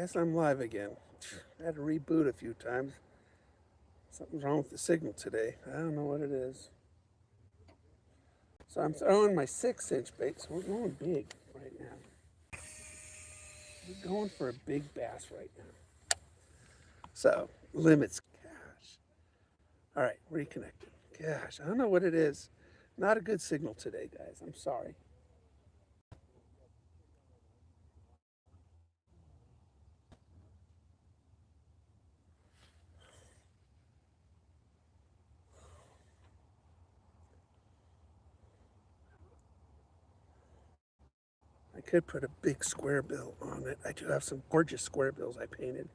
Guess I'm live again. I had to reboot a few times. Something's wrong with the signal today. I don't know what it is. So I'm throwing my 6-inch bait, so we're going big right now. We're going for a big bass right now. So, limits. Gosh. All right, reconnected. Gosh, I don't know what it is. Not a good signal today, guys. I'm sorry. I could put a big square bill on it. I do have some gorgeous square bills I painted.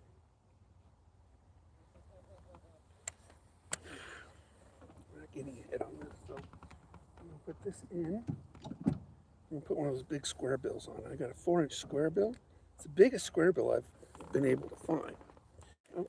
We're not getting a hit on this, so I'm gonna put this in. I'm gonna put one of those big square bills on. I got a 4-inch square bill. It's the biggest square bill I've been able to find. Oh.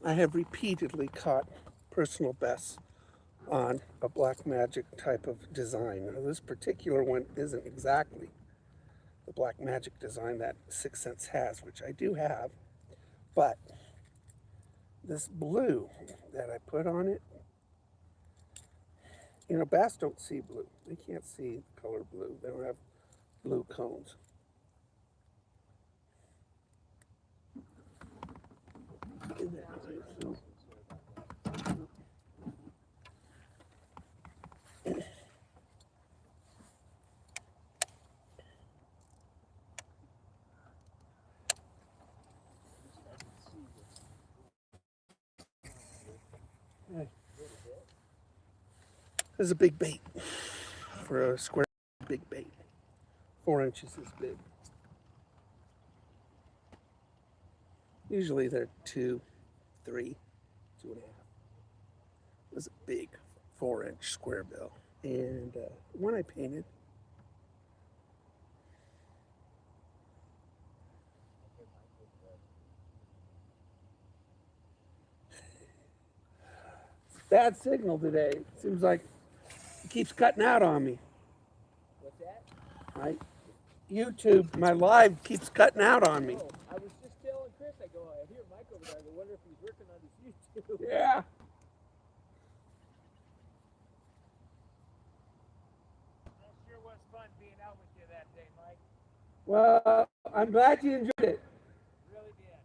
I have repeatedly caught personal bests on a black magic type of design. Now, this particular one isn't exactly the black magic design that 6 Sense has, which I do have, but this blue that I put on it, you know, bass don't see blue. They can't see the color blue. They don't have blue cones. This is a big bait for a square big bait. 4 inches is big. Usually they're 2, 3, 2.5. It was a big 4-inch square bill. And one I painted. Bad signal today. Seems like it keeps cutting out on me. What's that? My YouTube, my live keeps cutting out on me. Oh, I was just telling Chris, I go, I hear Mike over there. I wonder if he's working on his YouTube. Yeah. That sure was fun being out with you that day, Mike. Well, I'm glad you enjoyed it. Really did.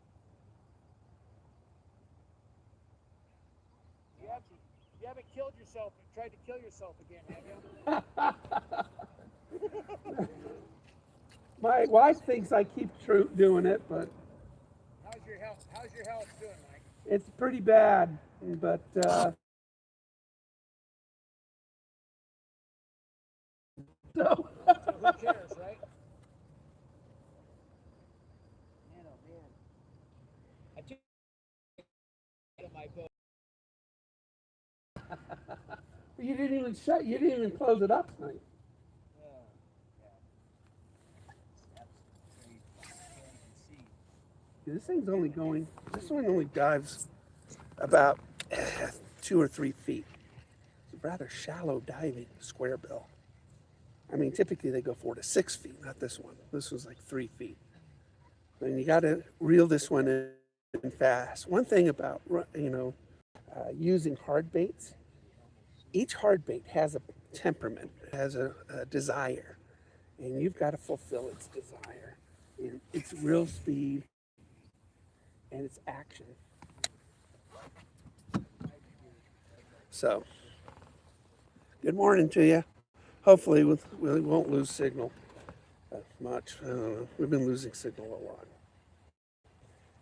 You haven't killed yourself and tried to kill yourself again, have you? My wife thinks I keep doing it, but How's your health? How's your health doing, Mike? it's pretty bad. But so Who cares, right? Man, oh man. I took my boat. you didn't even shut. You didn't even close it up tonight. This thing's only going. This one only dives about 2 or 3 feet. It's a rather shallow diving square bill. I mean, typically they go 4 to 6 feet, not this one. This was like 3 feet. And you got to reel this one in fast. One thing about using hard baits, each hard bait has a temperament, has a desire, and you've got to fulfill its desire. And it's real speed and it's action. So, good morning to you. Hopefully we won't lose signal much. I don't know. We've been losing signal a lot.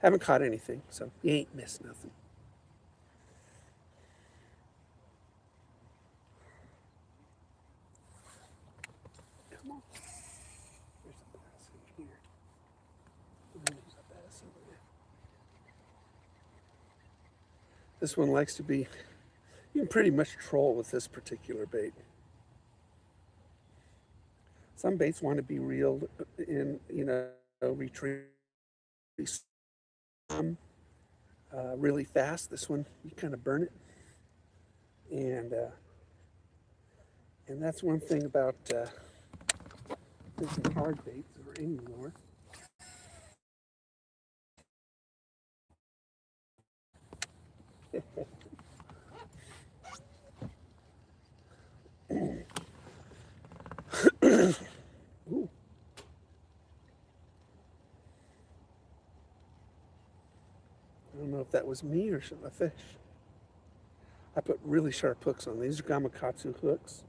Haven't caught anything, so you ain't missed nothing. Come on. There's a bass in here. There's a bass over there. This one likes to be, you can pretty much troll with this particular bait. Some baits want to be reeled in, retrieve really fast. This one, you kind of burn it. And that's one thing about fishing hard baits or any lure. Ooh. I don't know if that was me or a fish. I put really sharp hooks on. These are Gamakatsu hooks.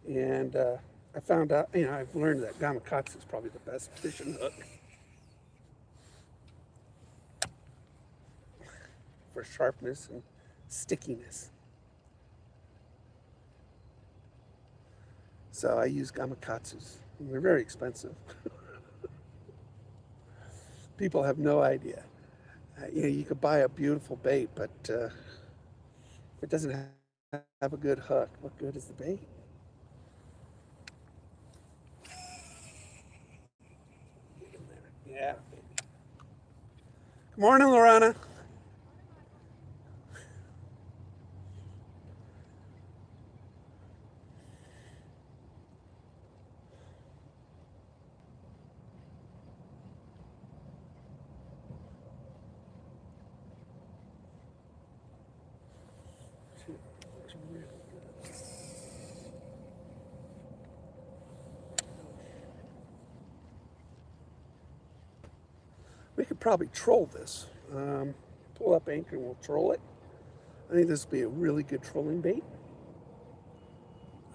And I found out, I've learned that Gamakatsu is probably the best fishing hook for sharpness and stickiness. So I use Gamakatsus. And they're very expensive. People have no idea. You could buy a beautiful bait, but if it doesn't have a good hook, what good is the bait? Get in there. Yeah, baby. Good morning, Lorana. We could probably troll this. Pull up anchor and we'll troll it. I think this would be a really good trolling bait.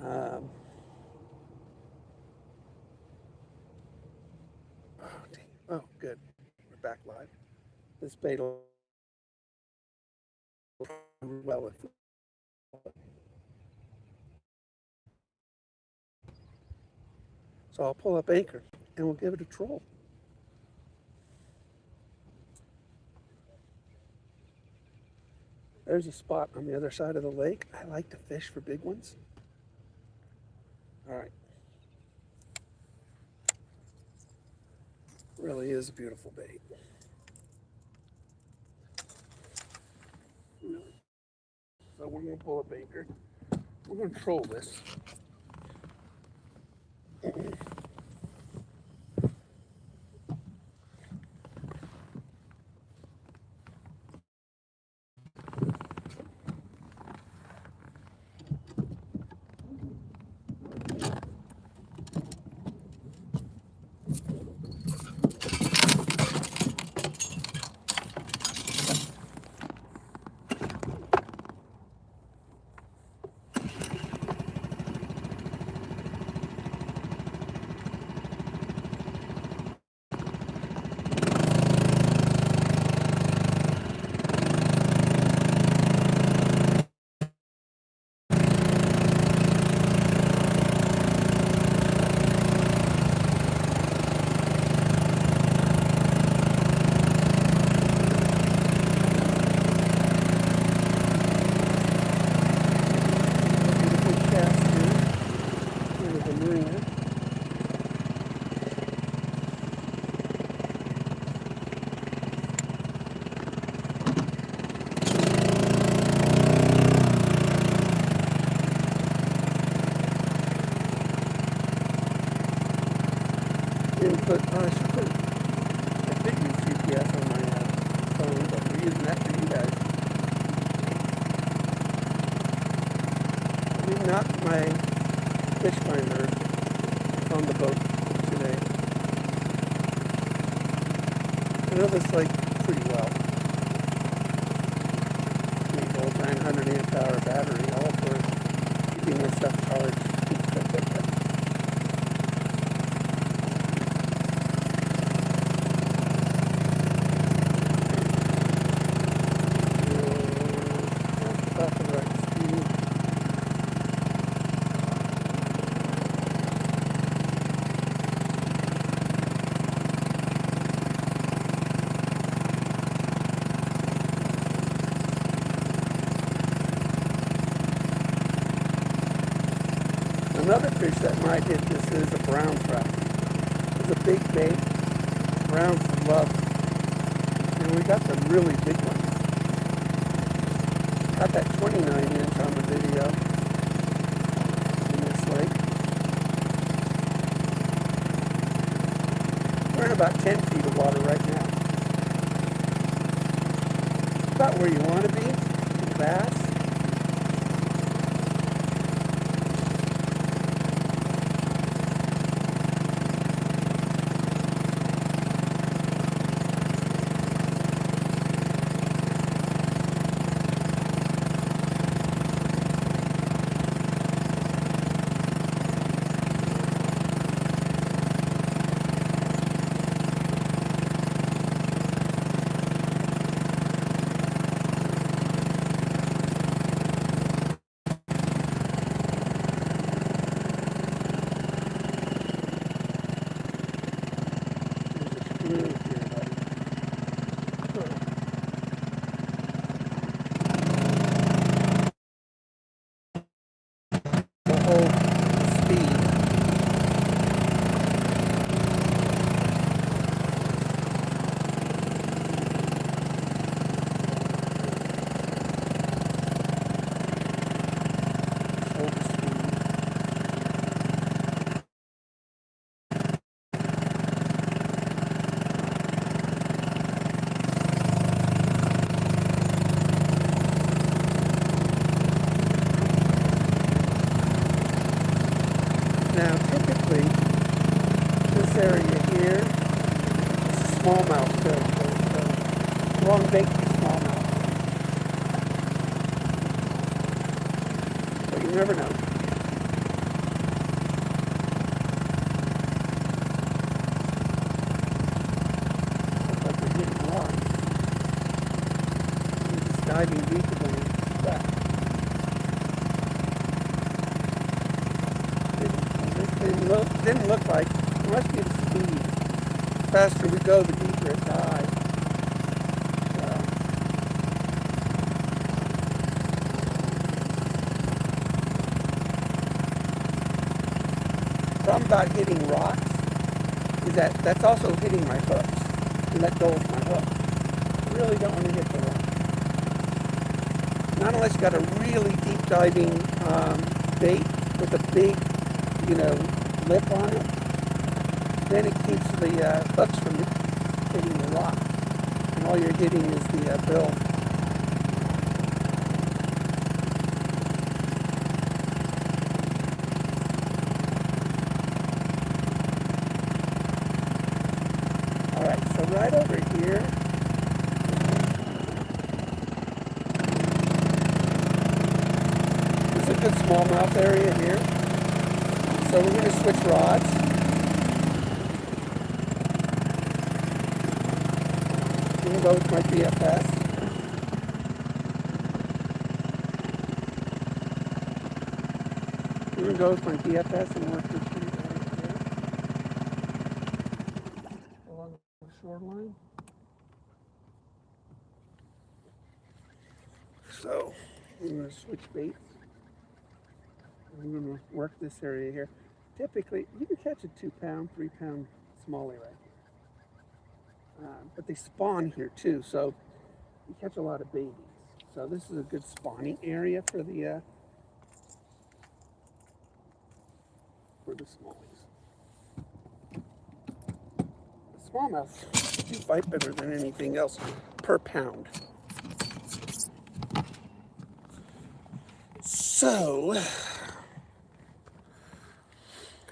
Oh, dang. Oh, good. We're back live. This bait will do well if. So I'll pull up anchor and we'll give it a troll. There's a spot on the other side of the lake. I like to fish for big ones. All right. Really is a beautiful bait. Really. So we're going to pull up anchor. We're going to troll this. But I should put a big GPS on my phone, but we're using that for you guys. I mean, not my fish finder on the boat today. I know this lake pretty well. 8-volt 900 amp hour battery, all for keeping this stuff charged. Another fish that might hit this is a brown trout. It's a big bait. Ground for love. And we got some really big ones. Got that 29 inch on the video in this lake. We're in about 10 feet of water right now. About where you want to be for bass. The whole speed. Now, typically, this area here is a smallmouth field, long bait smallmouth. But you never know. Looks like we're getting lost. We're just diving deeper than we expect. Didn't look like. It must be the speed. The faster we go, the deeper it dives. Problem about hitting rocks is that that's also hitting my hooks, and that dulls my hook. I really don't want to hit the rock. Not unless you got a really deep diving bait with a big, lip on it. Then it keeps the hooks from hitting the rock, and all you're hitting is the bill. All right, so right over here, this is a good smallmouth area here. So we're going to switch rods. I'm going to go with my BFS. I'm going to go with my BFS and work this thing right here along the shoreline. So I'm going to switch baits. I'm going to work this area here. Typically, you can catch a 2-pound, 3-pound smallie right here. But they spawn here too, so you catch a lot of babies. So this is a good spawning area for the smallies. The smallmouth do fight better than anything else per pound. So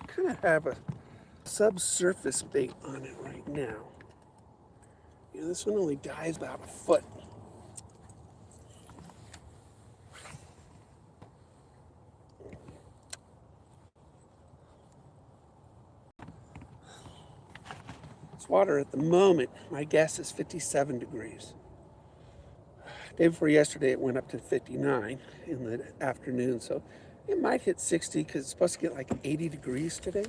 I kind of have a subsurface bait on it right now. This one only dives about a foot. This water at the moment, my guess is 57 degrees. Day before yesterday, it went up to 59 in the afternoon, so it might hit 60 because it's supposed to get like 80 degrees today.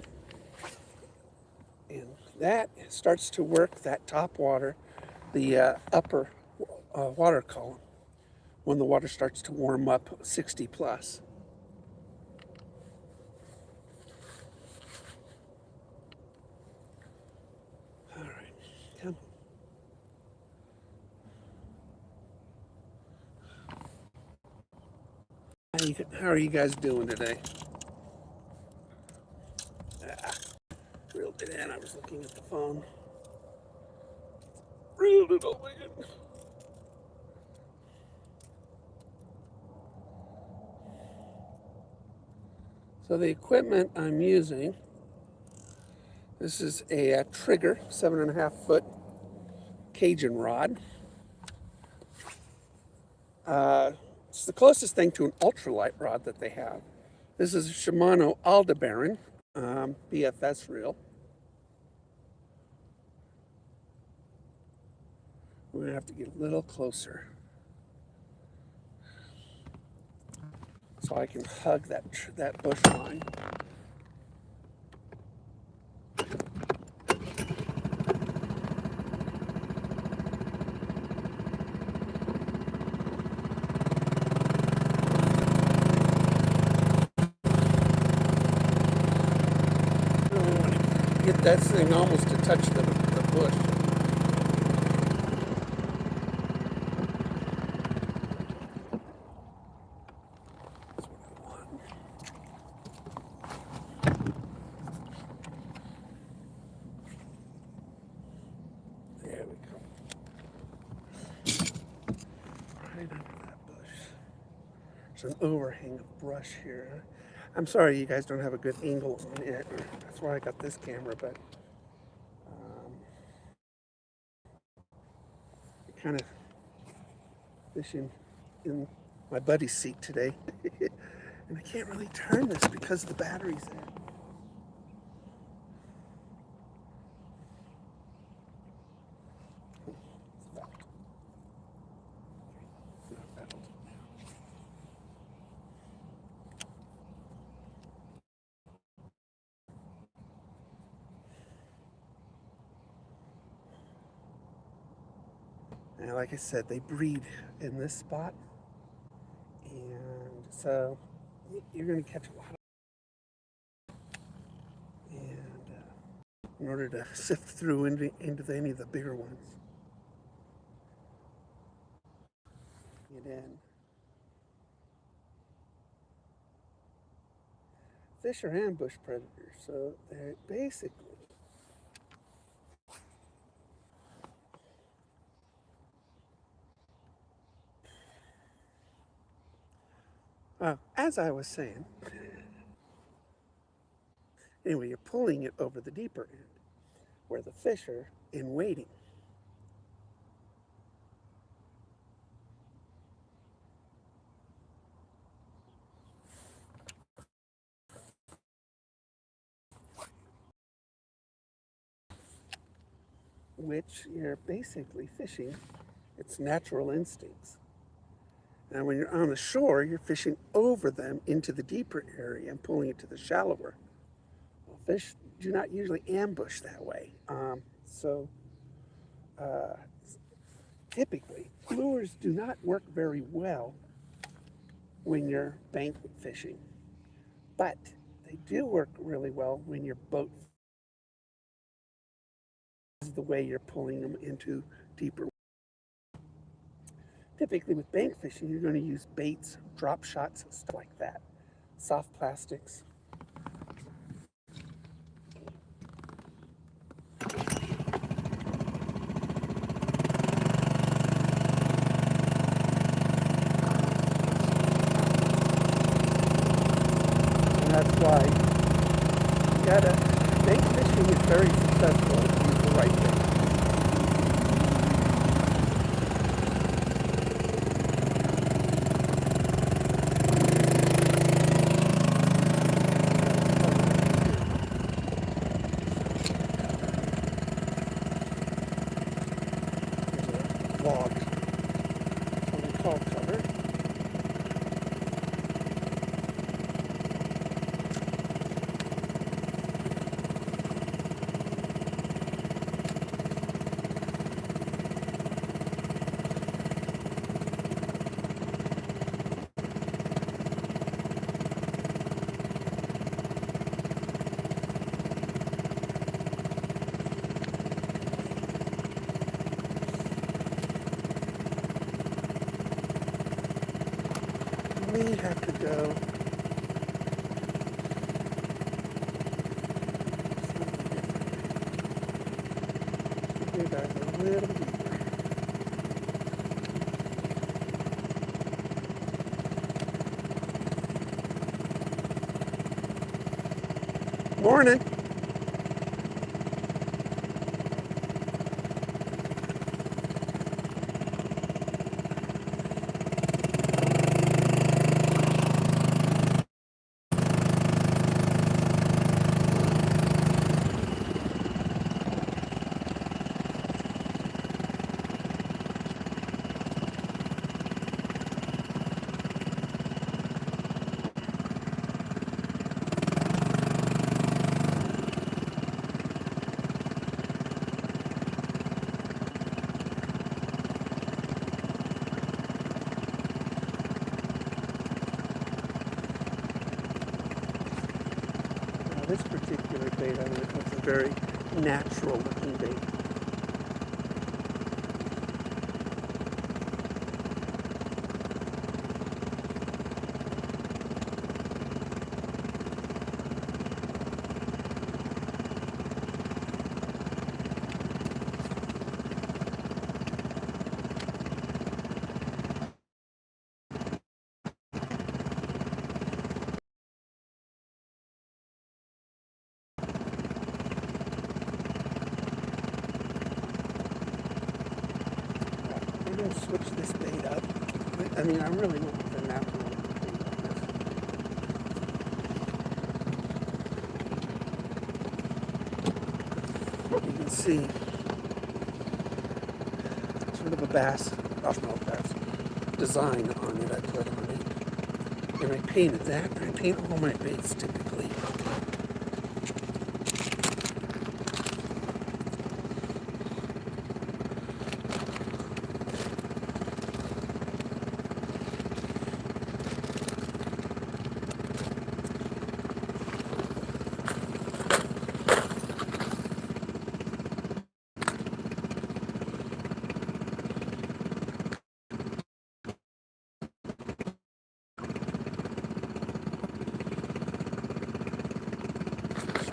And that starts to work that top water, the upper water column, when the water starts to warm up 60 plus. All right. Come on. How are you guys doing today? Reeled it in. I was looking at the phone. Reeled it all in. So the equipment I'm using, this is a trigger, 7.5-foot Cajun rod. It's the closest thing to an ultralight rod that they have. This is a Shimano Aldebaran BFS reel. We're gonna have to get a little closer so I can hug that bush line. Get that thing almost to touch the bush. That's what I want. There we go. Right under that bush. There's an overhang of brush here. I'm sorry you guys don't have a good angle on it. That's why I got this camera, but kind of fishing in my buddy's seat today. And I can't really turn this because the battery's there. And like I said, they breed in this spot, and so you're going to catch a lot of. And in order to sift through into any of the bigger ones, get in. Fish are ambush predators, so they're basically as I was saying, anyway, you're pulling it over the deeper end where the fish are in waiting. Which you're basically fishing its natural instincts. And when you're on the shore, you're fishing over them into the deeper area and pulling it to the shallower. Well, fish do not usually ambush that way. Typically, lures do not work very well when you're bank fishing, but they do work really well when you're boat fishing. This is the way you're pulling them into deeper. Typically with bank fishing, you're going to use baits, drop shots, stuff like that. Soft plastics. And that's why you gotta, bank fishing is very successful if you use the right bait. Log. What we call cover. may have to go something different. You guys a little deeper. Morning. This particular bait, I think, it's a very natural looking bait. I'm going to switch this bait up. I mean, I really want the natural bait like this. You can see sort of a bass, largemouth bass design on it I put on it. And I painted that. I paint all my baits typically.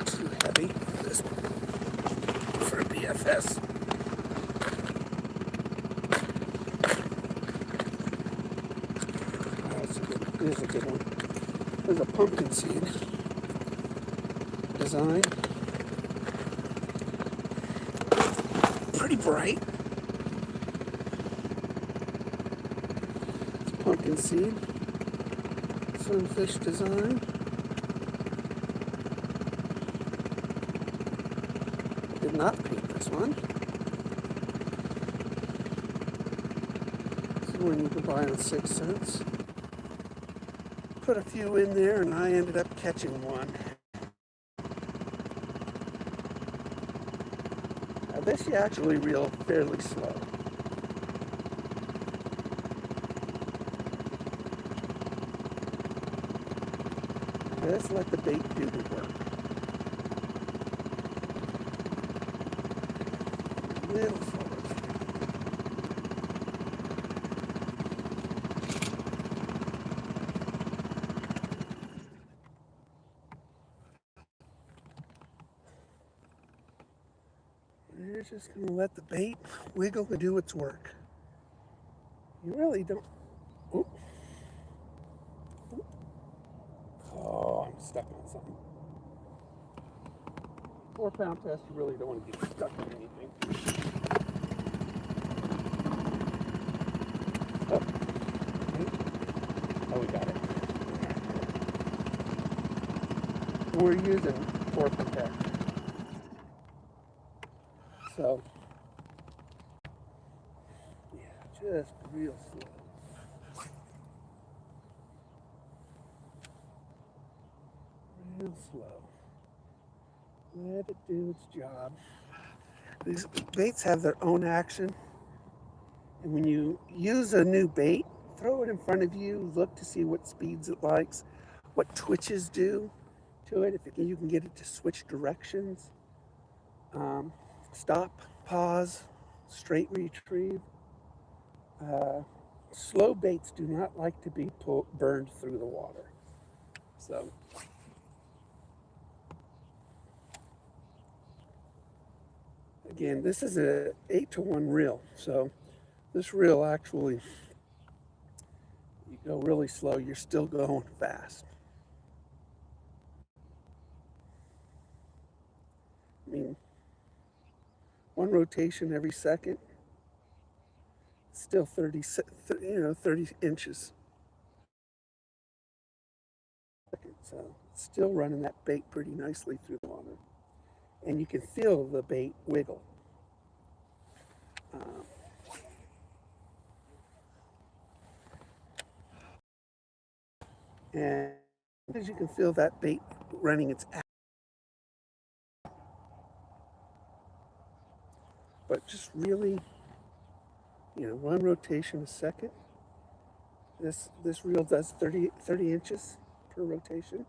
Too heavy for this for a BFS. Here's a good one. There's a pumpkin seed design. Pretty bright. It's a pumpkin seed. Sunfish design. Did not paint this one. This is one you can buy on 6 cents. Put a few in there and I ended up catching one. Now this you actually reel fairly slow. Just let the bait do the work. Little slower. You're just going to let the bait wiggle and do its work. You really don't. Oop. Oop. Oh, I'm stuck on something. 4-pound test, you really don't want to get stuck on anything. Oh, oh, we got it. We're using 4-pound test. So, yeah, just real slow. Real slow. Let it do its job. These baits have their own action. And when you use a new bait, throw it in front of you, look to see what speeds it likes, what twitches do to it, if you can get it to switch directions. Stop, pause, straight retrieve. slow baits do not like to be burned through the water. So again, this is a 8-to-1 reel. So this reel actually, you go really slow, you're still going fast. I mean, one rotation every second, still 30 inches. So still running that bait pretty nicely through the water. And you can feel the bait wiggle. And as you can feel that bait running its action. But just really, one rotation a second. This reel does 30 inches per rotation.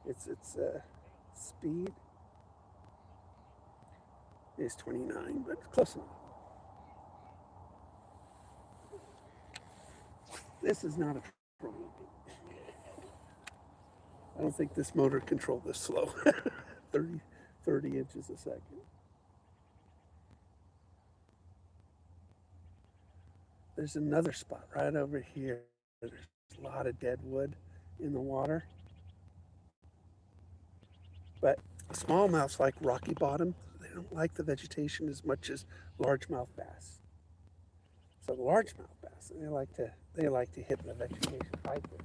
Its speed is 29, but close enough. This is not a trolling bait. I don't think this motor controlled this slow. 30 inches a second. There's another spot right over here. There's a lot of dead wood in the water. But smallmouths like rocky bottom. They don't like the vegetation as much as largemouth bass. So largemouth bass, they like to hit the vegetation right there.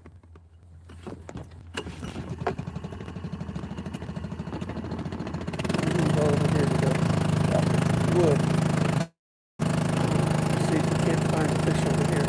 Go over here to the wood. See if we can't find a fish over here.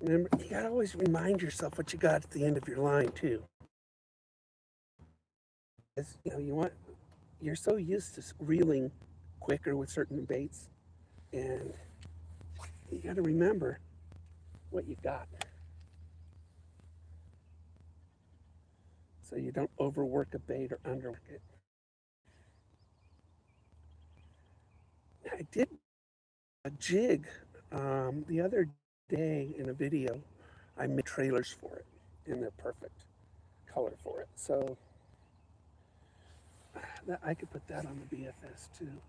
Remember, you gotta always remind yourself what you got at the end of your line too. As you're so used to reeling quicker with certain baits, and you gotta remember what you got, so you don't overwork a bait or underwork it. I did a jig the other day in a video. I made trailers for it, and they're perfect color for it. So I could put that on the BFS too.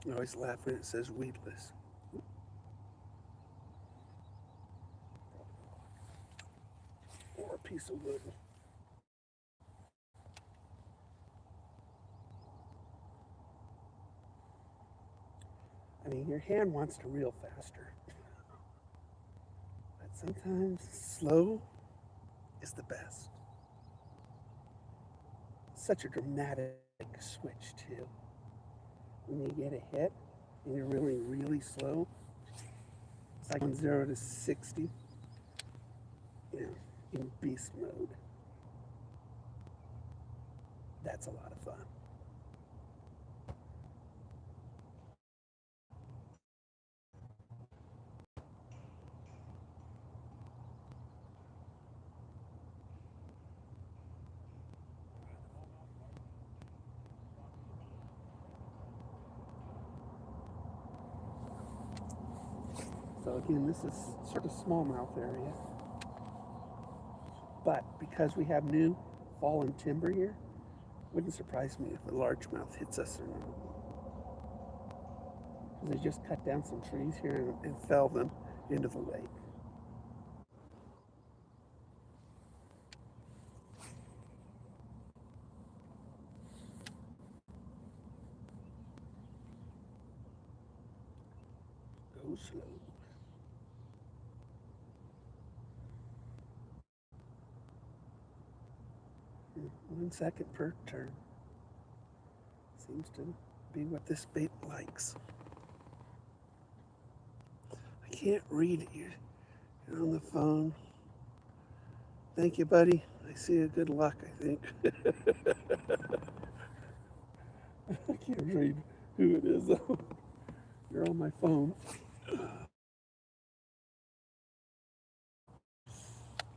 I always laugh when it says weedless. Or a piece of wood. I mean, your hand wants to reel faster. But sometimes slow is the best. Such a dramatic switch too. When you get a hit and you're reeling really slow, it's like on 0 to 60, in beast mode. That's a lot of fun. So again, this is sort of smallmouth area. But because we have new fallen timber here, wouldn't surprise me if a largemouth hits us or not. because they just cut down some trees here and fell them into the lake. Go slow. 1 second per turn. Seems to be what this bait likes. I can't read it. You're on the phone. Thank you, buddy. I see you. Good luck, I think. I can't read who it is, though. You're on my phone.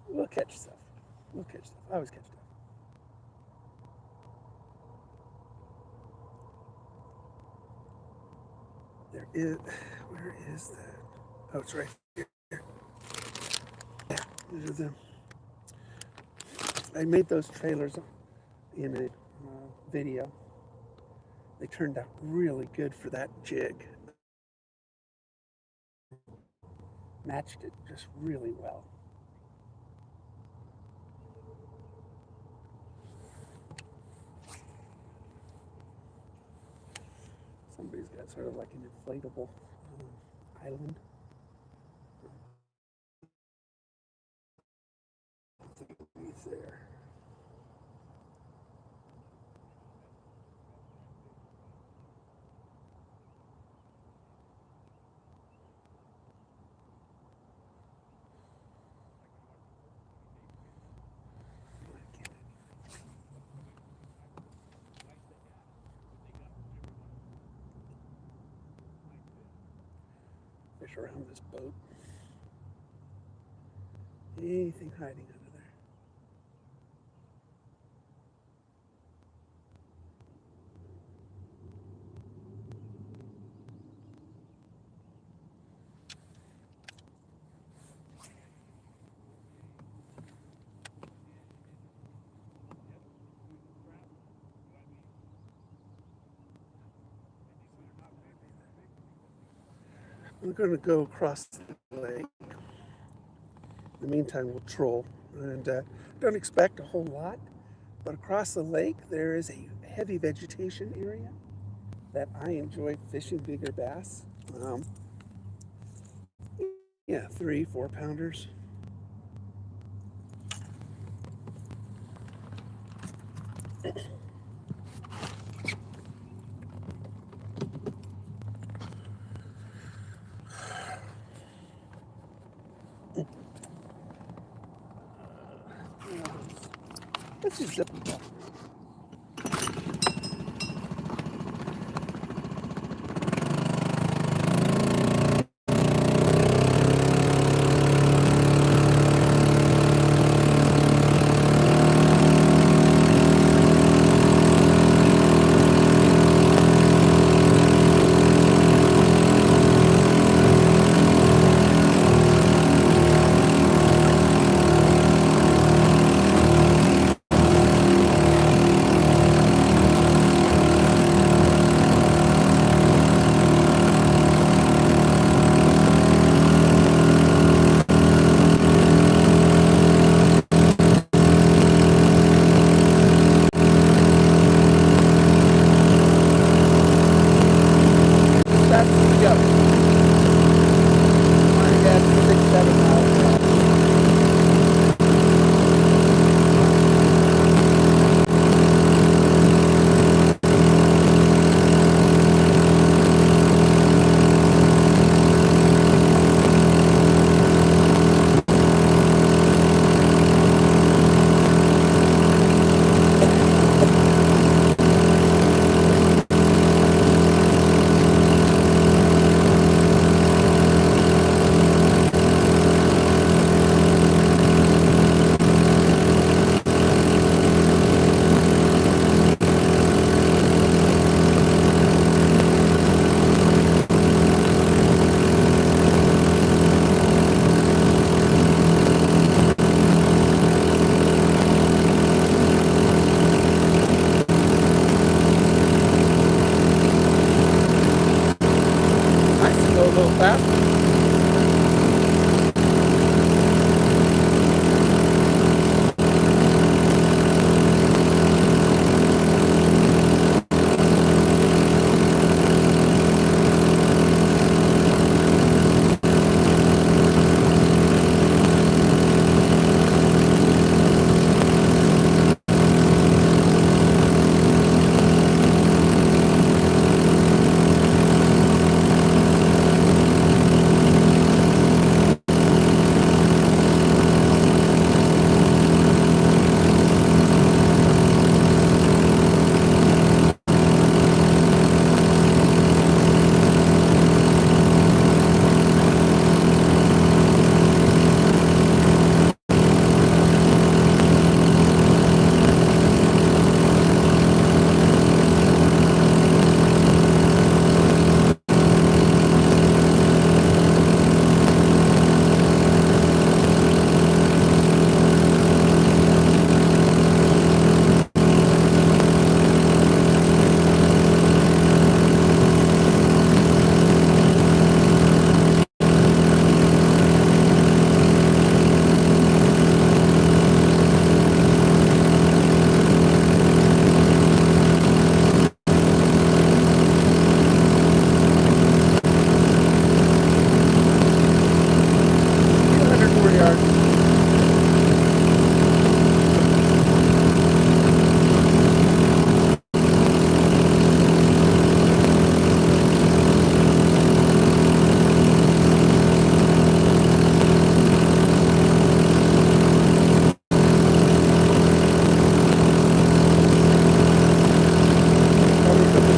We'll catch stuff. We'll catch stuff. I always catch stuff. There is, where is that? Oh, it's right here. Yeah, these are them. I made those trailers in a video. They turned out really good for that jig. Matched it just really well. Somebody's got sort of like an inflatable island. Underneath there. Fish around this boat. Anything hiding under there? We're going to go across the lake. In the meantime, we'll troll. And don't expect a whole lot, but across the lake there is a heavy vegetation area that I enjoy fishing bigger bass. Yeah, 3-4 pounders. Let's just zip them off. little faster.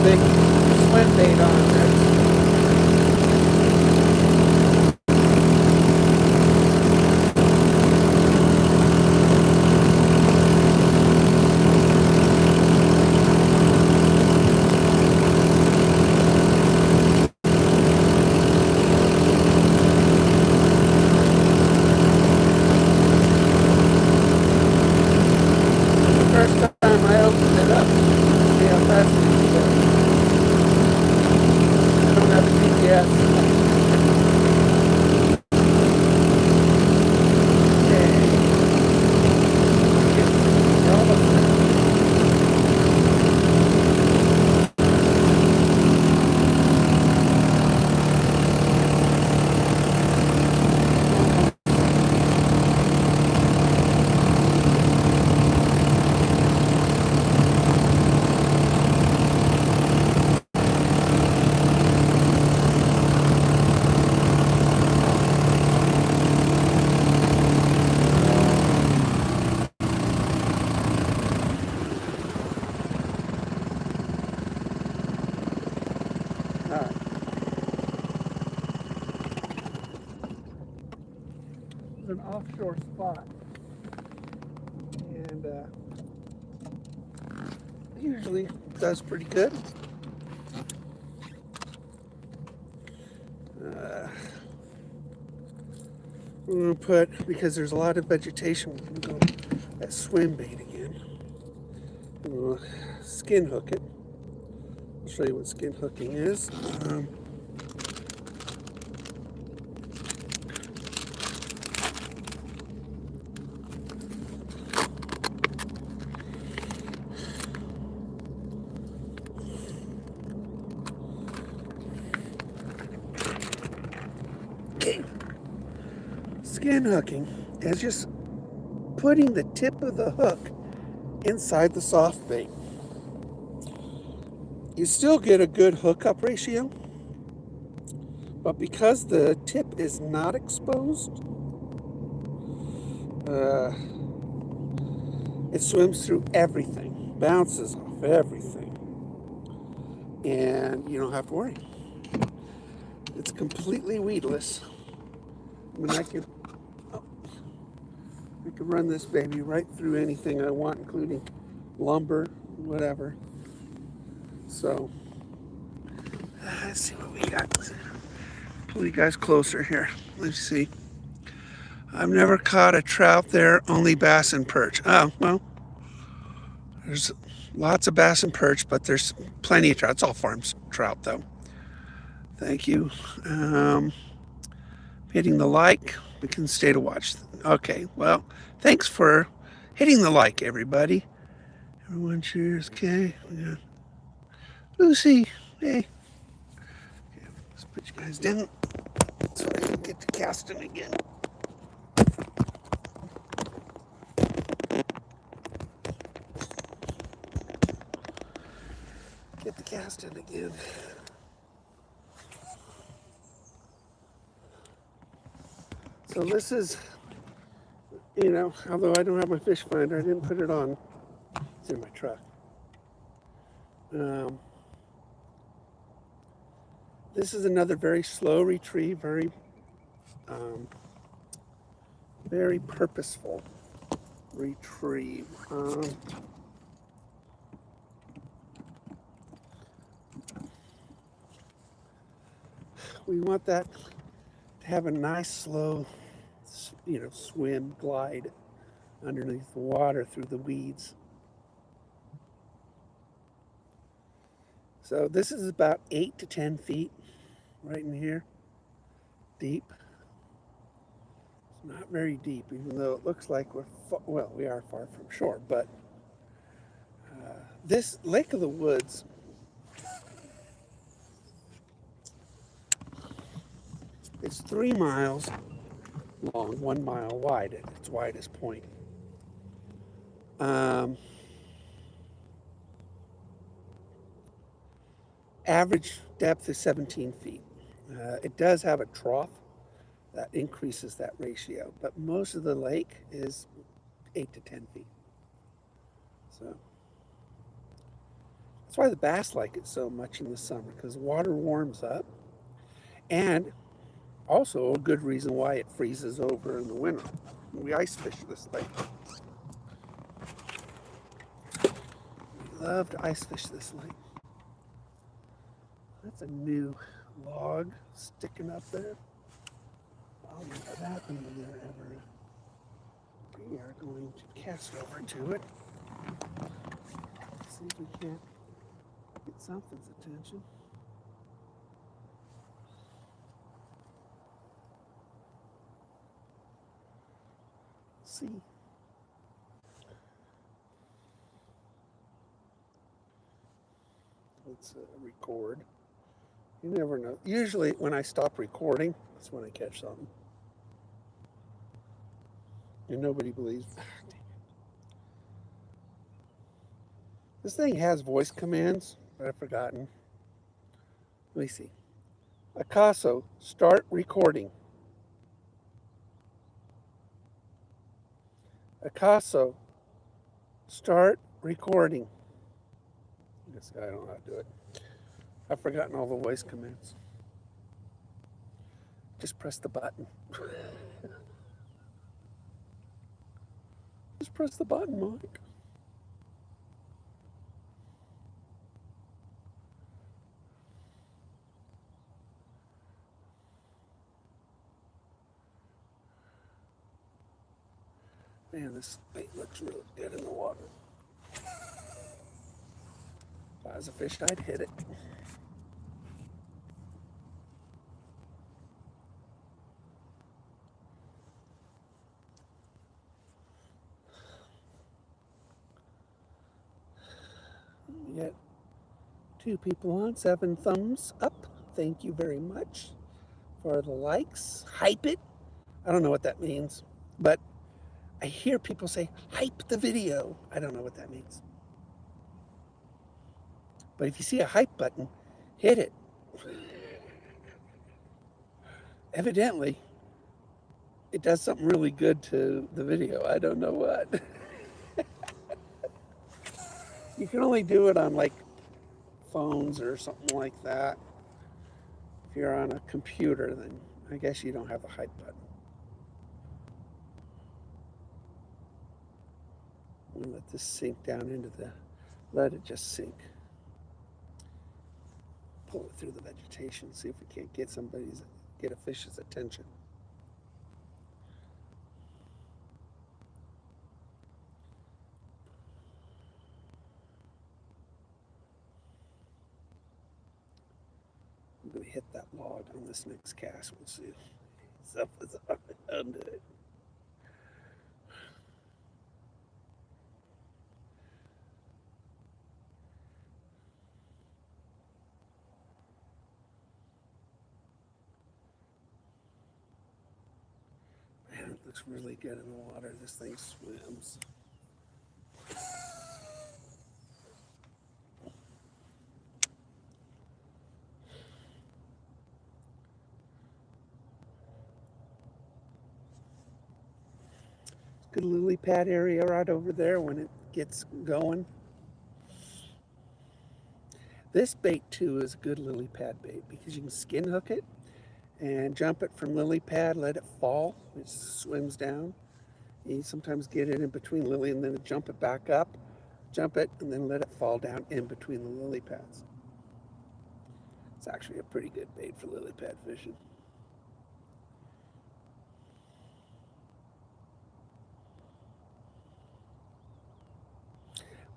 Big swim bait on there. First time I opened it up, see how fast it goes. I don't have a GPS. Okay. We're almost there. All right. It's an offshore spot, and usually does pretty good. We're gonna put, because there's a lot of vegetation, we're gonna go that swim bait again. We'll skin hook it. I'll show you what skin hooking is. Okay. Skin hooking is just putting the tip of the hook inside the soft bait. You still get a good hookup ratio, but because the tip is not exposed, it swims through everything, bounces off everything, and you don't have to worry. It's completely weedless. I mean, I can run this baby right through anything I want, including lumber, whatever. So, let's see what we got. Pull you guys closer here. Let's see. I've never caught a trout there, only bass and perch. Oh, well, there's lots of bass and perch, but there's plenty of trout. It's all farm trout, though. Thank you. Hitting the like. We can stay to watch. Okay, well, thanks for hitting the like, everybody. Everyone cheers. Okay. Yeah. Lucy, hey. Okay, let's put you guys down so I can get to casting again. Get the casting again. So this is, although I don't have my fish finder, I didn't put it on. It's in my truck. This is another very slow retrieve, um, very purposeful retrieve. We want that to have a nice slow, swim, glide underneath the water through the weeds. So this is about 8 to 10 feet right in here, deep. It's not very deep, even though it looks like we are far from shore, but this Lake of the Woods, it's 3 miles long, 1 mile wide at its widest point. Average depth is 17 feet. It does have a trough that increases that ratio, but most of the lake is 8 to 10 feet. So that's why the bass like it so much in the summer, because water warms up, and also a good reason why it freezes over in the winter. We ice fish this lake. We love to ice fish this lake. That's a new log sticking up there. I'll never that be there ever. We are going to cast over to it. See if we can't get something's attention. See. Let's record. You never know. Usually when I stop recording, that's when I catch something. And nobody believes. This thing has voice commands, but I've forgotten. Let me see. Acaso, start recording. Acaso, start recording. This guy, I don't know how to do it. I've forgotten all the voice commands. Just press the button. Just press the button, Mike. Man, this bait looks really good in the water. If I was a fish, I'd hit it. We got 2 people on, 7 thumbs up. Thank you very much for the likes. Hype it. I don't know what that means, but I hear people say, hype the video. I don't know what that means. But if you see a hype button, hit it. Evidently, it does something really good to the video. I don't know what. You can only do it on like phones or something like that. If you're on a computer, then I guess you don't have a hype button. I'm gonna let this sink down into let it just sink. Pull it through the vegetation, see if we can't get a fish's attention. I'm going to hit that log on this next cast. We'll see. Something's under it. Man, it looks really good in the water. This thing swims. Good lily pad area right over there when it gets going. This bait too is a good lily pad bait because you can skin hook it and jump it from lily pad, let it fall. It swims down. You sometimes get it in between lily and then jump it back up, jump it, and then let it fall down in between the lily pads. It's actually a pretty good bait for lily pad fishing.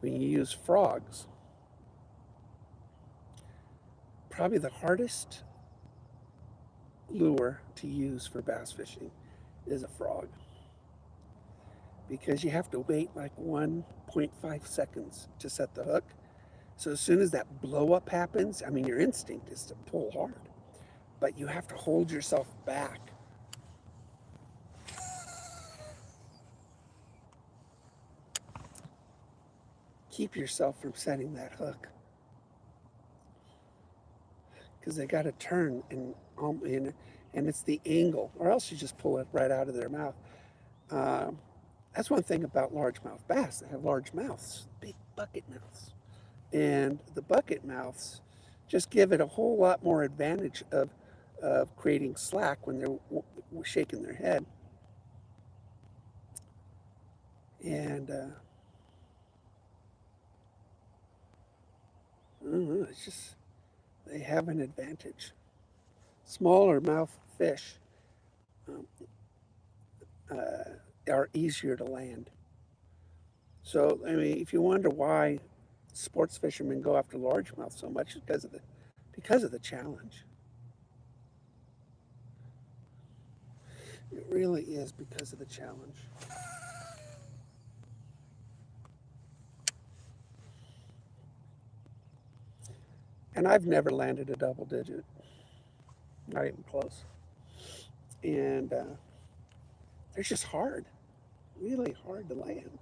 When you use frogs, probably the hardest lure to use for bass fishing is a frog, because you have to wait like 1.5 seconds to set the hook. So as soon as that blow up happens, I mean, your instinct is to pull hard, but you have to hold yourself back. Keep yourself from setting that hook, because they got to turn and it's the angle, or else you just pull it right out of their mouth. That's one thing about largemouth bass. They have large mouths, big bucket mouths. And the bucket mouths just give it a whole lot more advantage of creating slack when they're shaking their head. And I don't know, it's just, they have an advantage. Smaller mouth fish are easier to land. So, I mean, if you wonder why sports fishermen go after largemouth so much, it's because of the challenge. It really is because of the challenge. And I've never landed a double digit, not even close. And they're just hard, really hard to land.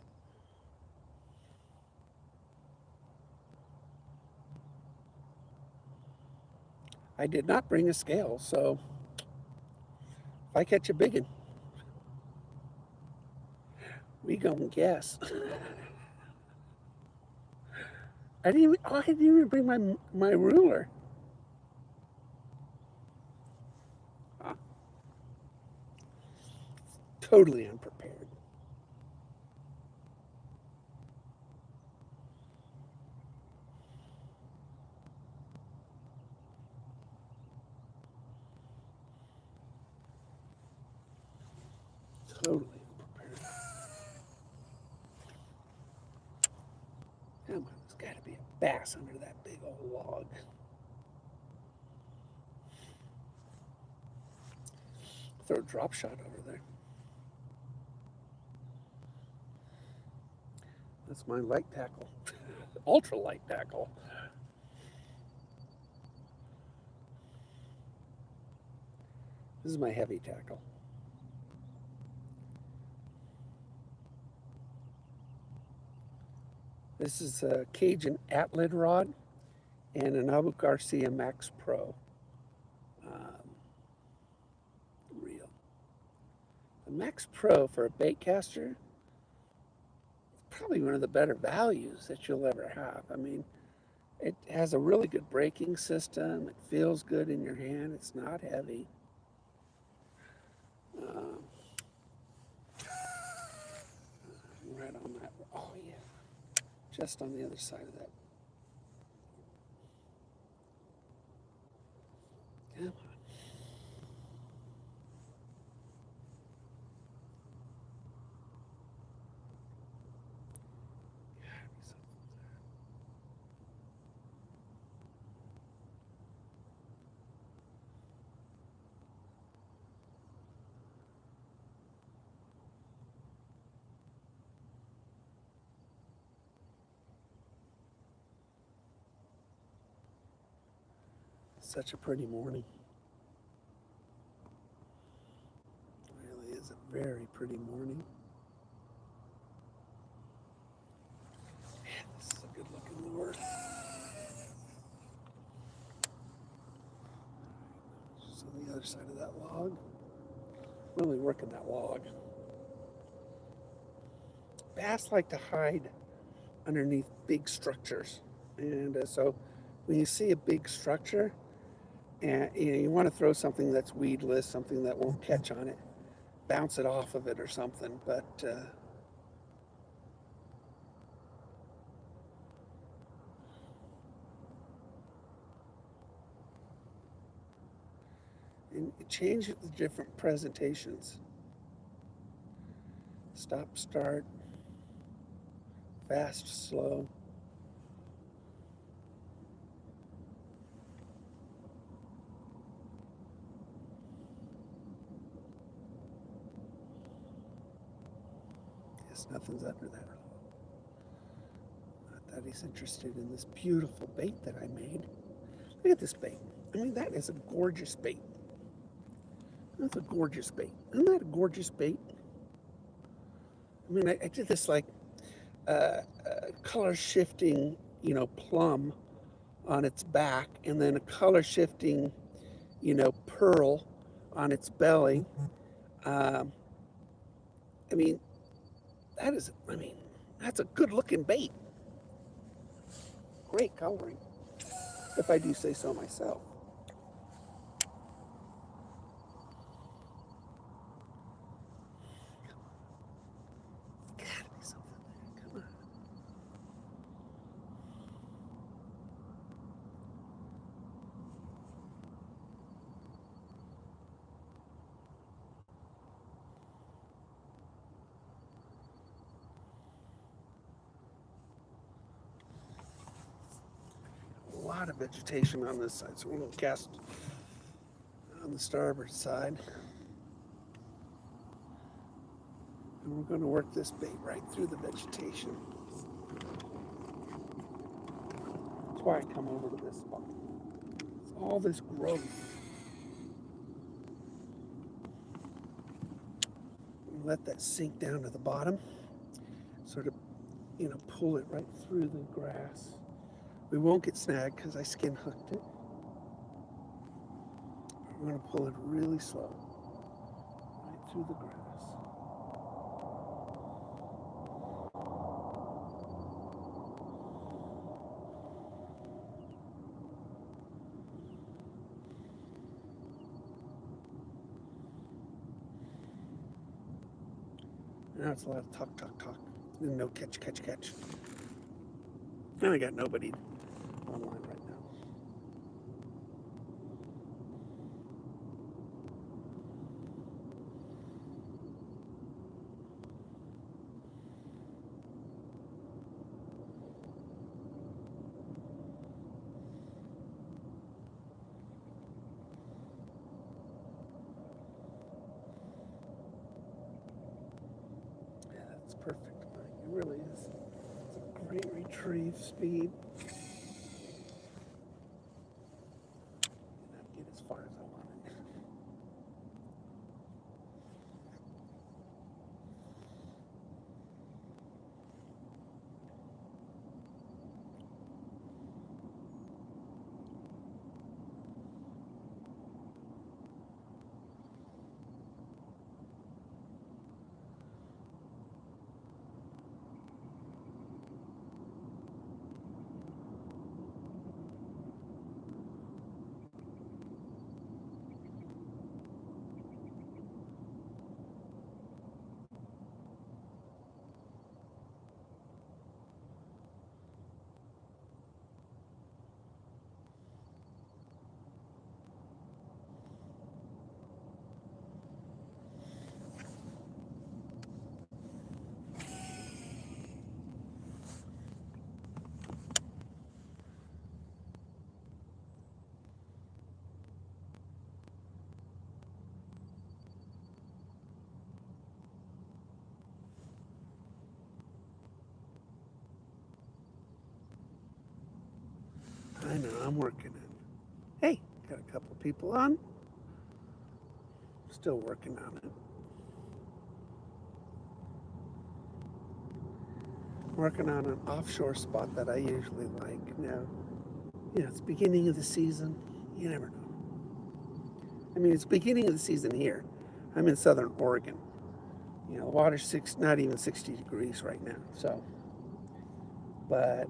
I did not bring a scale, so if I catch a big one, we gonna guess. I didn't even bring my ruler. Huh. Totally unprepared. Totally unprepared. Come on, there's got to be a bass under that big old log. Throw a drop shot over there. That's my light tackle, ultra light tackle. This is my heavy tackle. This is a Cajun Atlid rod and an Abu Garcia Max Pro reel. The Max Pro for a bait caster is probably one of the better values that you'll ever have. I mean, it has a really good braking system. It feels good in your hand. It's not heavy. Right on that. Oh, yeah. Just on the other side of that. Come on. Such a pretty morning. It really is a very pretty morning. Man, this is a good looking lure. Just on the other side of that log. Really working that log. Bass like to hide underneath big structures. And so when you see a big structure, and you want to throw something that's weedless, something that won't catch on it, bounce it off of it or something. But and change the different presentations. Stop, start, fast, slow. Yes, nothing's under that. Not that he's interested in this beautiful bait that I made. Look at this bait. I mean, that is a gorgeous bait. That's a gorgeous bait. Isn't that a gorgeous bait? I mean, I did this like color shifting, plum on its back, and then a color shifting, pearl on its belly. I mean, that's a good looking bait. Great coloring, if I do say so myself. Gotta be something there. Come on. A lot of vegetation on this side, so we're going to cast on the starboard side. And we're going to work this bait right through the vegetation. That's why I come over to this spot. It's all this growth. Let that sink down to the bottom. Sort of, pull it right through the grass. We won't get snagged because I skin hooked it. We're going to pull it really slow, right through the grass. Now it's a lot of talk, talk, talk. And no catch, catch, catch. And I got nobody online right now. Yeah, that's perfect. It really is. It's a great retrieve speed. Not get as far as I wanted. I know, I'm working it. Hey, Got a couple people on. Still working on it. Working on an offshore spot that I usually like. Now, it's beginning of the season. You never know. I mean, it's beginning of the season here. I'm in Southern Oregon. The water's not even 60 degrees right now. So, but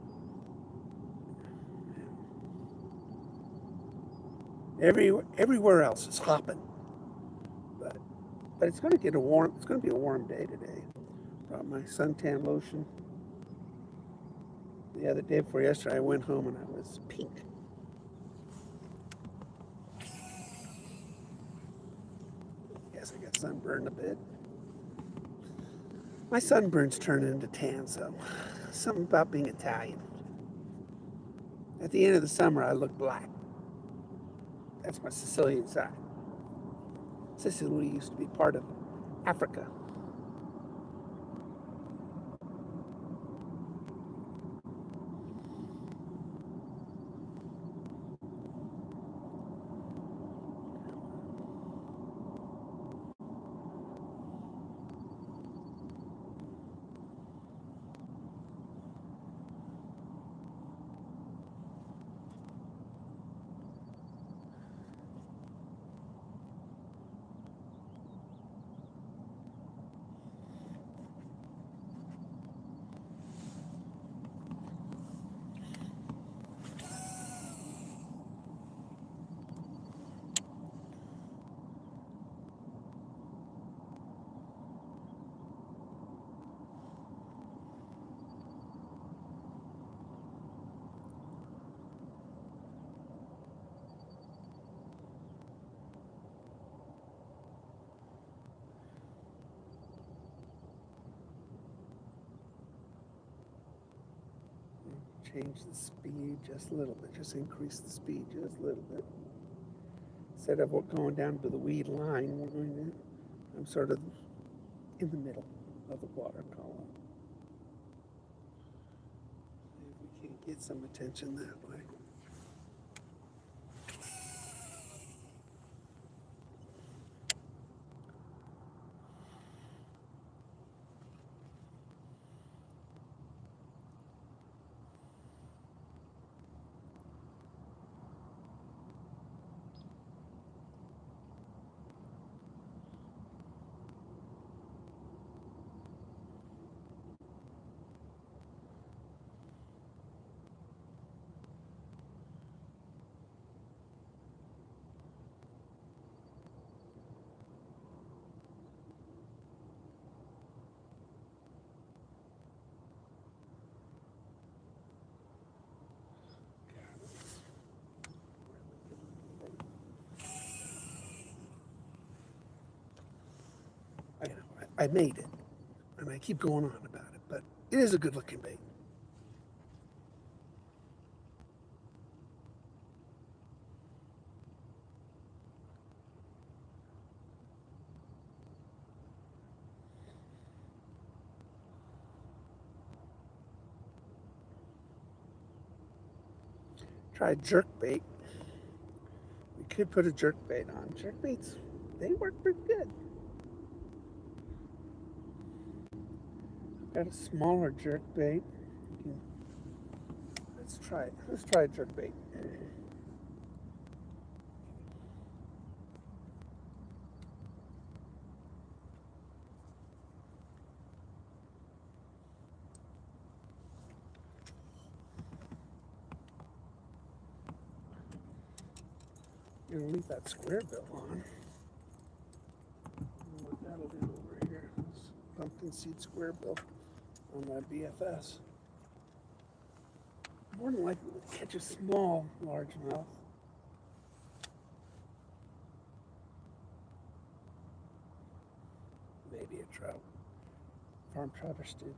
everywhere else is hopping. But it's going to get It's going to be a warm day today. Brought my suntan lotion. The other day before yesterday, I went home and I was pink. Guess I got sunburned a bit. My sunburns turn into tan, so something about being Italian. At the end of the summer, I look black. That's my Sicilian side. Sicily used to be part of Africa. Change the speed just a little bit. Just increase the speed just a little bit. Instead of going down to the weed line, I'm sort of in the middle of the water column. See if we can't get some attention that way. I made it, and I keep going on about it, but it is a good looking bait. Try jerk bait. We could put a jerk bait on. Jerk baits, they work pretty good. Got a smaller jerk bait. Let's try it. Let's try a jerk bait. I'm gonna leave that square bill on. What that'll do over here. This pumpkin seed square bill on my BFS. More than likely we'll catch a small largemouth. Maybe a trout. Farm trout are stupid.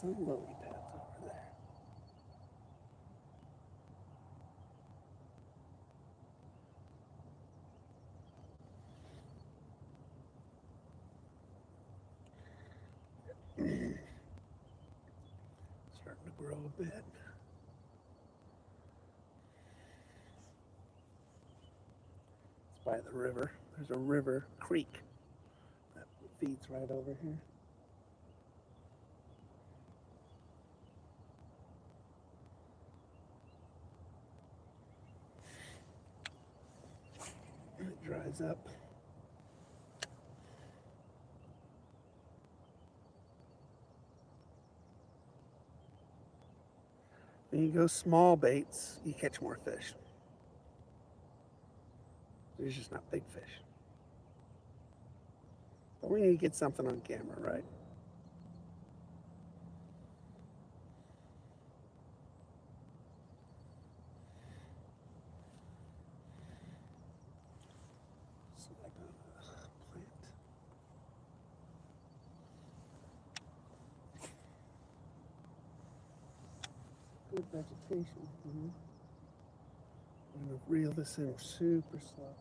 some lily pads over there. Starting to grow a bit. It's by the river. There's a river creek that feeds right over here. It dries up. When you go small baits, you catch more fish. There's just not big fish. But we need to get something on camera, right? Select on a plant. Good vegetation. I'm going to reel this in super slow.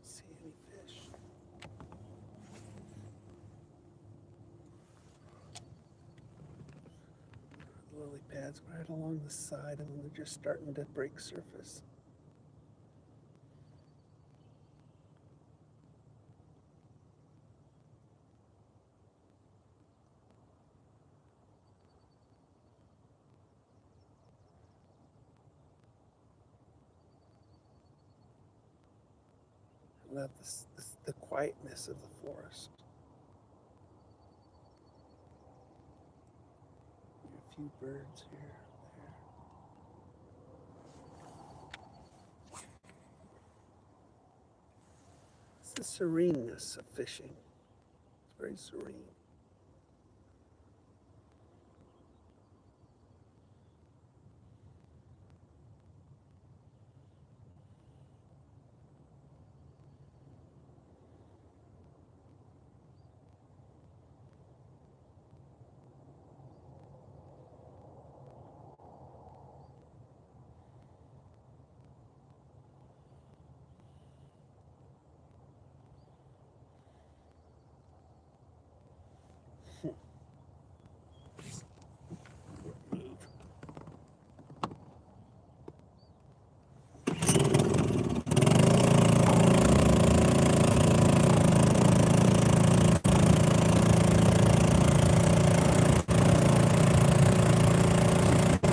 See any fish? The lily pads right along the side of them, they're just starting to break surface. I love the quietness of the forest. A few birds here, there. It's the sereneness of fishing. It's very serene.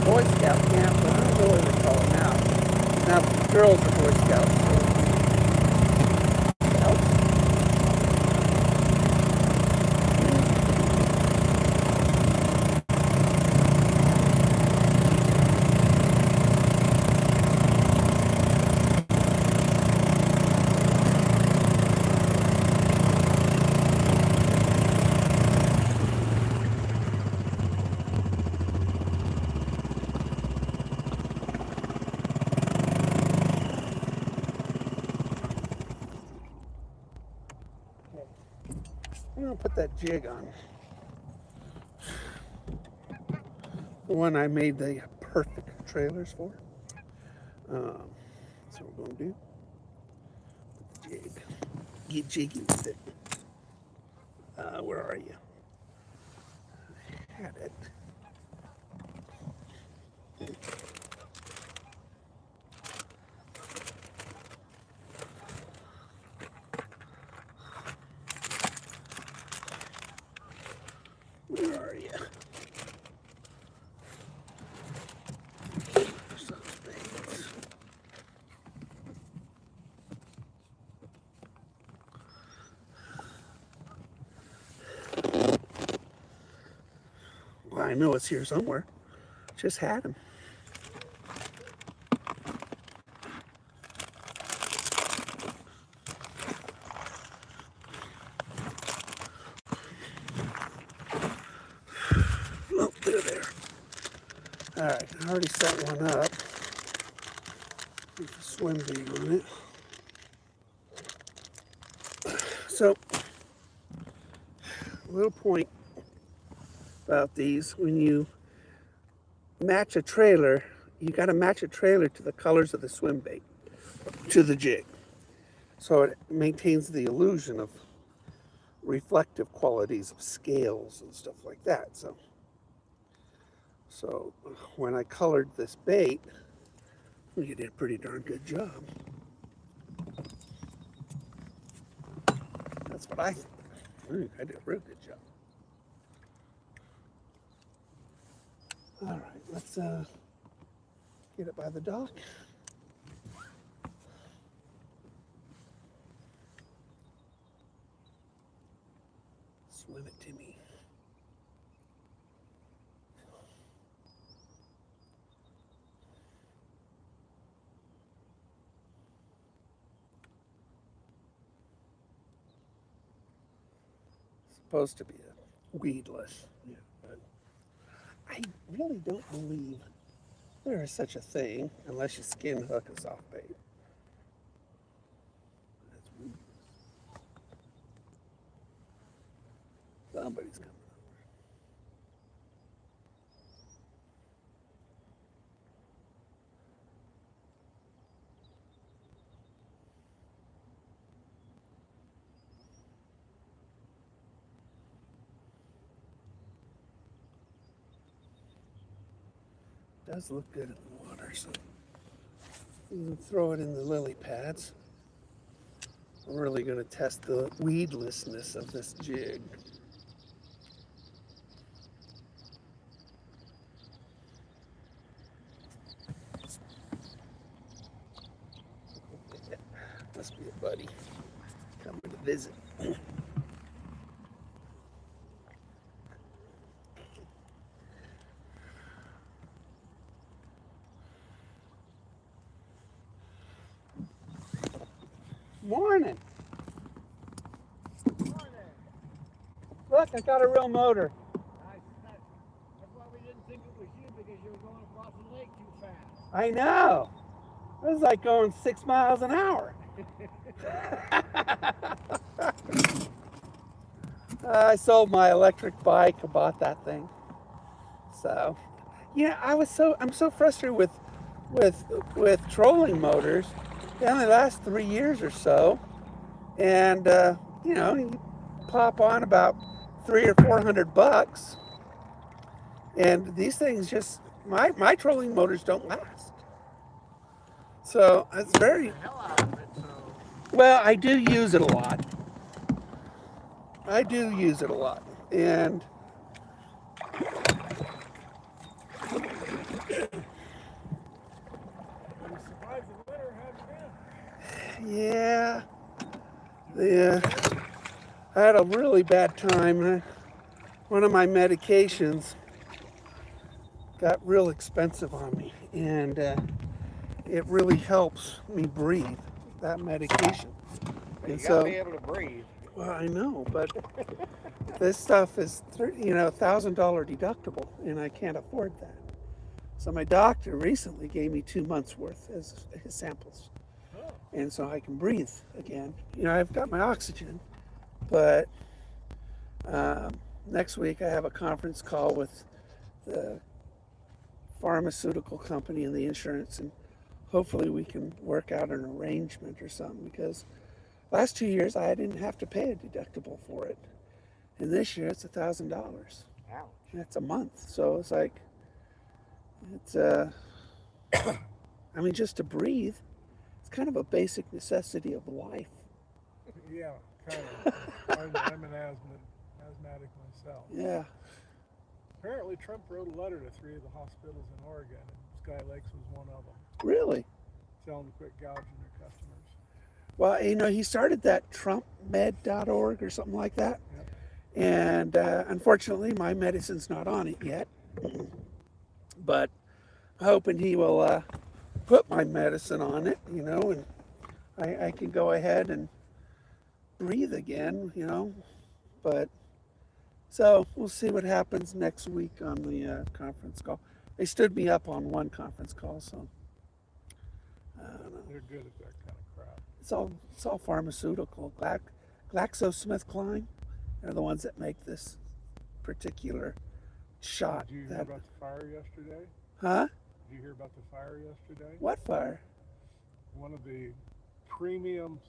Boy Scout camp, but I don't know what they call it now. Now the girls are Boy Scouts. So. Scouts? I'm gonna put that jig on. The one I made the perfect trailers for. That's what we're gonna do. Jig. Get jiggy with it. Where are you? I had it. Where are you? Some things. I know it's here somewhere. Just had him. Oh, they're there. All right, I already set one up with a swim bait on it. So, a little point about these: when you match a trailer, you got to match a trailer to the colors of the swim bait, to the jig, so it maintains the illusion of reflective qualities of scales and stuff like that. So when I colored this bait, you did a pretty darn good job. That's what I think. I did a real good job. All right, let's get it by the dock. Swim it to me. Supposed to be a weedless, yeah, but I really don't believe there is such a thing unless you skin hook a soft bait. That's weedless. Somebody's coming over. Does look good in the water, so you can throw it in the lily pads. We're really going to test the weedlessness of this jig. Must be a buddy coming to visit. Morning. Morning. Look, I got a real motor. That's why we didn't think it was you, because you were going across the lake too fast. I know. It was like going 6 miles an hour. I sold my electric bike. I bought that thing. So, yeah, I'm so frustrated with trolling motors. They only last 3 years or so, and you pop on about $300 or $400, and these things just my trolling motors don't last. So it's very well. I do use it a lot. And yeah, I had a really bad time. One of my medications got real expensive on me, and it really helps me breathe, that medication. You And gotta be able to breathe. well, I know, but this stuff is $1,000 deductible, and I can't afford that. So my doctor recently gave me 2 months worth as his samples, and so I can breathe again. I've got my oxygen, but next week I have a conference call with the pharmaceutical company and the insurance, and hopefully we can work out an arrangement or something, because last 2 years I didn't have to pay a deductible for it, and this year it's $1,000. Ouch. That's a month, so it's like it's I mean, just to breathe, it's kind of a basic necessity of life. Yeah, kind of. I'm an asthmatic myself. Yeah. Apparently, Trump wrote a letter to 3 of the hospitals in Oregon, and Sky Lakes was one of them, Really? telling them to quit gouging their customers. Well, he started that trumpmed.org or something like that. Yep. And unfortunately, my medicine's not on it yet. But I'm hoping he will put my medicine on it, and I can go ahead and breathe again, But so we'll see what happens next week on the conference call. They stood me up on one conference call, so I don't know. They're good at that kind of crap. It's all pharmaceutical. GlaxoSmithKline, they're the ones that make this particular shot. Did you hear about the fire yesterday? Huh? Did you hear about the fire yesterday? What fire? One of the premium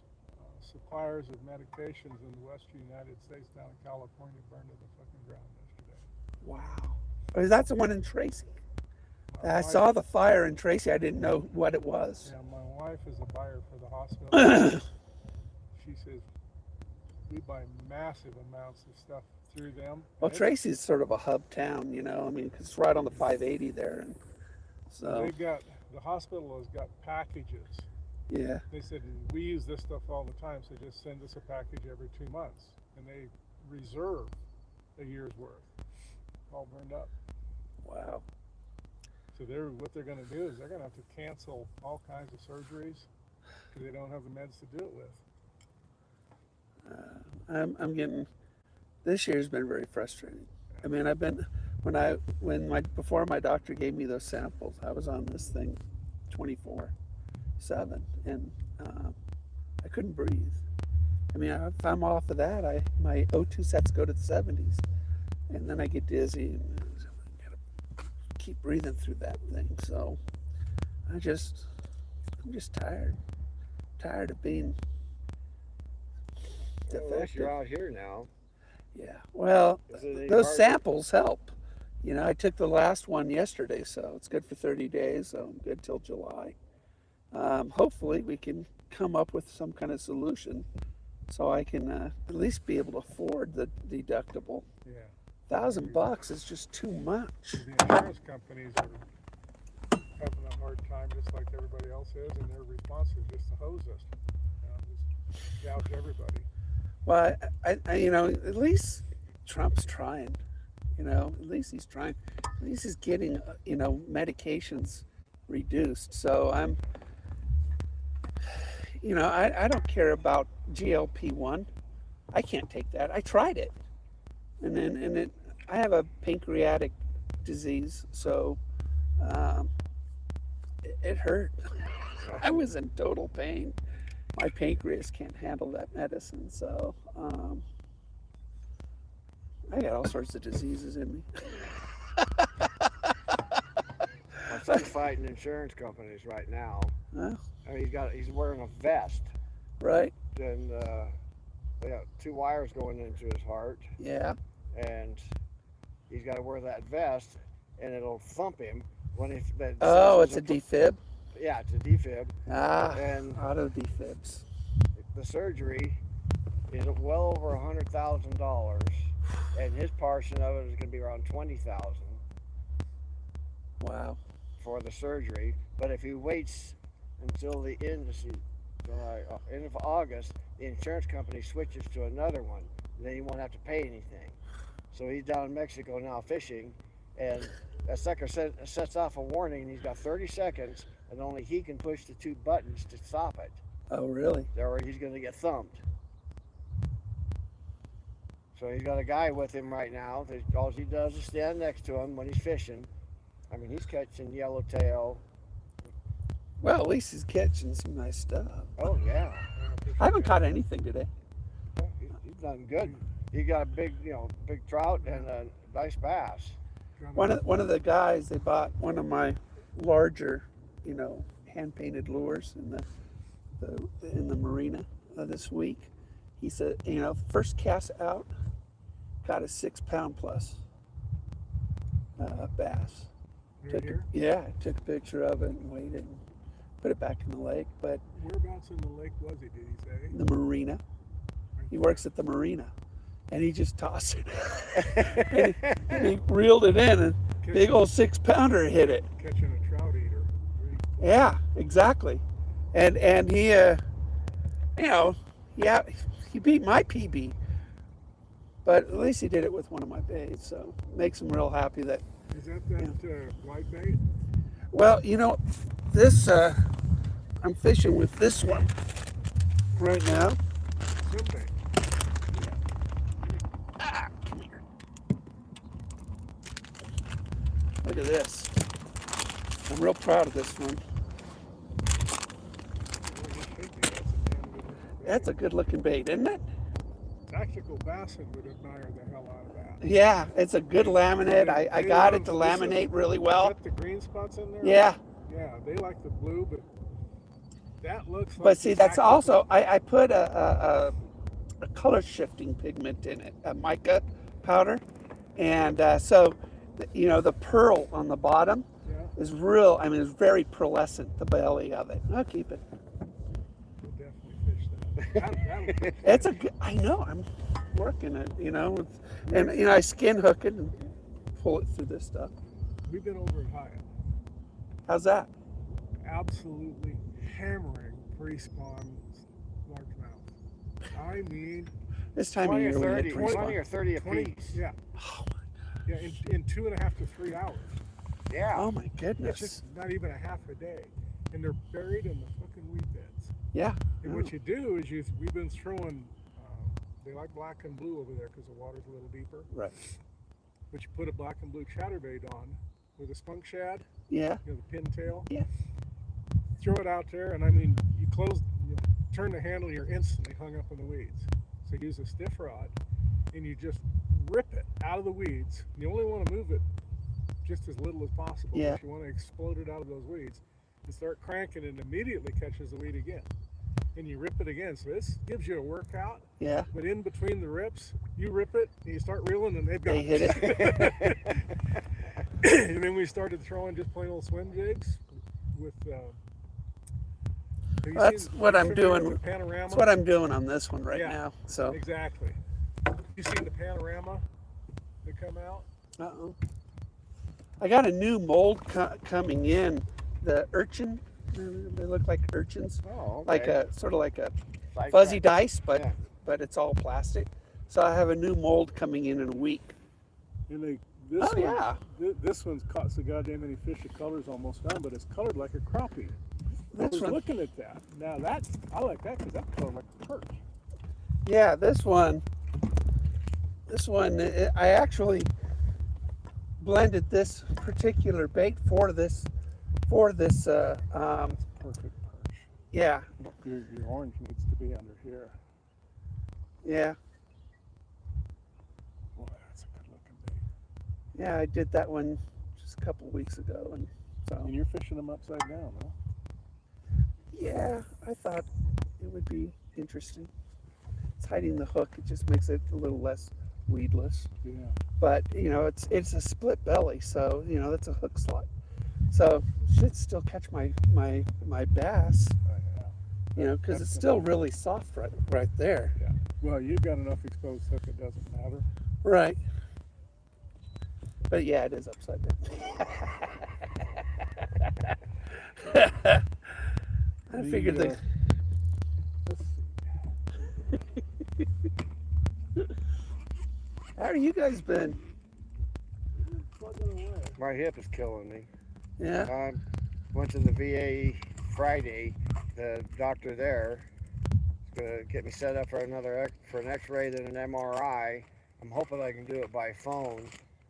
suppliers of medications in the western United States down in California burned to the fucking ground yesterday. Wow. Oh, that's the one in Tracy. My I wife- saw the fire in Tracy. I didn't know what it was. Yeah, my wife is a buyer for the hospital. She says we buy massive amounts of stuff through them. Well, Tracy's sort of a hub town, I mean, 'cause it's right on the 580 there. And so, The hospital has got packages. yeah. They said, we use this stuff all the time, so just send us a package every 2 months. And they reserve a year's worth. All burned up. Wow. So what they're going to do is they're going to have to cancel all kinds of surgeries because they don't have the meds to do it with. I'm getting, this year's been very frustrating. I mean, before my doctor gave me those samples, I was on this thing 24/7, and I couldn't breathe. I mean, if I'm off of that, my O2 sets go to the 70s, and then I get dizzy and I gotta keep breathing through that thing. So I'm just tired of being Well, at least you're out here now. Yeah, well, Is it any those harder? samples help. I took the last one yesterday, so it's good for 30 days, so I'm good till July. Hopefully we can come up with some kind of solution so I can at least be able to afford the deductible. Yeah. $1,000 is just too much. The insurance companies are having a hard time just like everybody else is, and their response is just to hose us. Just gouge everybody. Well, I at least Trump's trying. At least he's trying. At least he's getting, medications reduced. So I don't care about GLP-1. I can't take that. I tried it, I have a pancreatic disease, so it hurt. I was in total pain. My pancreas can't handle that medicine, so I got all sorts of diseases in me. My son's fighting insurance companies right now. Huh? I mean, he's wearing a vest, Right? and they got 2 wires going into his heart, Yeah. and he's got to wear that vest, and it'll thump him when he. Oh, it's a defib. Yeah, it's a defib, Ah, and auto defibs. the surgery is well over $100,000, and his portion of it is going to be around $20,000 Wow. for the surgery. But if he waits until the end of August, the insurance company switches to another one, and then he won't have to pay anything. So he's down in Mexico now fishing, and that sucker sets off a warning, and he's got 30 seconds, and only he can push the 2 buttons to stop it, Oh, really? or he's going to get thumped. So he's got a guy with him right now. All he does is stand next to him when he's fishing. I mean, he's catching yellowtail. Well, at least he's catching some nice stuff. Oh, yeah. I haven't caught anything today. He's done good. He got a big trout and a nice bass. One of the guys, they bought one of my larger, hand painted lures in the marina this week. He said, first cast out, got a 6-pound plus bass. Right here? Took a picture of it and weighed it and put it back in the lake. But Whereabouts in the lake was he, did he say? the marina, he works at the marina, and he just tossed it. and he reeled it in, and big old 6-pounder hit it. Catching a trout eater. Yeah, exactly. And he, he beat my PB, but at least he did it with one of my baits. So makes him real happy that Is that wide bait? Well, you know, this, I'm fishing with this one right now. Swim bait. Look at this. I'm real proud of this one. That's a good looking bait, isn't it? Tactical Bassin would admire the hell out of that. Yeah, it's a good laminate. I got it to laminate really well. Is that the green spots in there? Yeah. Yeah, they like the blue, but that looks like. But see, that's also, I put a color shifting pigment in it, a mica powder. And so, you know, the pearl on the bottom is real, I mean, it's very pearlescent, the belly of it. I'll keep it. We'll definitely fish that. It's a good, I know, I'm working it, you know. And, you know, I skin hook it and pull it through this stuff. We've been over at Hyatt. How's that? Absolutely hammering pre-spawn largemouth. I mean, This time of 20 or year we 30, get pre-spawn. 20 or 30 a 20, piece. yeah. Oh my gosh. Yeah, in 2.5 to 3 hours. Yeah. Oh my It's goodness. just not even a half a day. And they're buried in the fucking weed beds. Yeah. And what you do is we've been throwing, they like black and blue over there because the water's a little deeper. Right. But you put a black and blue chatterbait on with a spunk shad, Yeah. you know, the pintail. Yeah. Throw it out there, and I mean, you turn the handle, you're instantly hung up in the weeds. So use a stiff rod, and you just rip it out of the weeds. You only want to move it just as little as possible. Yeah. If you want to explode it out of those weeds, and start cranking, and immediately catches the weed again. And you rip it again. So this gives you a workout. Yeah. But in between the rips, you rip it, and you start reeling, and they've got They hit it. And then we started throwing just plain old swim jigs with. That's what I'm doing. Panorama? That's what I'm doing on this one right now. So. Exactly. You seen the panorama that come out? Uh-oh. I got a new mold coming in. The urchin. They look like urchins. Oh, okay. Like a sort of like a Sci-Fi. fuzzy dice, but Yeah. but it's all plastic. So I have a new mold coming in a week. And this one's caught so goddamn many fish. The color's almost done, but it's colored like a crappie. I was looking at that. Now I like that because that's colored like a perch. Yeah, this one, I actually blended this particular bait for this, Perfect perch. yeah, Your orange needs to be under here. yeah, Boy, that's a good looking bait. yeah, I did that one just a couple weeks ago, and so, And you're fishing them upside down, huh? yeah, I thought it would be interesting. It's hiding the hook, it just makes it a little less weedless, Yeah. but, you know, it's a split belly, so, you know, that's a hook slot. So should still catch my bass, Yeah. you know, because it's still really soft right there. Yeah. Well, you've got enough exposed hook, it doesn't matter. Right. But yeah, it is upside down. I figured let's see. How are you guys been? My hip is killing me. Yeah. I went to the VA Friday. The doctor there is going to get me set up for an X-ray, then an MRI. I'm hoping I can do it by phone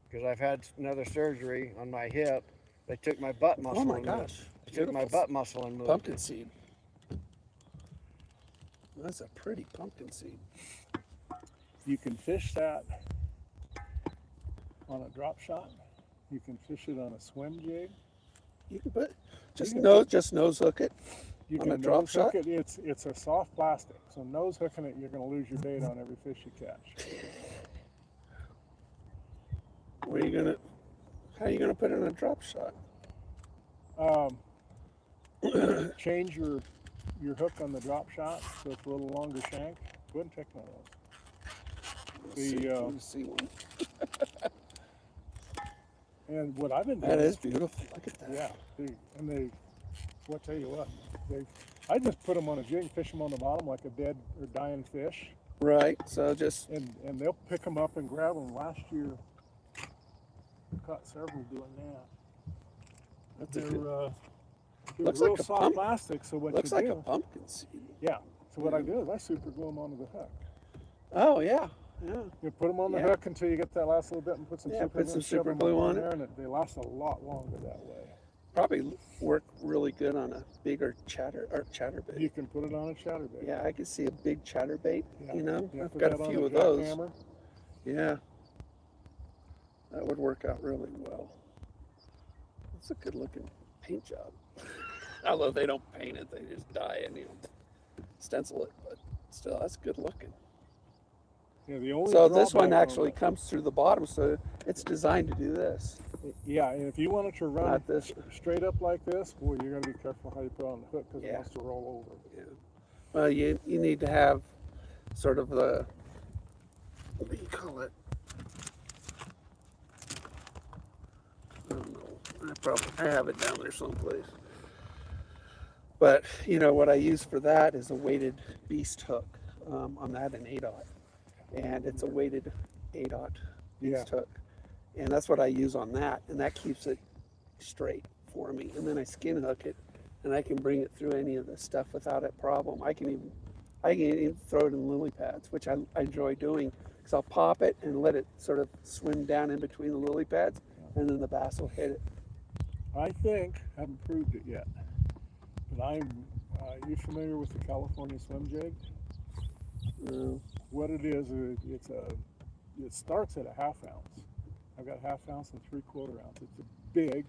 because I've had another surgery on my hip. They took my butt muscle. Oh my gosh. They took my butt muscle and moved Pumpkin it. seed. That's a pretty pumpkin seed. You can fish that on a drop shot. You can fish it on a swim jig. You can put just nose hook it. You On can a drop nose hook shot? it. It's a soft plastic, so nose hooking it, you're going to lose your bait on every fish you catch. How are you gonna put it in a drop shot? Change your hook on the drop shot so it's a little longer shank. Go ahead and check one of those. Let me see one. And what I've been doing. That is beautiful. Look at that. Yeah, I'll tell you what, I just put them on a jig and fish them on the bottom like a dead or dying fish, Right. So just and they'll pick them up and grab them. Last year, Caught several doing that. That's a They're, good, they're looks real like a soft pump- plastic, so what looks you like do? a pumpkin seed. Yeah. So what I do is I super glue them onto the hook. Oh yeah, yeah. You put them on the Yeah. hook until you get that last little bit and put some Yeah, super put glue, some shove super them glue up on in it. there, and they last a lot longer that way. Probably work really good on a bigger chatterbait. You can put it on a chatterbait. Yeah, I could see a big chatterbait. Yeah. You know, Yeah, I've put got a that on few of those. jackhammer. Yeah, that would work out really well. That's a good looking paint job. Although they don't paint it, they just dye it and stencil it. But still, that's good looking. Yeah, the only So this drawback one on actually comes through the bottom, so it's designed to do this. Yeah, and if you want it to run Not this. straight up like this, boy, you got to be careful how you put it on the hook because Yeah. it wants to roll over. Yeah. Well, you need to have sort of the, what do you call it? I don't know. I have it down there someplace. But you know what I use for that is a weighted beast hook. On that an 8/0, and it's a weighted 8/0 beast hook, and that's what I use on that, and that keeps it straight for me. And then I skin hook it, and I can bring it through any of the stuff without a problem. I can even throw it in lily pads, which I enjoy doing, because I'll pop it and let it sort of swim down in between the lily pads, and then the bass will hit it. I think, haven't proved it yet, but I'm, you familiar with the California swim jig? What it is, it starts at a 1/2 ounce. I've got 1/2 ounce and 3/4 ounce. It's a big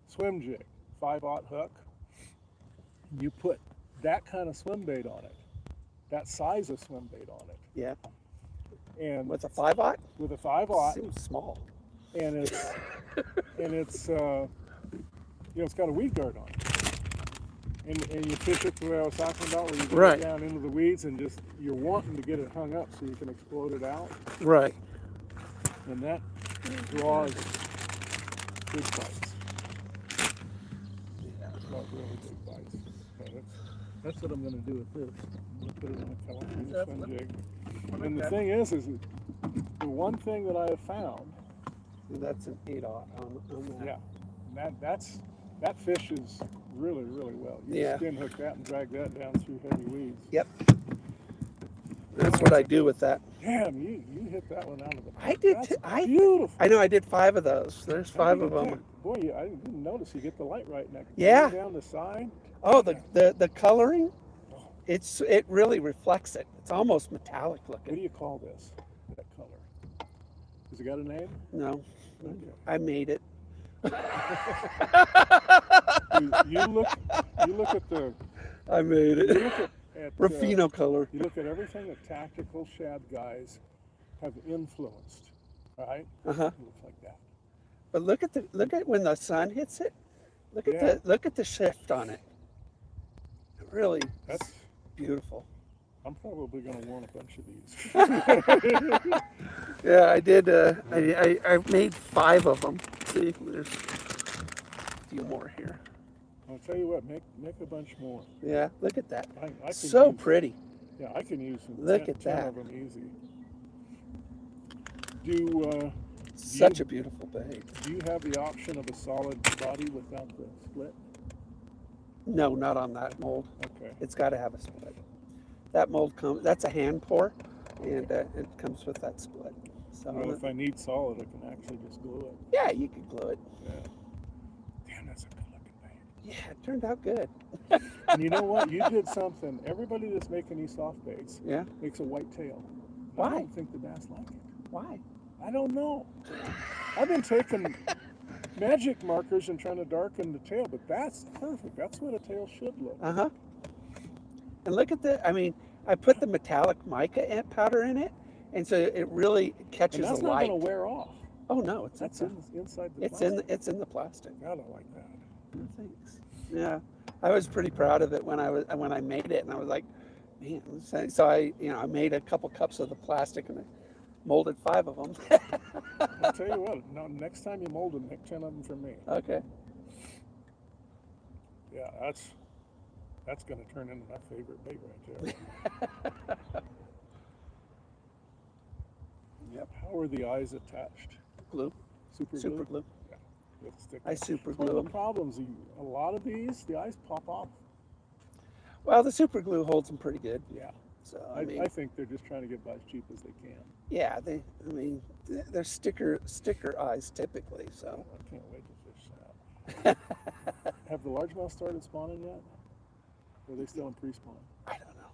swim jig, 5/0 hook. You put that kind of swim bait on it, that size of swim bait on it. Yeah. And With a 5/0? with a 5/0, Seems small. and it's it's got a weed guard on it. And you fish it the way I was talking about, where you get Right. it down into the weeds and just you're wanting to get it hung up so you can explode it out, Right. and that draws big bites. Yeah. Not really big bites. So that's what I'm going to do with this. I'm going to put it in a California swim jig. And the thing is the one thing that I have found, That's an 8/0 on that. yeah, and that fishes really, really well. You Yeah. skin hook that and drag that down through heavy weeds. Yep. That's what I do with that. Damn, you hit that one out of the park. I did That's too. beautiful. I know I did 5 of those. There's 5 of them. Boy, I didn't notice you get the light right next. Yeah. Down the side. Oh, the coloring, it really reflects it. It's almost metallic What do looking. you call this? That color? Has it got a name? No, Okay. I made it. You look at the. I made You it. look at Rafino color. you look at everything that tactical shad guys have influenced, right? Uh-huh. It looks like that. But look at when the sun hits it. Look at Yeah. look at the shift on it. It really That's. beautiful. I'm probably going to want a bunch of these. Yeah, I did. I made 5 of them. See, there's a few more here. I'll tell you what, make a bunch more. Yeah, look at that. I can So use, pretty. Yeah, I can use some. Look 10 at that. of them easy. Do Such a beautiful bait. you have the option of a solid body without the split? No, not on that mold. Okay. It's got to have a split. That mold comes. That's a hand pour, and it comes with that split. So Well, if I need solid, I can actually just glue it. yeah, you can glue it. Yeah. Damn, that's a good looking bait. Yeah, it turned out good. And you know what? You did something. Everybody that's making these soft baits Yeah. makes a white tail. Why? I don't think the bass like it. Why? I don't know. I've been taking magic markers and trying to darken the tail, but that's perfect. That's what a tail should look. Uh huh. And look at the. I mean, I put the metallic mica powder in it, and so it really And catches that's the not light. going to wear off. Oh no, it's That's inside the it's plastic. in the plastic. God, I like that. Thanks. Yeah, I was pretty proud of it when I made it, and I was like, man. So I made a couple cups of the plastic, and I molded 5 of them. I'll tell you what. Now, next time you mold them, make 10 of them for me. Okay. Yeah, that's going to turn into my favorite bait right there. Yep. How are the eyes attached? Glue. Super glue? Super glue. With a stick. I super It's one glue of the them. problems. A lot of these, the eyes pop off. Well, the super glue holds them pretty good. Yeah. So I think they're just trying to get by as cheap as they can. yeah, they're sticker eyes typically. So I can't wait to fish that. Have the largemouth started spawning yet? Or are they still in pre-spawn? I don't know.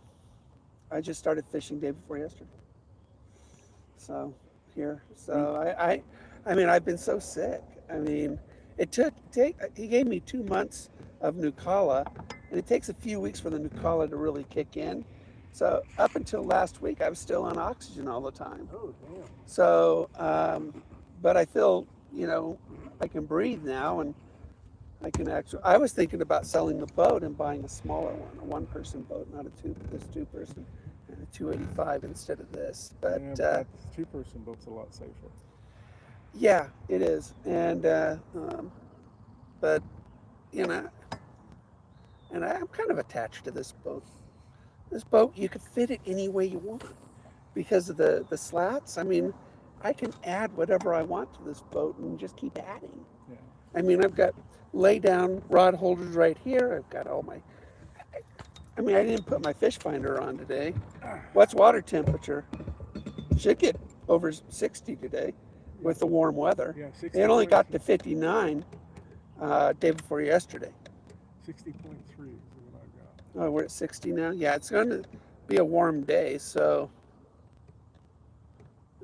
I just started fishing day before yesterday. So here, so I mean, I've been so sick. I mean, he gave me 2 months of Nucala, and it takes a few weeks for the Nucala to really kick in. So up until last week, I was still on oxygen all the time. Oh, damn. So, but I feel, I can breathe now, and I can actually. I was thinking about selling the boat and buying a smaller one, a one-person boat, not this two-person, and a 285 instead of this. But Yeah, that two-person boat's a lot safer. yeah, it is, and but and I'm kind of attached to this boat. This boat, you could fit it any way you want because of the slats. I mean, I can add whatever I want to this boat and just keep adding. Yeah. I mean, I've got lay down rod holders right here. I've got all my. I mean, I didn't put my fish finder on today. What's water temperature? Should get over 60 today with the warm weather. Yeah, 60. It only got to 59 day before yesterday. 60.3 is what I got. Oh, we're at 60 now? Yeah, it's going to be a warm day, so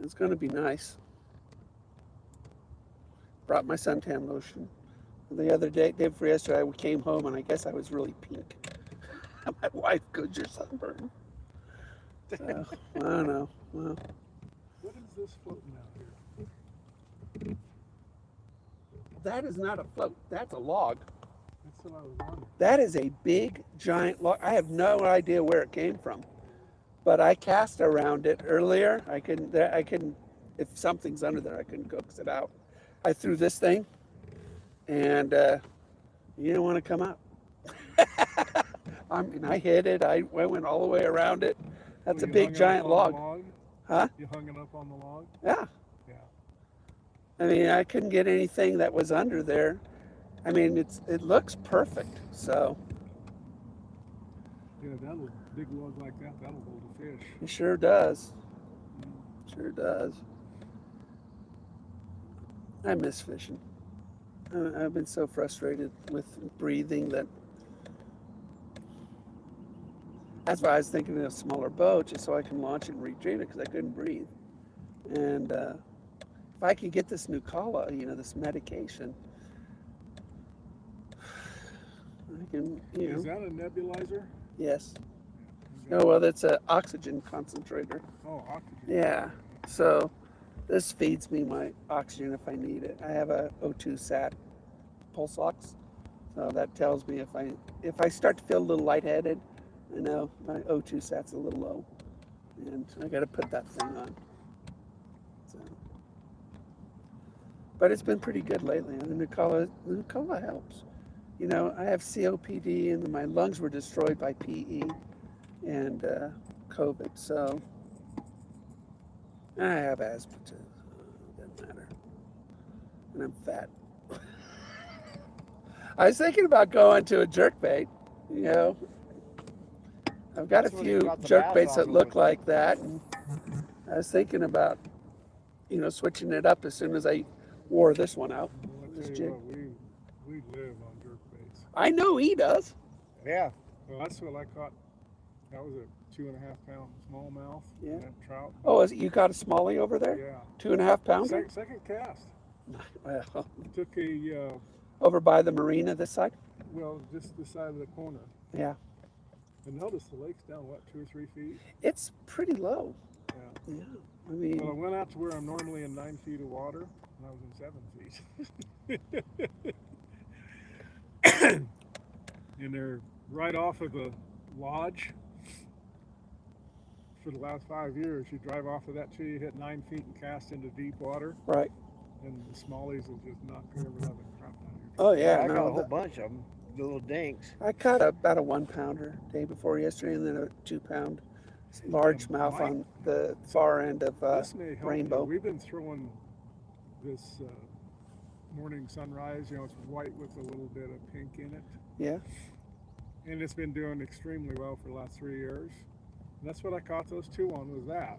it's going to be nice. Brought my suntan lotion. The other day before yesterday, I came home and I guess I was really pink. My wife goes, "You're sunburned." So, I don't know. Well, What is this floating out here? that is not a float. That's a log. That's what I was wondering. That is a big, giant log. I have no idea where it came from, but I cast around it earlier. I couldn't. If something's under there, I couldn't coax it out. I threw this thing, and you don't want to come out. I mean, I hit it. I went all the way around it. That's Well, a you hung big, it giant up on log. the log? Huh? You hung it up on the log? Yeah. Yeah. I mean, I couldn't get anything that was under there. I mean, it looks perfect. So Yeah, that'll big log like that, that'll hold a fish. it sure does. Sure does. I miss fishing. I've been so frustrated with breathing that's why I was thinking of a smaller boat, just so I can launch it and retrieve it, because I couldn't breathe. And if I could get this Nucala, this medication, I can, Is that a nebulizer? yes. You got- Oh, well, that's an oxygen concentrator. Oh, oxygen. Yeah. So this feeds me my oxygen if I need it. I have a O2 sat pulse ox, so that tells me if I start to feel a little lightheaded, I know my O2 sat's a little low, and I got to put that thing on. So, but it's been pretty good lately. And the Nucala helps. I have COPD, and my lungs were destroyed by PE and COVID, so I have asthma too. Doesn't matter. And I'm fat. I was thinking about going to a jerkbait. I've got That's a what few got the jerkbaits bass that off look of. like that. And I was thinking about, switching it up as soon as I wore this one out. Well, I This tell jig. you what, we live on jerkbaits. I know he does. Yeah. Well, that's what I caught. That was a 2.5 pound smallmouth. Yeah. That trout. Oh, you got a smallie over there? Yeah. 2.5 pounder? Second cast. Well, Took a, over by the marina this side? just the side of the corner. Yeah. And notice the lake's down, 2 or 3 feet? It's pretty low. Yeah. Yeah. I Well, I mean, went out to where I'm normally in 9 feet of water, and I was in 7 feet. And they're right off of the lodge. For the last 5 years, you drive off of that till you hit 9 feet and cast into deep water, right. and the smallies will just knock every other crap out of you. Oh, yeah. I got a No, whole bunch of them, the little dinks. I caught about a 1 pounder day before yesterday, and then a 2 pound largemouth Mike, on the far end of This may help Rainbow. you. We've been throwing this morning sunrise. You know, it's white with a little bit of pink in it. Yeah. And it's been doing extremely well for the last 3 years. And that's what I caught those two on, was that.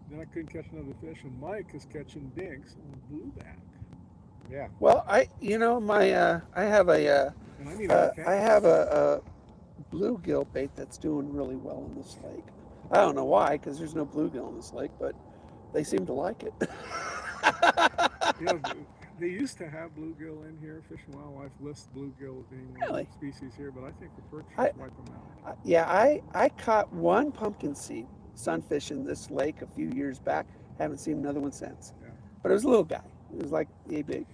Then I couldn't catch another fish, and Mike is catching dinks on blueback. Yeah. Well, I have a And I mean, I have a bluegill bait that's doing really well in this lake. I don't know why, because there's no bluegill in this lake, but they seem to like it. you know, they used to have bluegill in here. Fish and Wildlife lists bluegill as being one Really? of the species here, but I think the perch I- should wipe them out. I caught one pumpkin seed sunfish in this lake a few years back. Haven't seen another one since. Yeah. But it was a little guy. It was like yay big,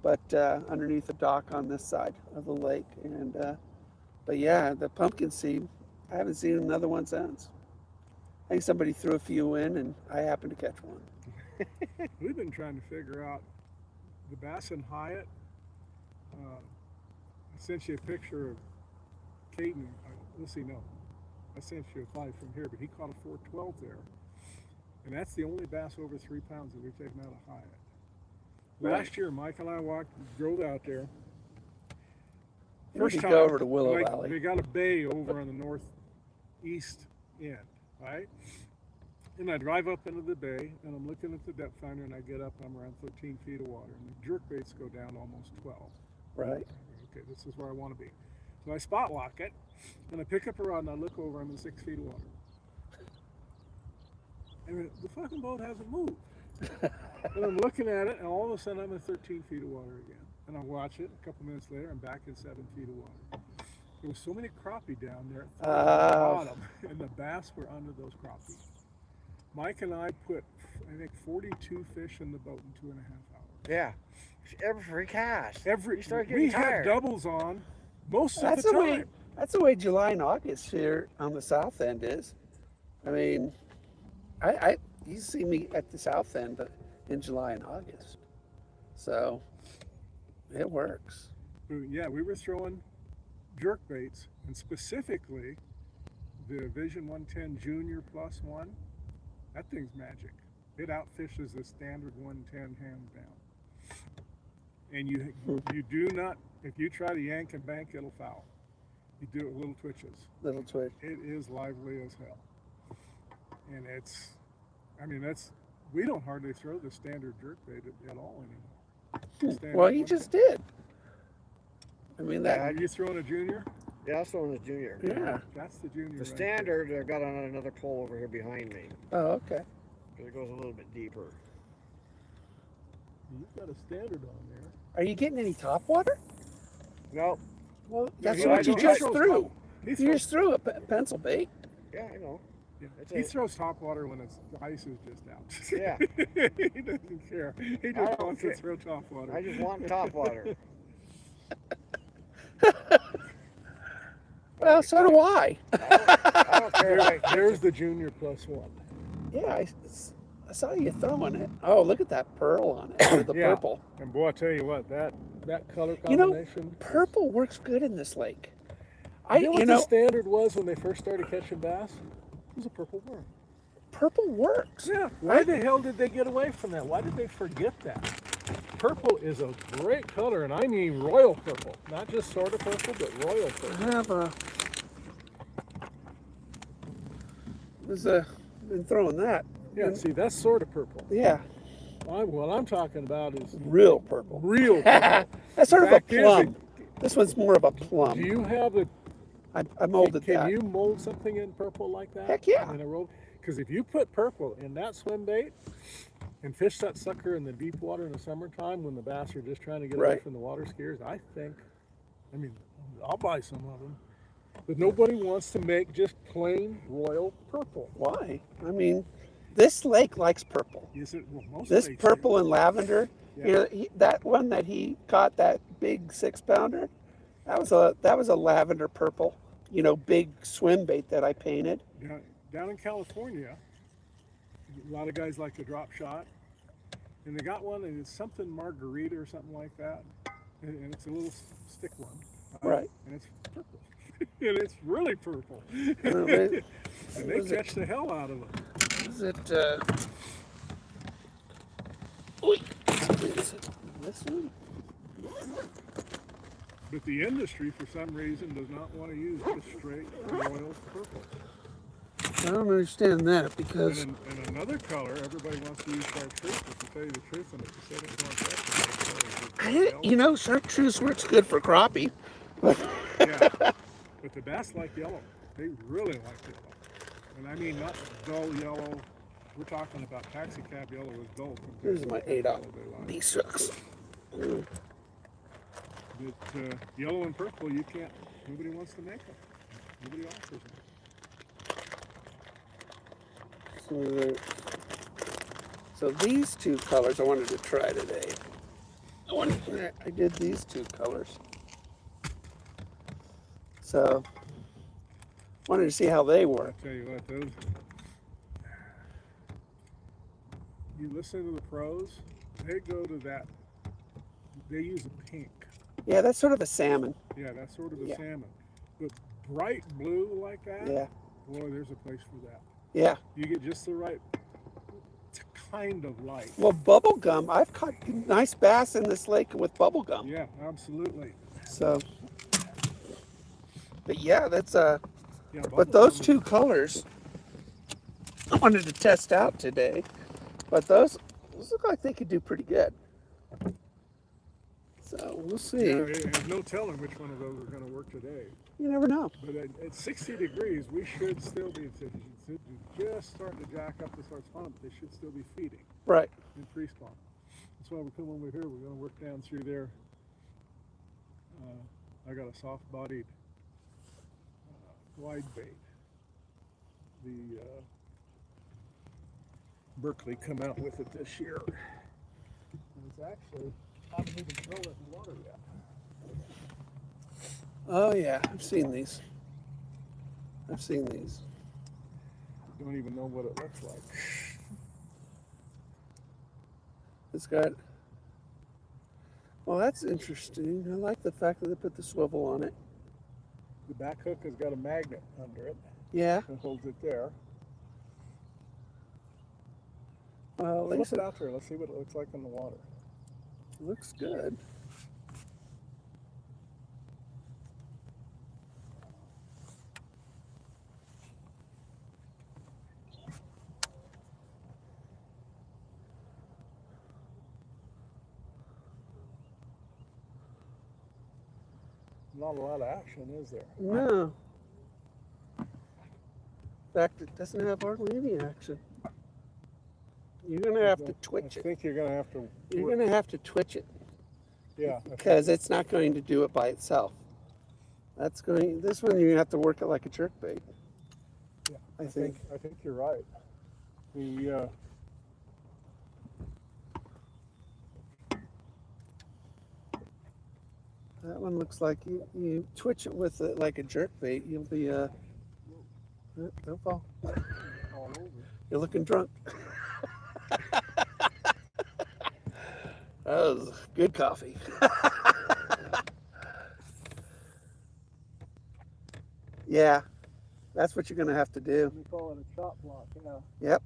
but underneath the dock on this side of the lake. And but yeah, the pumpkin seed, I haven't seen another one since. I think somebody threw a few in, and I happened to catch one. We've been trying to figure out the bass in Hyatt. I sent you a picture of Caden. Let's see, no. I sent you a 5 from here, but he caught a 412 there. And that's the only bass over 3 pounds that we've taken out of Hyatt. Right. Last year, Mike and I drove out there. We could go over to Willow like, Valley. they got a bay over on the northeast end, right? And I drive up into the bay, and I'm looking at the depth finder, and I get up, and I'm around 13 feet of water, and the jerk baits go down almost 12. Right. Okay, this is where I want to be. So I spot lock it, and I pick up a rod, and I look over, I'm in 6 feet of water. And the fucking boat hasn't moved. And I'm looking at it, and all of a sudden I'm in 13 feet of water again. And I watch it, a couple minutes later, I'm back in 7 feet of water. There was so many crappie down there at the bottom, and the bass were under those crappie. Mike and I put, I think, 42 fish in the boat in 2.5 hours. Yeah. Every cast. You start We getting had tired. doubles on most of That's the the way. time. That's the way July and August here on the south end is. I mean, you see me at the south end in July and August, so it works. Yeah, we were throwing jerk baits, and specifically the Vision 110 Junior Plus one. That thing's magic. It outfishes the standard 110 hands down. And you do not, if you try to yank and bank, it'll foul. You do it with little twitches. Little twitch. It is lively as hell. And we don't hardly throw the standard jerk bait at all anymore. Standard Well, you 110. just did. I mean that. Are you throwing a junior? Yeah, that's the one that's junior. Yeah. That's the junior. The right standard, I've got on another pole over here behind me. Oh, okay. Because it goes a little bit deeper. there. You've got a standard on there. Are you getting any top water? No. Well, Yeah, that's he- what you he just throws threw. top- He You throws, just threw a pencil bait. Yeah, I know. yeah, It's he a- throws top water when the ice is just out. Yeah. He doesn't care. He I just don't wants to care. throw top water. I just want top water. Well, so do I. I don't care if I catch There's it. the junior plus one. Yeah, I saw you throwing it. Oh, look at that pearl on it. Or the Yeah. purple. And boy, I tell you what, that color You know, combination. purple works good in this lake. You know what the standard was when they first started catching bass? It was a purple worm. purple works. Yeah. Why the hell did they get away from that? Why did they forget that? Purple is a great color, and I mean royal purple. Not just sort of purple, but royal I purple. have been throwing that. Yeah, see, that's sort of purple. Yeah, What I'm talking about is real purple. real purple. That's sort of a Fact is, plum. This one's more of a plum. Do you have a I molded Can that. you mold something in purple like that? Heck yeah. In a roll? Because if you put purple in that swim bait and fish that sucker in the deep water in the summertime when the bass are just trying to get away Right. from the water skiers, I mean, I'll buy some of them. But nobody wants to make just plain royal purple. Why? I mean, this lake likes purple. Is it? Well, most This lakes purple and lavender. Yeah. You know, that one that he caught, that big 6-pounder, that was a lavender purple. You know, big swim bait that I painted. do. Down in California, a lot of guys like to drop shot. And they got one, and it's something margarita or something like that. And it's a little stick one. Right. And it's purple. And it's really purple. Wait, And they catch the hell out of them. Is it? Oy. Is it this one? But the industry, for some reason, does not want to use just straight royal purple. I don't understand that because And another color, everybody wants to use chartreuse, but to tell you the truth, when it's setting on chartreuse works good for crappie. yeah, but the bass like yellow. They really like yellow. And I mean not dull yellow. We're talking about taxi cab yellow is dull. Here's my 8-aught they like. D6. But yellow and purple, you can't, nobody wants to make them. Nobody offers them. So these two colors I wanted to try today. I did these two colors. So wanted to see how they work. I'll tell you what, those, you listen to the pros, they go to that, they use a pink. Yeah, that's sort of a salmon. Yeah, that's sort of a Yeah. salmon. But bright blue like that, Yeah. boy, there's a place for that. Yeah. You get just the right kind of light. Well, bubble gum. I've caught nice bass in this lake with bubble gum. Yeah, absolutely. So, but yeah, that's Yeah, But those two colors I wanted to test out today. But those look like they could do pretty good. So we'll see. Yeah, there's no telling which one of those are going to work today. You never know. But at 60 degrees, we should still be just starting to jack up to start spawning, but they should still be feeding Right. in pre-spawn. That's why we come over here. We're going to work down through there. I got a soft-bodied wide bait. The Berkeley come out with it this year. And it's actually, I haven't even thrown it in water yet. Oh yeah, I've seen these. I've seen these. Don't even know what it looks like. It's got. Well, that's interesting. I like the fact that they put the swivel on it. The back hook has got a magnet under it Yeah. that holds it there. Well, at Flip least it it out there. Let's see what it looks like in the water. looks good. Not a lot of action, is there? No. In fact, it doesn't have hardly any action. You're gonna have to twitch I it. think you're going to have to. You're gonna have to twitch it Yeah. because it's not going to do it by itself. That's going. This one you have to work it like a jerkbait. Yeah, I think. I think you're right. The That one looks like you twitch it with it like a jerkbait. You'll be don't fall. all over. You're looking drunk. That was good coffee. Yeah, that's what you're gonna have to do. We call it a chop block. Yeah. Yep.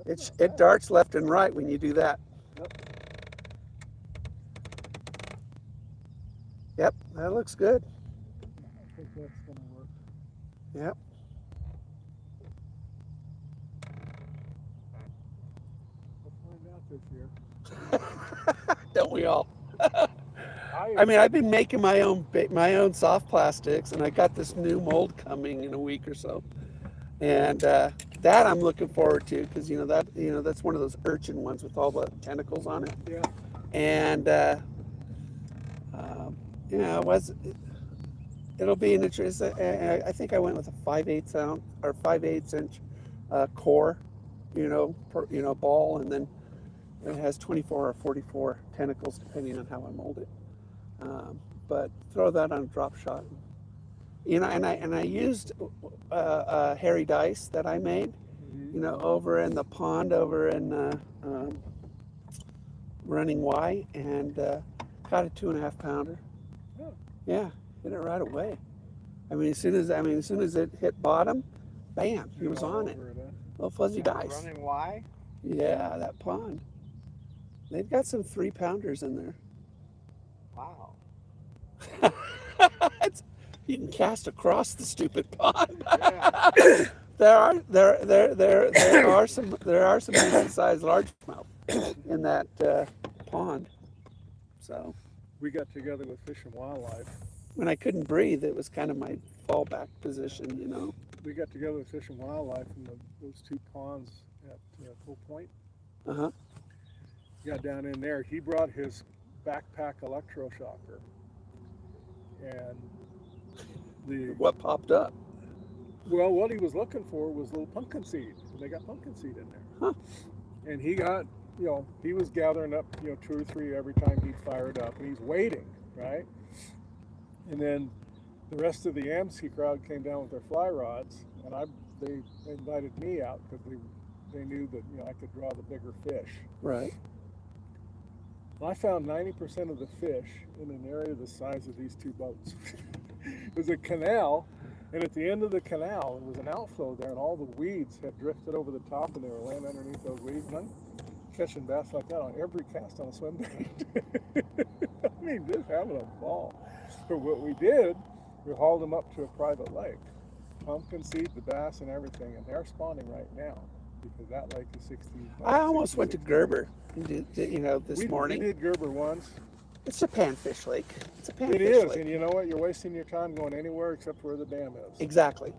That's not It bad. darts left and right when you do that. Yep. Yep, that looks good. I think that's going to work. Yep. We'll find out this year. Don't we all? I mean, I've been making my own soft plastics, and I got this new mold coming in a week or so, and that I'm looking forward to because that's one of those urchin ones with all the tentacles on it, Yeah. and it'll be an interest. I think I went with a 5/8 ounce or 5/8 inch core, ball, and then it has 24 or 44 tentacles depending on how I mold it. But throw that on a drop shot. And I used hairy dice that I made, over in the pond over in Running Y, and caught a 2.5 pounder. Oh. Yeah, hit it right away. As soon as it hit bottom, bam, he was on it. Little fuzzy dice. Running Y? Yeah, that pond. They've got some 3-pounders in there. Wow. You can cast across the stupid pond. Yeah. There are some decent sized largemouth in that pond. So We got together with Fish and Wildlife. when I couldn't breathe, it was kind of my fallback position, you know. We got together with Fish and Wildlife in those 2 ponds at Full Point. Uh huh. Got down in there. He brought his backpack electroshocker, and What popped up? what he was looking for was little pumpkin seed. They got pumpkin seed in there. Huh. And he got, he was gathering up, 2 or 3 every time he'd fire it up, and he's waiting, right? And then the rest of the AMC crowd came down with their fly rods, and they invited me out because they knew that I could draw the bigger fish. Right. I found 90% of the fish in an area the size of these 2 boats. It was a canal, and at the end of the canal, there was an outflow there, and all the weeds had drifted over the top, and they were laying underneath those weeds. And I'm catching bass like that on every cast on a swim bait. I mean, just having a ball. But what we did, we hauled them up to a private lake. Pumpkin seed, the bass, and everything, and they're spawning right now because that lake is 16. I almost went to Gerber, this morning. We did Gerber once. It's a panfish lake. It's a panfish It is, lake. and you know what? You're wasting your time going anywhere except where the dam is. Exactly.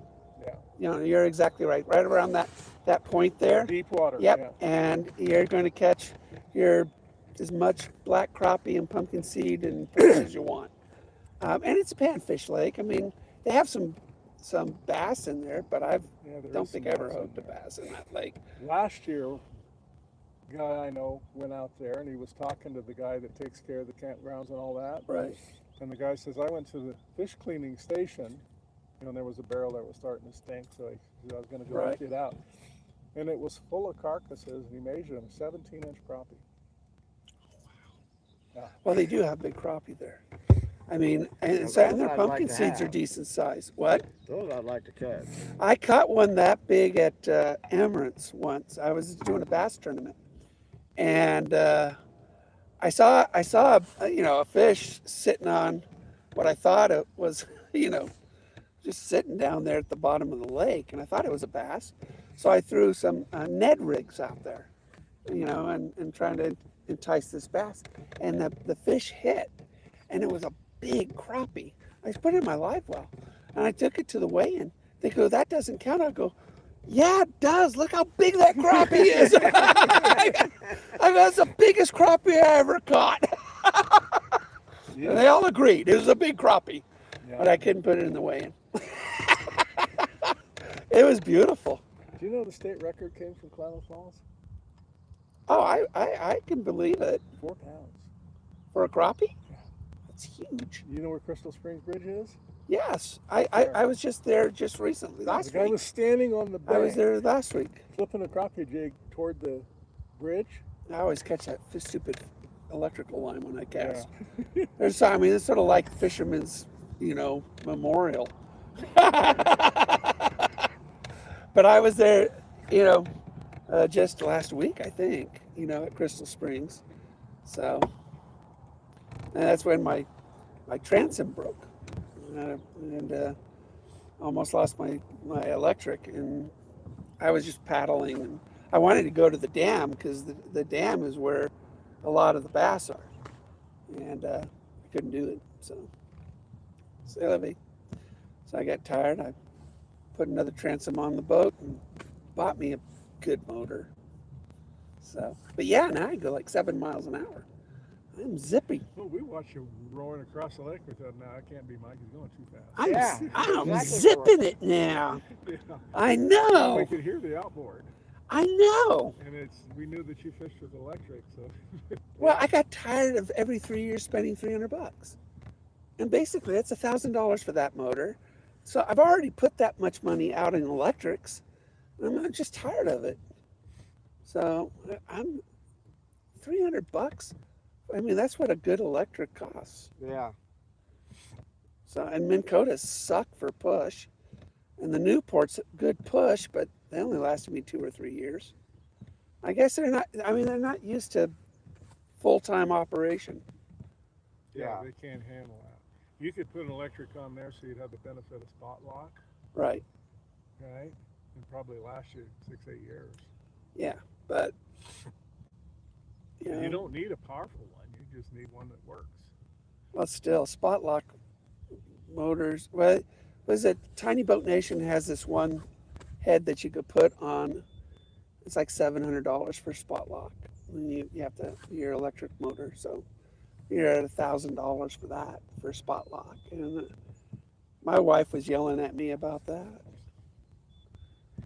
Yeah. You're exactly right. Right around that point there. Deep water. Yep. Yeah. And you're going to catch as much black crappie and pumpkin seed and perch as you want. And it's a panfish lake. I mean, they have some bass in there, but I don't think I ever hooked a bass in that lake. Last year, a guy I know went out there and he was talking to the guy that takes care of the campgrounds and all that. Right. And the guy says, I went to the fish cleaning station, and there was a barrel that was starting to stink, so I was going to go empty it out. And it was full of carcasses, and he measured them, 17-inch crappie. Yeah. Well, they do have big crappie there. I mean, and Those their I'd pumpkin like to seeds are have. decent size. What? Those I'd like to catch. I caught one that big at Emirates once. I was doing a bass tournament, and I saw a fish sitting on what I thought it was, just sitting down there at the bottom of the lake, and I thought it was a bass. So I threw some Ned rigs out there, and trying to entice this bass, and the fish hit, and it was a big crappie. I put it in my live well, and I took it to the weigh-in. They go, that doesn't count. I go, yeah, it does. Look how big that crappie is. I go, it's the biggest crappie I ever caught. Yeah. And they all agreed it was a big crappie, Yeah. but I couldn't put it in the weigh-in. It was beautiful. Do you know the state record came from Klamath Falls? Oh, I can believe it. 4 pounds. For a crappie? That's huge. You know where Crystal Springs Bridge is? Yes, I was just there just recently, The last guy week. was standing on the bank, I was there last week. flipping a crappie jig toward the bridge. I always catch that stupid electrical line when I cast. Yeah. It's sort of like fisherman's, memorial. But I was there, just last week, I think, at Crystal Springs. So, and that's when my transom broke, and almost lost my electric, and I was just paddling, and I wanted to go to the dam because the dam is where a lot of the bass are, and I couldn't do it. So I got tired. I put another transom on the boat and bought me a good motor. So, but yeah, now I go like 7 miles an hour. I'm zipping. Well, we watch you roaring across the lake with that now. I can't be Mike. He's going too fast. I'm exactly zipping it now. Yeah. I We know. could hear the outboard. I know. And we knew that you fished with electric, so. Well, I got tired of every 3 years spending $300. And basically that's $1,000 for that motor. So I've already put that much money out in electrics. I'm just tired of it. So I'm $300. I mean, that's what a good electric costs. Yeah. So, and Minn Kotas suck for push. And the Newport's a good push, but they only lasted me 2 or 3 years. I guess they're not used to full-time operation. Yeah, Yeah. they can't handle that. You could put an electric on there so you'd have the benefit of spot lock, Right. right? And probably last you 6-8 years. Yeah. But You don't need a powerful one. You just need one that works. well, still, spot lock motors. Well, was it Tiny Boat Nation has this one head that you could put on. It's like $700 for spot lock. And you have to your electric motor, so you're at $1,000 for that for spot lock. And my wife was yelling at me about that.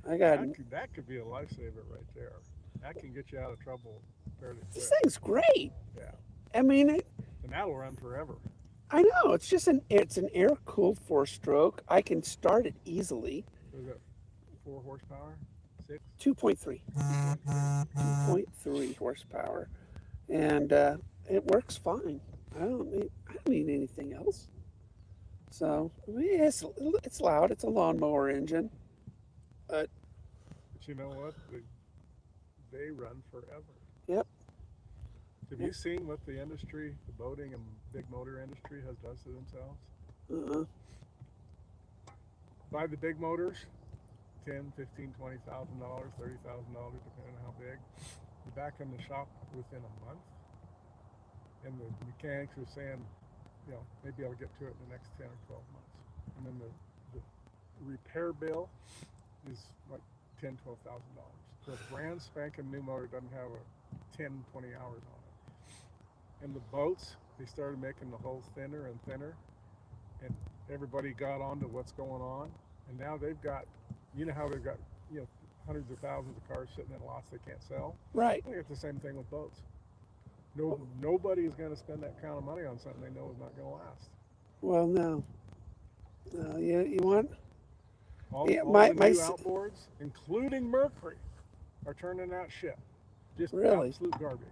I got That could be a lifesaver right there. That can get you out of trouble fairly this quick. thing's great. Yeah. I mean, And that'll run forever. I know it's just it's an air cooled 4-stroke. I can start it easily. Was it 4 horsepower? 6? 2.3. 2.3 horsepower, and it works fine. I don't need anything else. So I mean, it's loud. It's a lawnmower engine, but But you know what? They run forever. Yep. Have you seen what the industry, the boating and big motor industry has done to themselves? Buy the big motors, $10,000, $15,000, $20,000, $30,000, depending on how big. You're back in the shop within a month, and the mechanics are saying, you know, maybe I'll get to it in the next 10 or 12 months. And then the repair bill is like $10,000, $12,000. So a brand spanking new motor doesn't have a 10, 20 hours on it. And the boats, they started making the holes thinner and thinner, and everybody got onto what's going on. And now they've got, you know how they've got, you know, hundreds of thousands of cars sitting in lots they can't sell? right. They got the same thing with boats. Nobody's going to spend that kind of money on something they know is not going to last. Well, no. You want? All Yeah, the my new outboards, including Mercury, are turning out shit. Just Really? absolute garbage.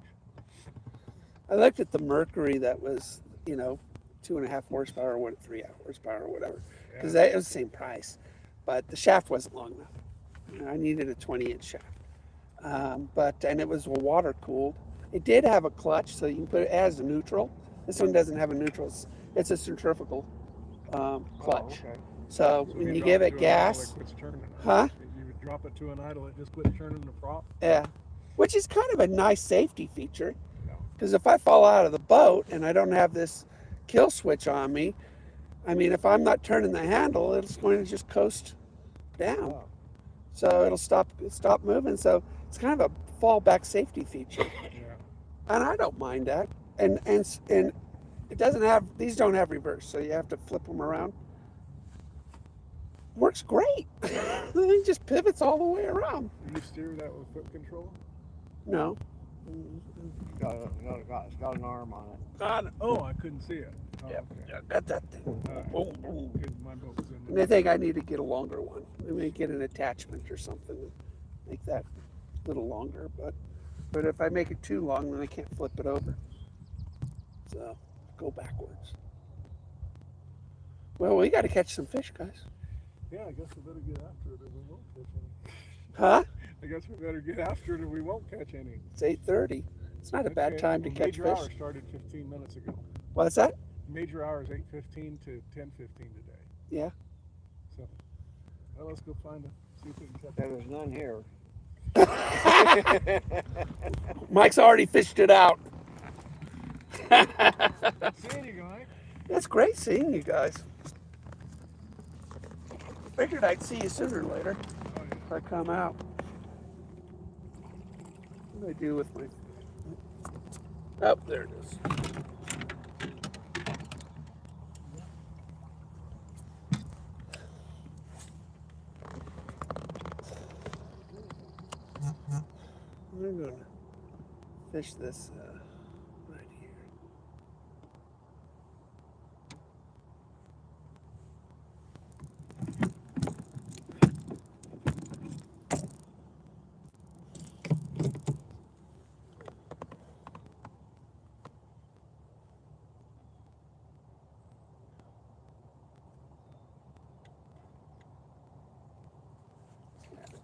I looked at the Mercury that was 2.5 horsepower, or 3 horsepower, or whatever, because it was the same price, but the shaft wasn't long enough. I needed a 20-inch shaft, and it was water cooled. It did have a clutch, so you can put it as a neutral. This one doesn't have a neutral. It's a centrifugal clutch. Oh, okay. So So when if you drop give it to an idle, gas, it quits turning. huh? If you would drop it to an idle, it just quits turning the prop. Yeah, which is kind of a nice safety feature. No. Because if I fall out of the boat and I don't have this kill switch on me, I mean, if I'm not turning the handle, it's going to just coast down. Oh. So it'll stop moving. So it's kind of a fallback safety feature, Yeah. and I don't mind that. And it doesn't have, these don't have reverse, so you have to flip them around. Works great. The thing just pivots all the way around. Do you steer that with foot control? No. It's got an arm on it. God, Oh, I couldn't see it. Oh, yeah, okay. yeah, got that thing. Alright. Boom, boom. Good, my boat was in And there. I think I need to get a longer one. I may get an attachment or something to make that a little longer. But if I make it too long, then I can't flip it over. So go backwards. Well, we got to catch some fish, guys. Yeah, I guess we better get after it or we won't catch any. Huh? I guess we better get after it or we won't catch any. It's 8:30. It's not a bad Okay, time to well, catch major fish. hour started 15 minutes ago. What's that? Major hour is 8:15 to 10:15 today. Yeah. So, well, let's go find it. See if we can catch it. There's none here. Mike's already fished it out. Seeing you guys. It's great seeing you guys. Figured I'd see you sooner or later Oh, yeah. if I come out. What do I do with my... Oh, there it is. I'm going to fish this right here.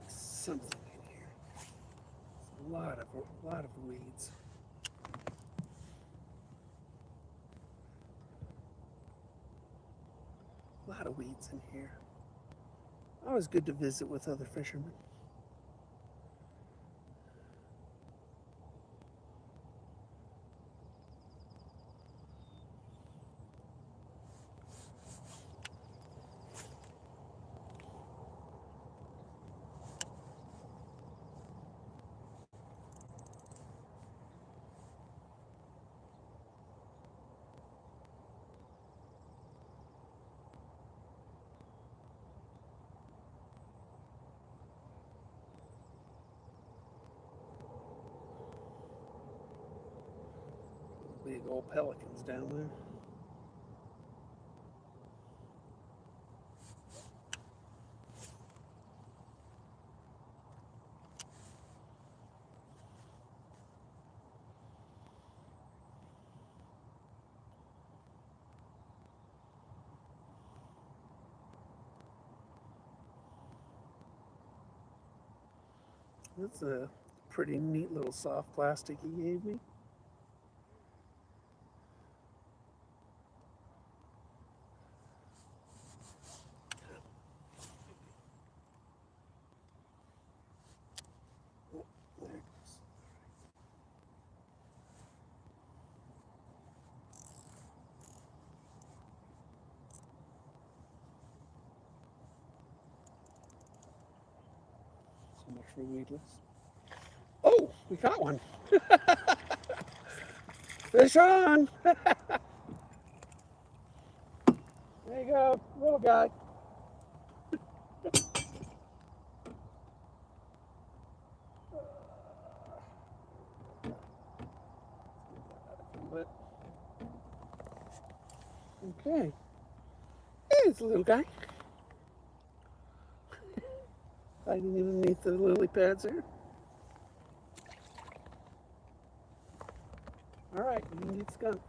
Something in here. A lot of weeds. lot of weeds in here. Always good to visit with other fishermen. Big old pelicans down there. That's a pretty neat little soft plastic he gave me. Oh, there it goes. So much for weedless. Oh, we got one. Fish on. There you go, little guy. Okay. It's a little guy. Hiding underneath the lily pads there. All right, you can get skunked.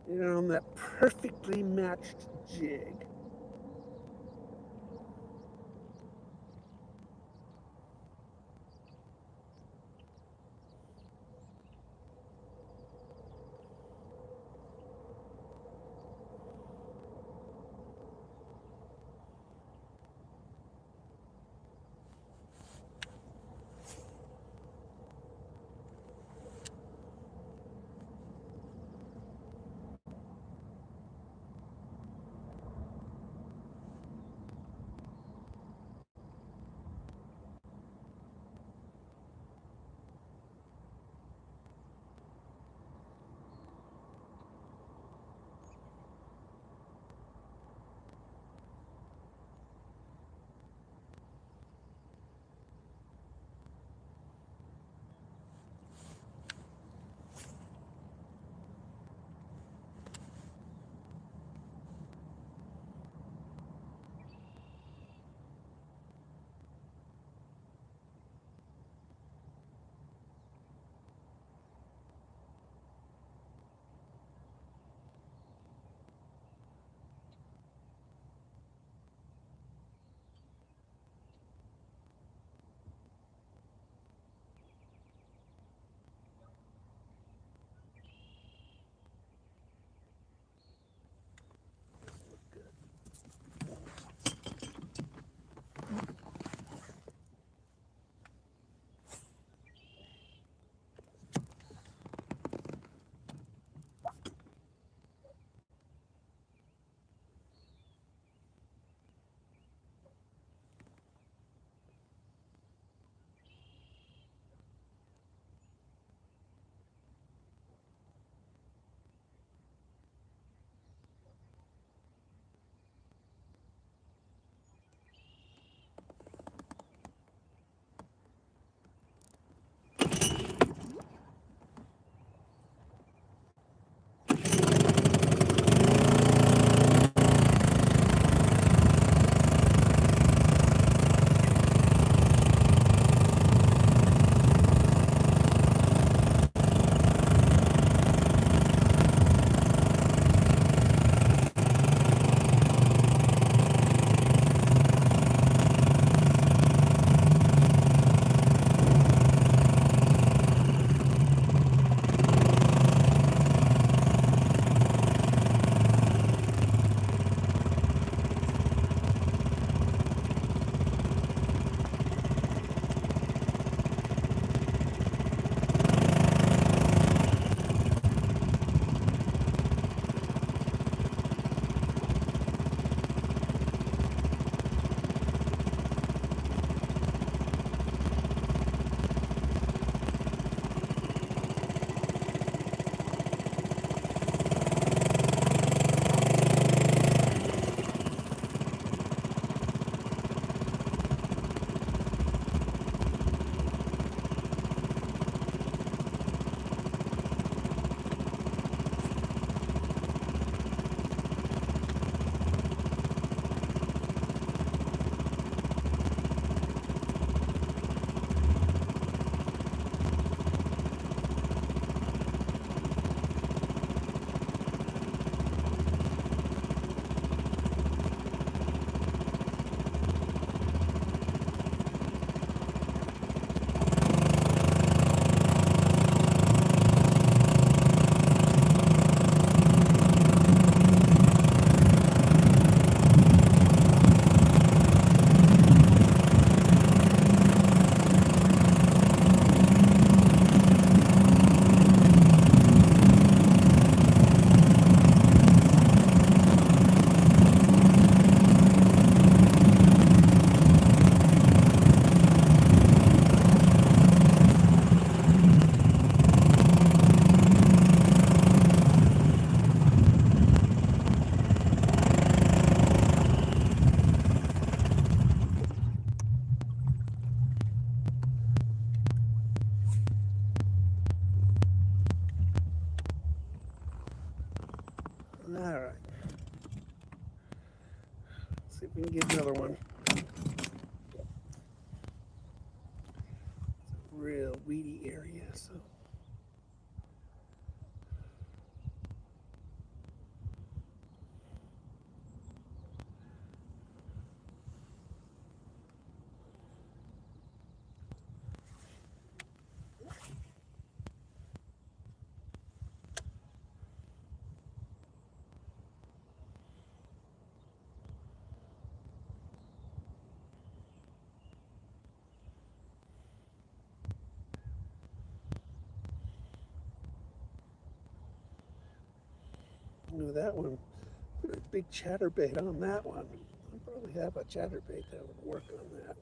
You're on that perfectly matched jig. All right. Let's see if we can get another one. It's a real weedy area, so. Ooh, that one, put a big chatterbait on that one. I probably have a chatterbait that would work on that.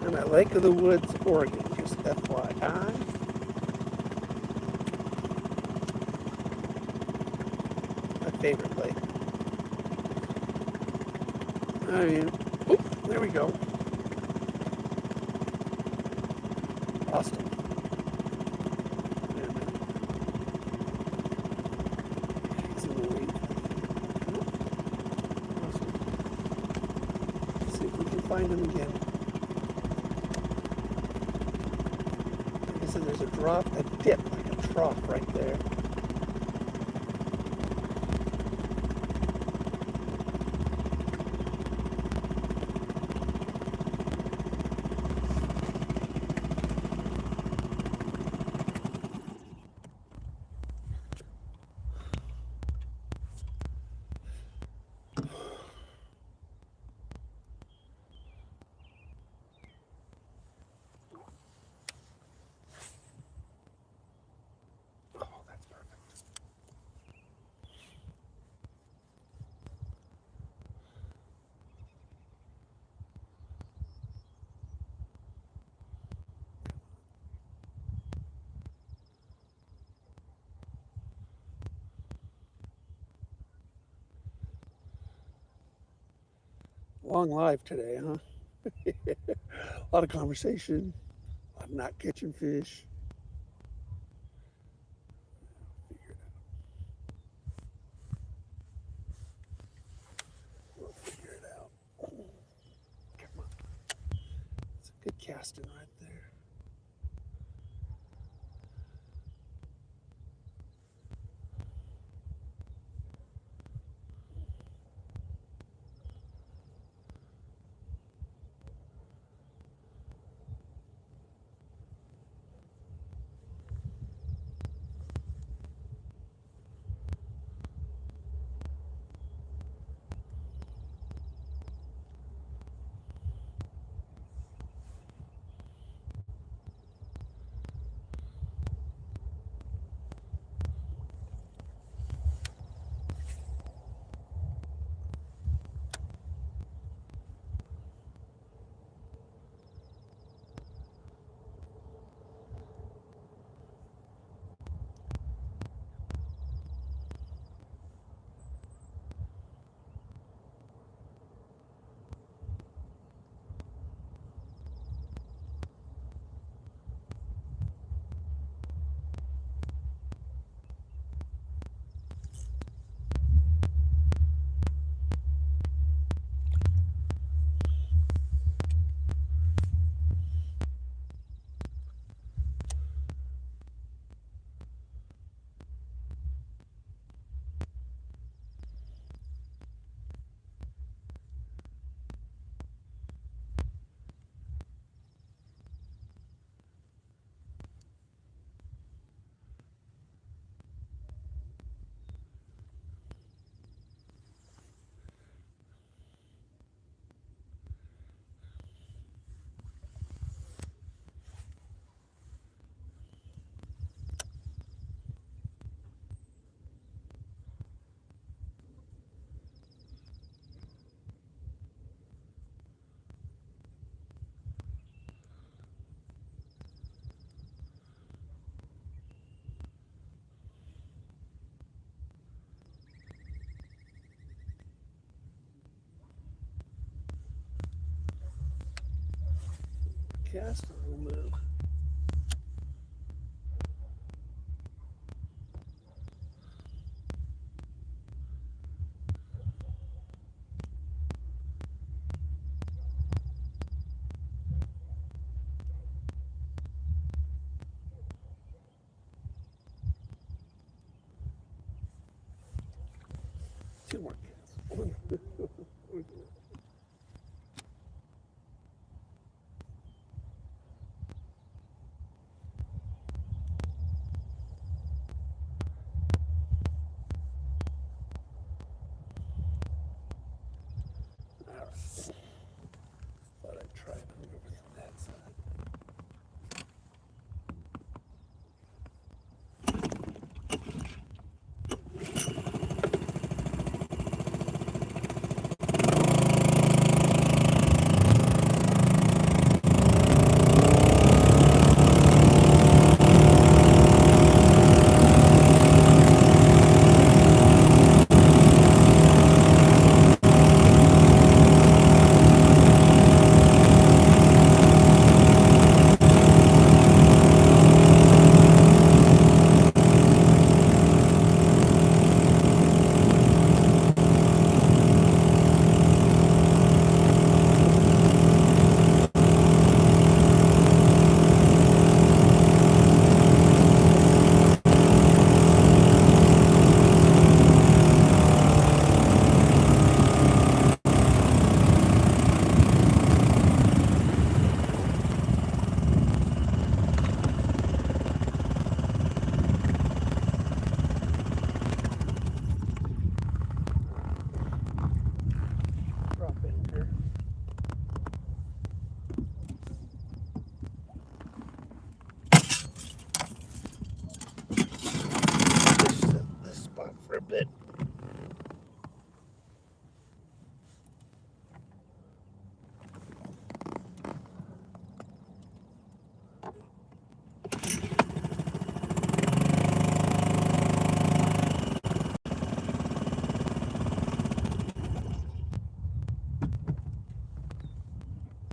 I'm at Lake of the Woods, Oregon, just FYI. My favorite lake. Oh, there we go. Lost him. He's in the weed. Let's see if we can find him again. There's a drop, a dip, like a trough right there. Oh, that's Long live today, huh? A lot of conversation, a lot of not catching fish. Figure it out. We'll figure it out. Come on. It's a good casting right there. Cast will move. Two more casts.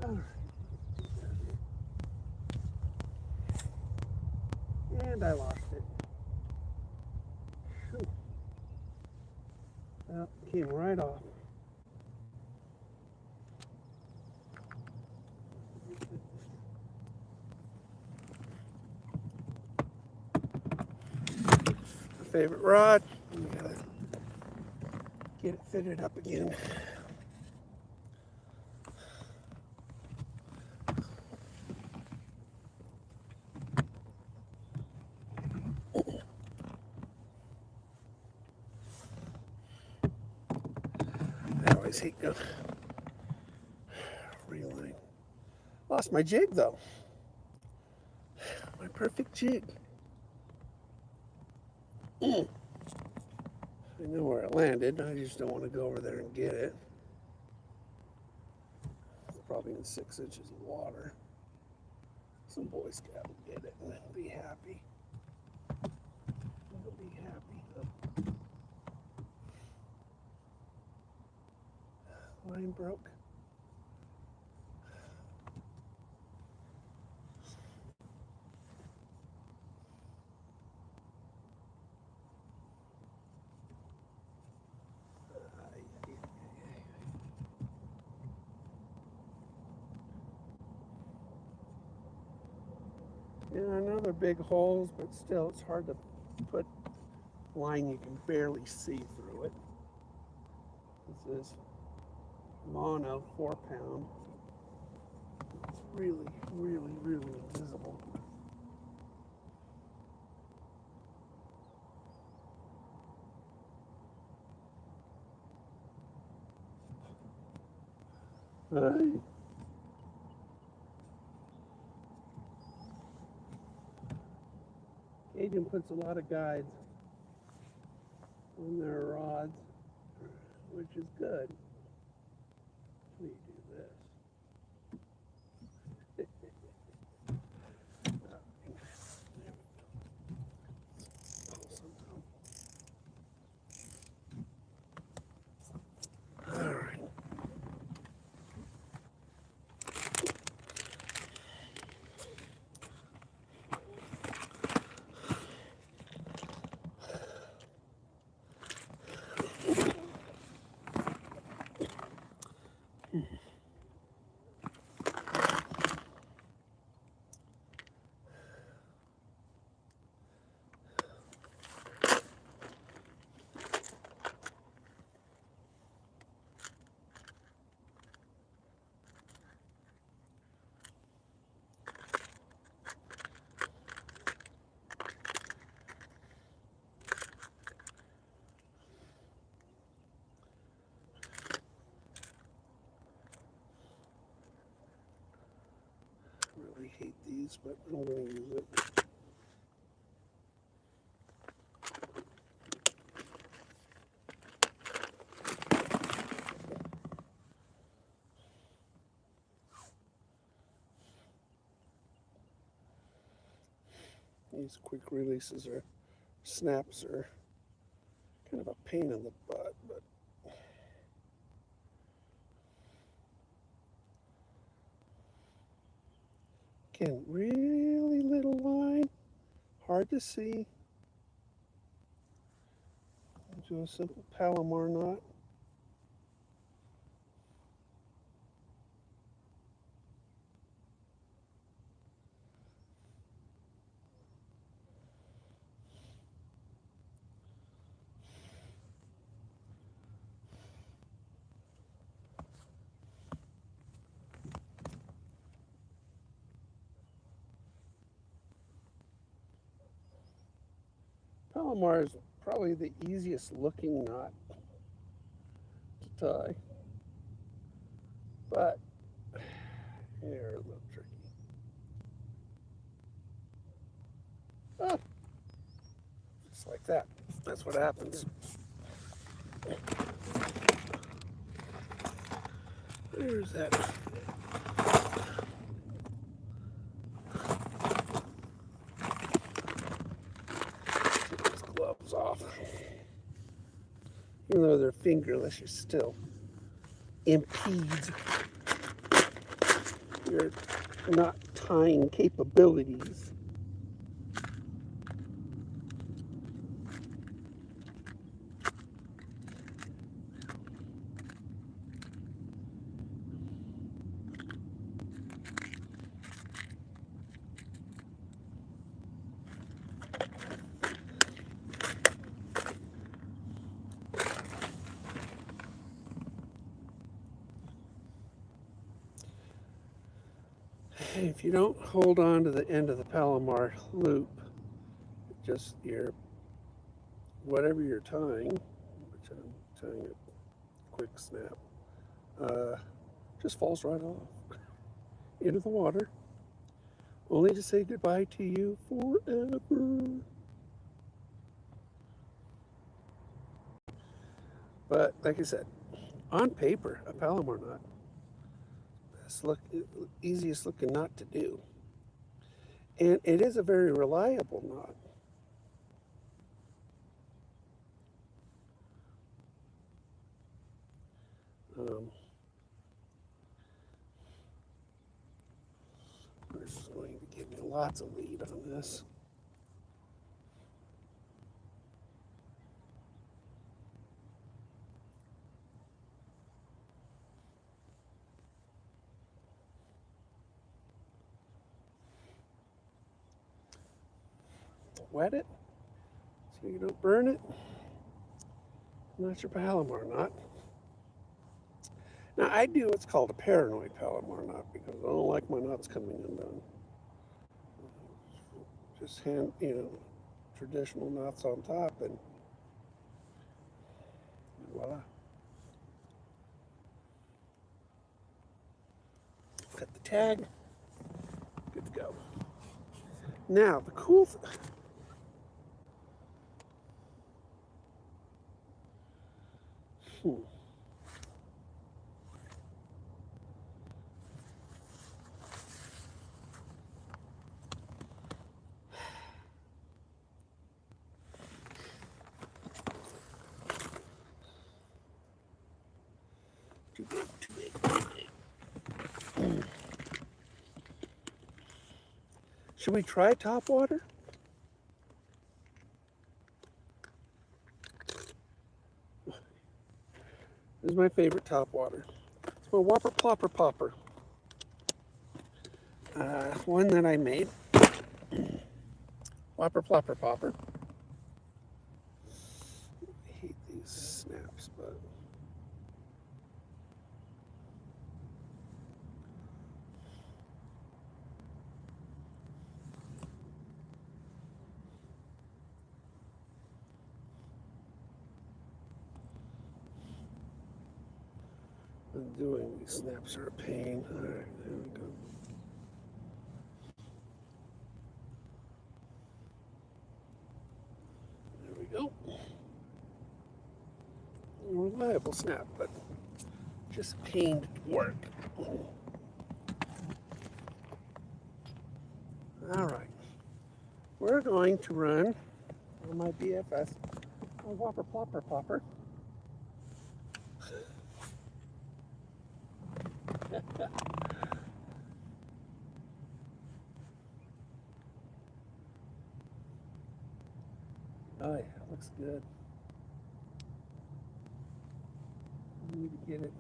All right. And I lost it. Whew. Well, it came right off. My favorite rod. We gotta get it fitted up again. I always hate going reeling. Lost my jig though. My perfect jig. I know where it landed. I just don't want to go over there and get it. It's probably in 6 inches of water. Some Boy Scout will get it and they'll be happy. They'll be happy. Line broke. Yeah, I know they're big holes, but still, it's hard to put line you can barely see through it. This is mono 4-pound. It's really, really, really invisible. Right. Cajun puts a lot of guides on their rods, which is good. Let me do this. All right. Really hate these, but I'm going to use it. These quick releases or snaps are kind of a pain in the butt, but again, really little line, hard to see. Do a simple Palomar knot. Palomar is probably the easiest looking knot to tie, but they're a little tricky. Oh, just like that. That's what happens. There's that. Take those gloves off. Even though they're fingerless, you still impede your knot tying capabilities. If you don't hold on to the end of the Palomar loop, just whatever you're tying, which I'm tying a quick snap, just falls right off into the water, only to say goodbye to you forever. But like I said, on paper, a Palomar knot, easiest looking knot to do. And it is a very reliable knot. This is going to give me lots of lead on this. Wet it so you don't burn it. And that's your Palomar knot. Now I do what's called a paranoid Palomar knot because I don't like my knots coming undone. Just traditional knots on top and voila. Cut the tag. Good to go. Now the cool Too big, too big, too big. Should we try top water? This is my favorite top water. It's my Whopper Plopper Popper. One that I made. Whopper Plopper Popper. I hate these snaps, but doing these snaps are a pain. All right, there we go. There we go. A reliable snap, but just a pain to work. All right, we're going to run on my BFS, a Whopper Plopper Popper. Oh yeah, looks good. I need to get it.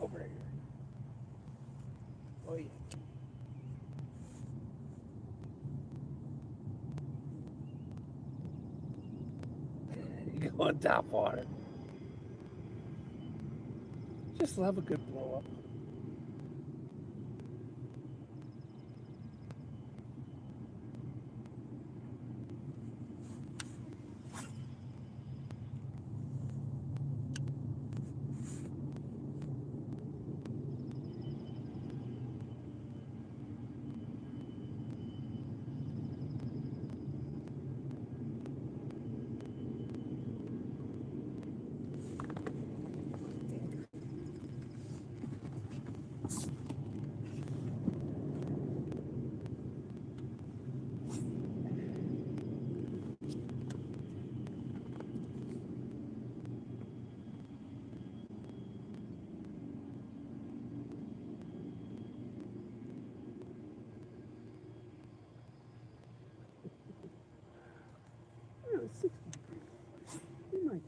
Over here. Oh yeah. You go on top water. Just love a good blow up.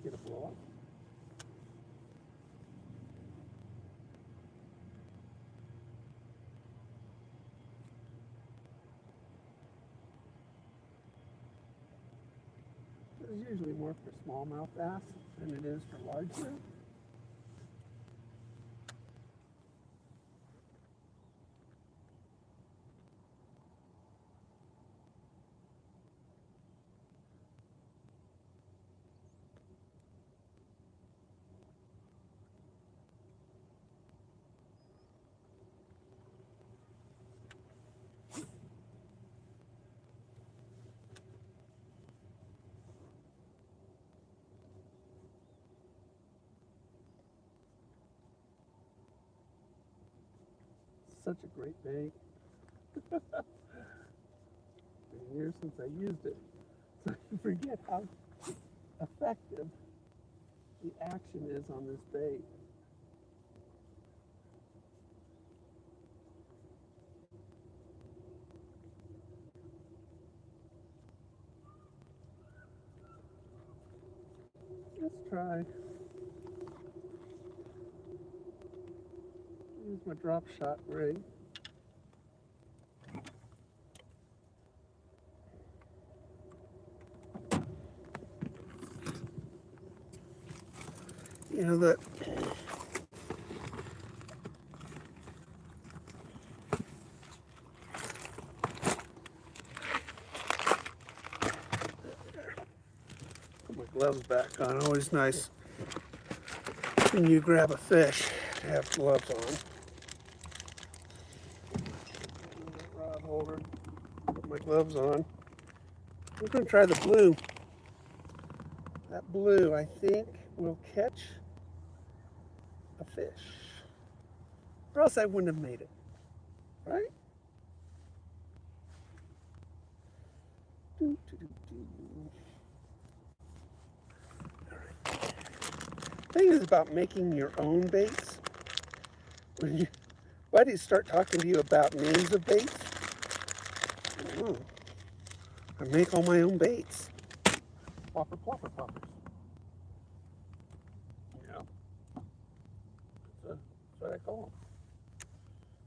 get a blow up. This is usually more for smallmouth bass than it is for largemouth. Such a great bait. Been years since I used it, so I forget how effective the action is on this bait. Let's try. Use my drop shot rig. You know that put my gloves back on. Always nice when you grab a fish to have gloves on. Rod holder. Put my gloves on. I'm going to try the blue. That blue, I think, will catch a fish. Or else I wouldn't have made it. Right? All right. The thing is about making your own baits. When your buddies start talking to you about names of baits, I make all my own baits. Plopper, plopper, ploppers. Yeah. That's what I call them.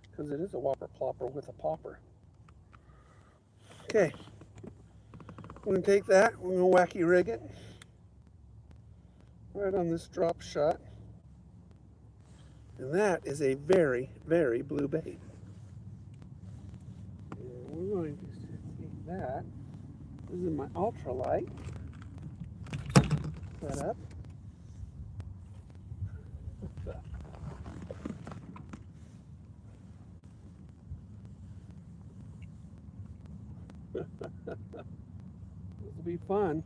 Because it is a whopper plopper with a popper. Okay. We're going to take that. We're going to wacky rig it. Right on this drop shot. And that is a very, very blue bait. And we're going to take that. This is my ultralight set up. This will be fun.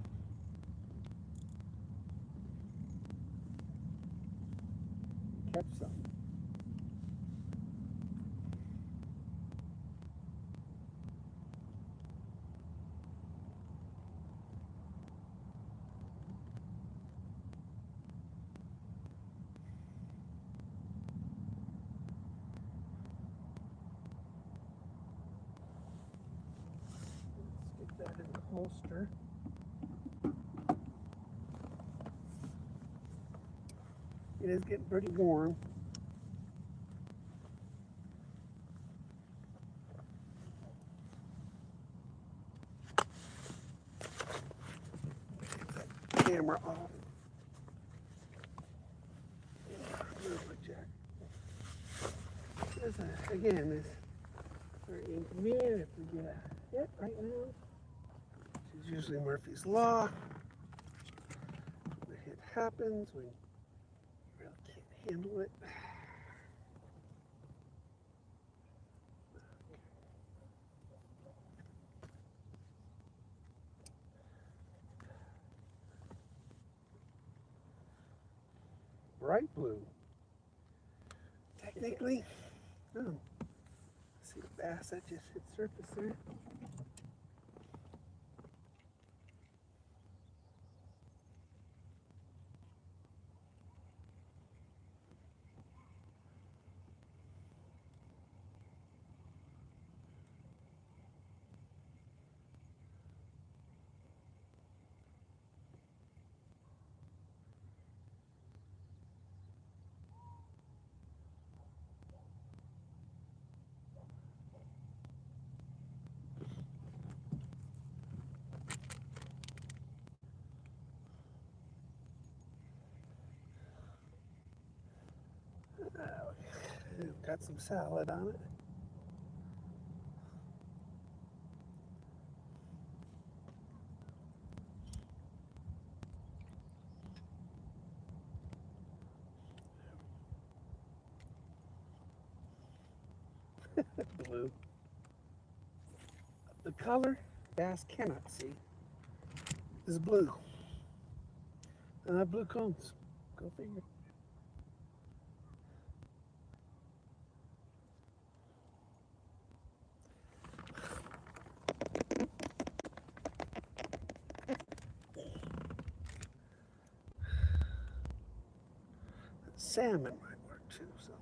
Catch some. Let's get that in the holster. It is getting pretty warm. Camera off. Where's my jacket? This, again, this very inconvenient if we get a hit right now. Which is usually Murphy's Law. The hit happens when you really can't handle it. Bright blue. Technically, see the bass that just hit surface there. Got some salad on it. Blue. The color bass cannot see is blue. And I have blue cones. Go figure. Salmon might work too, so.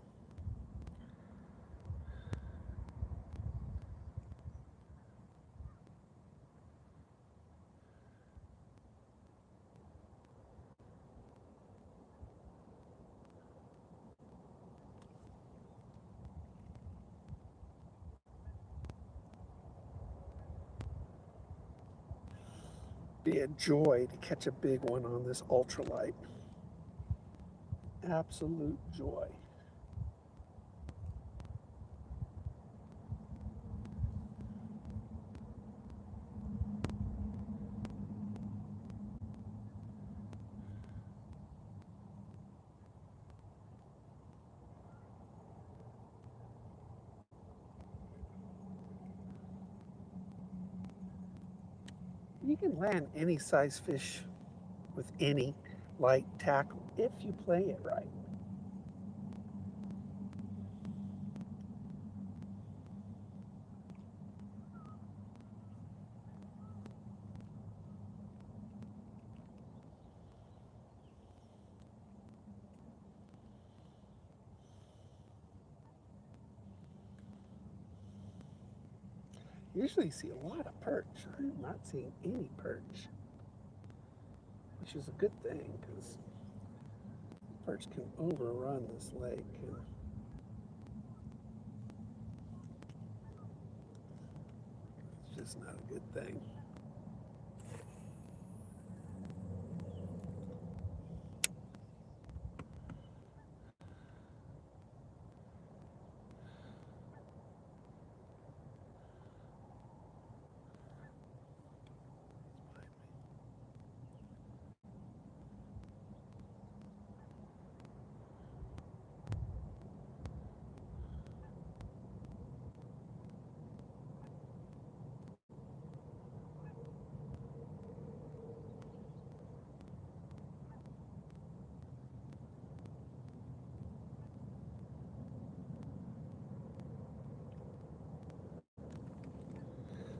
Be a joy to catch a big one on this ultralight. Absolute joy. You can land any size fish with any light tackle if you play it right. Usually see a lot of perch. I'm not seeing any perch, which is a good thing because perch can overrun this lake. And it's just not a good thing.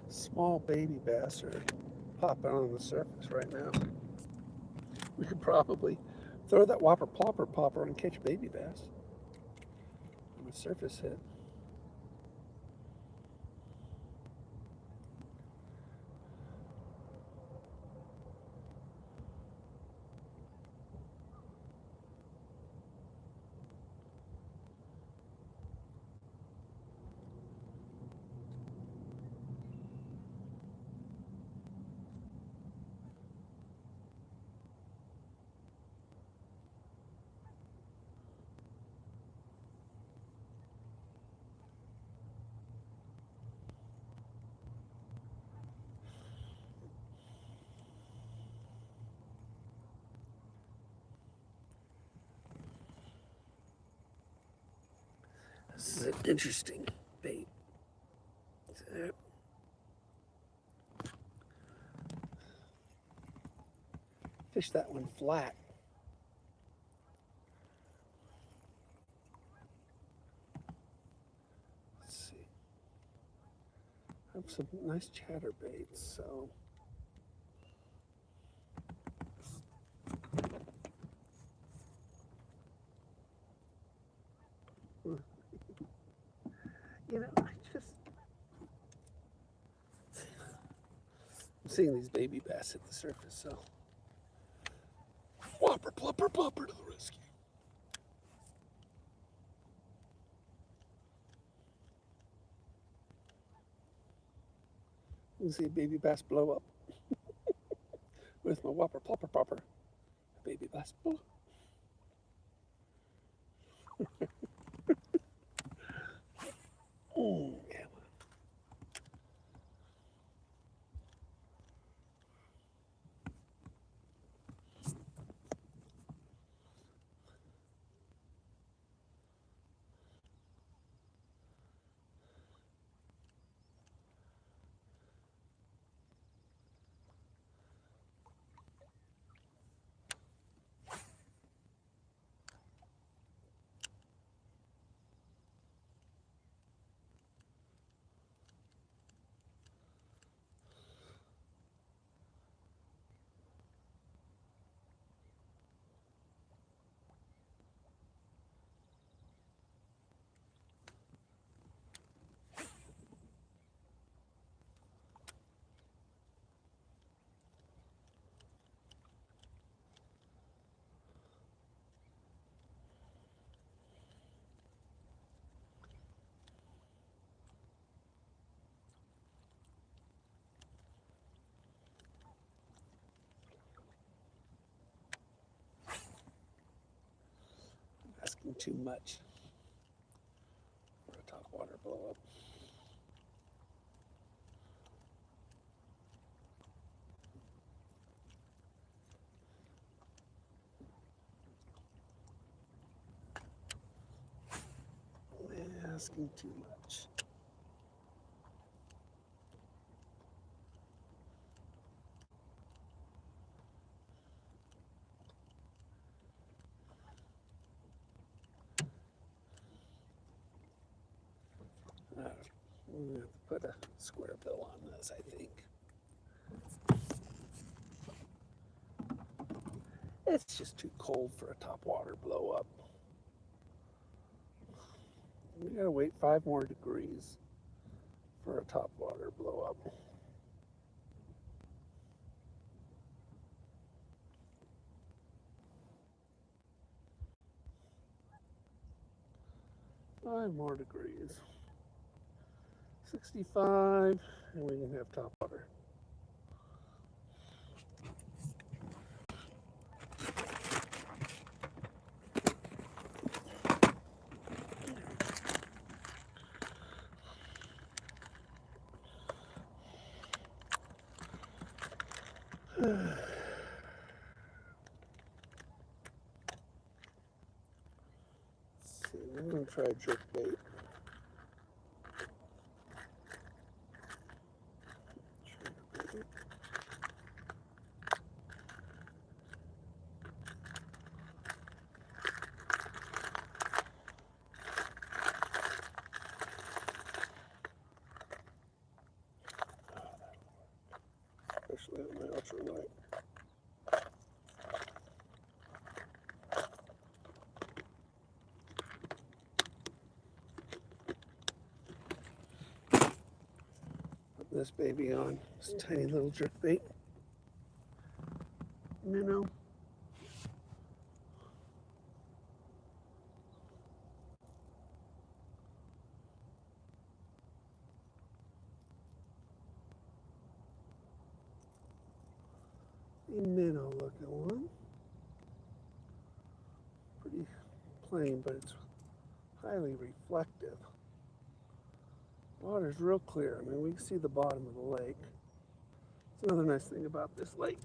Small baby bass are popping on the surface right now. We could probably throw that whopper plopper popper and catch baby bass on a surface hit. This is an interesting bait. Fish that one flat. Let's see. I have some nice chatterbaits, so. You know, I'm seeing these baby bass hit the surface, so. Whopper, plopper, plopper to the rescue. You can see a baby bass blow up with my whopper, plopper, plopper. Baby bass blow. Okay. Asking too much for a top water blow up. Asking too much. I'm gonna have to put a square bill on this, I think. It's just too cold for a top water blow up. We gotta wait 5 more degrees for a top water blow up. Five more degrees. 65, and we can have top water. See, I'm gonna try jerk bait. Especially on my ultralight. Put this baby on, this tiny little jerk bait. Minnow. A minnow looking one. Pretty plain, but it's highly reflective. Water's real clear. I mean, we can see the bottom of the lake. It's another nice thing about this lake.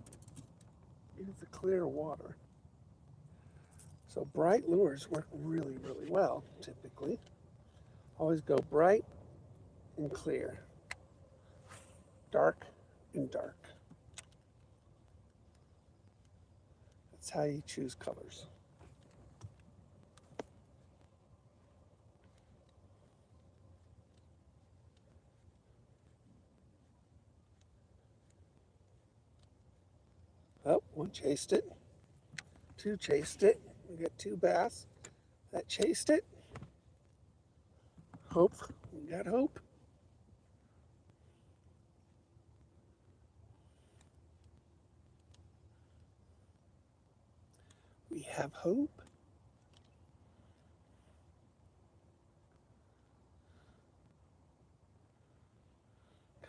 It's a clear water. So bright lures work really, really well, typically. Always go bright and clear. Dark and dark. That's how you choose colors. Oh, one chased it. Two chased it. We got 2 bass that chased it. Hope. We got hope. We have hope.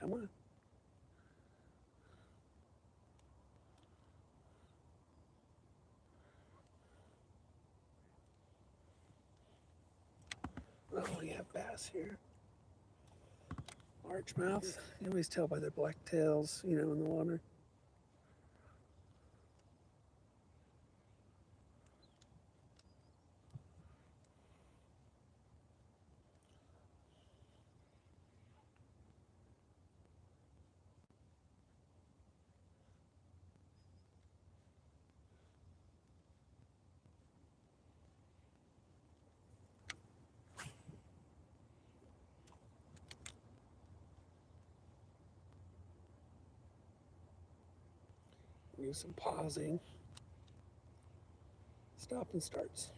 Come on. Oh, we have bass here. Largemouth. You always tell by their black tails, you know, in the water. Do some pausing. Stop and starts.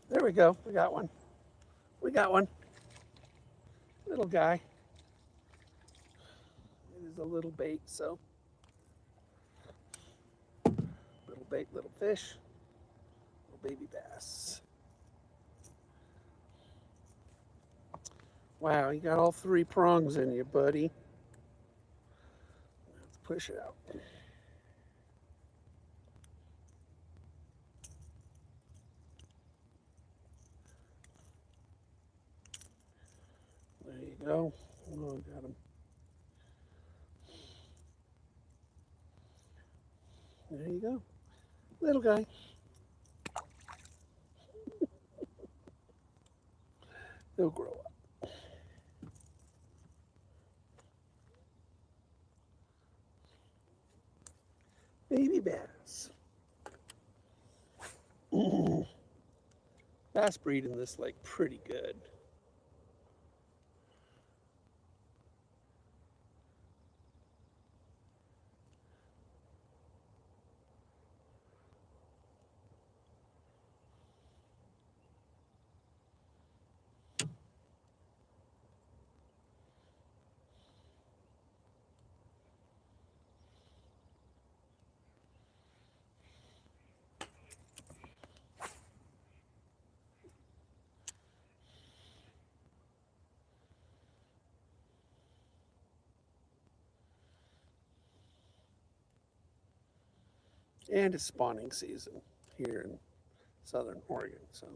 There we go. We got one. We got one. Little guy. It is a little bait, so. Little bait, little fish. Little baby bass. Wow, you got all 3 prongs in you, buddy. Let's push it out. There you go. Oh, got him. There you go. Little guy. He'll grow up. Baby bass. Bass breed in this lake pretty good. And it's spawning season here in southern Oregon, so.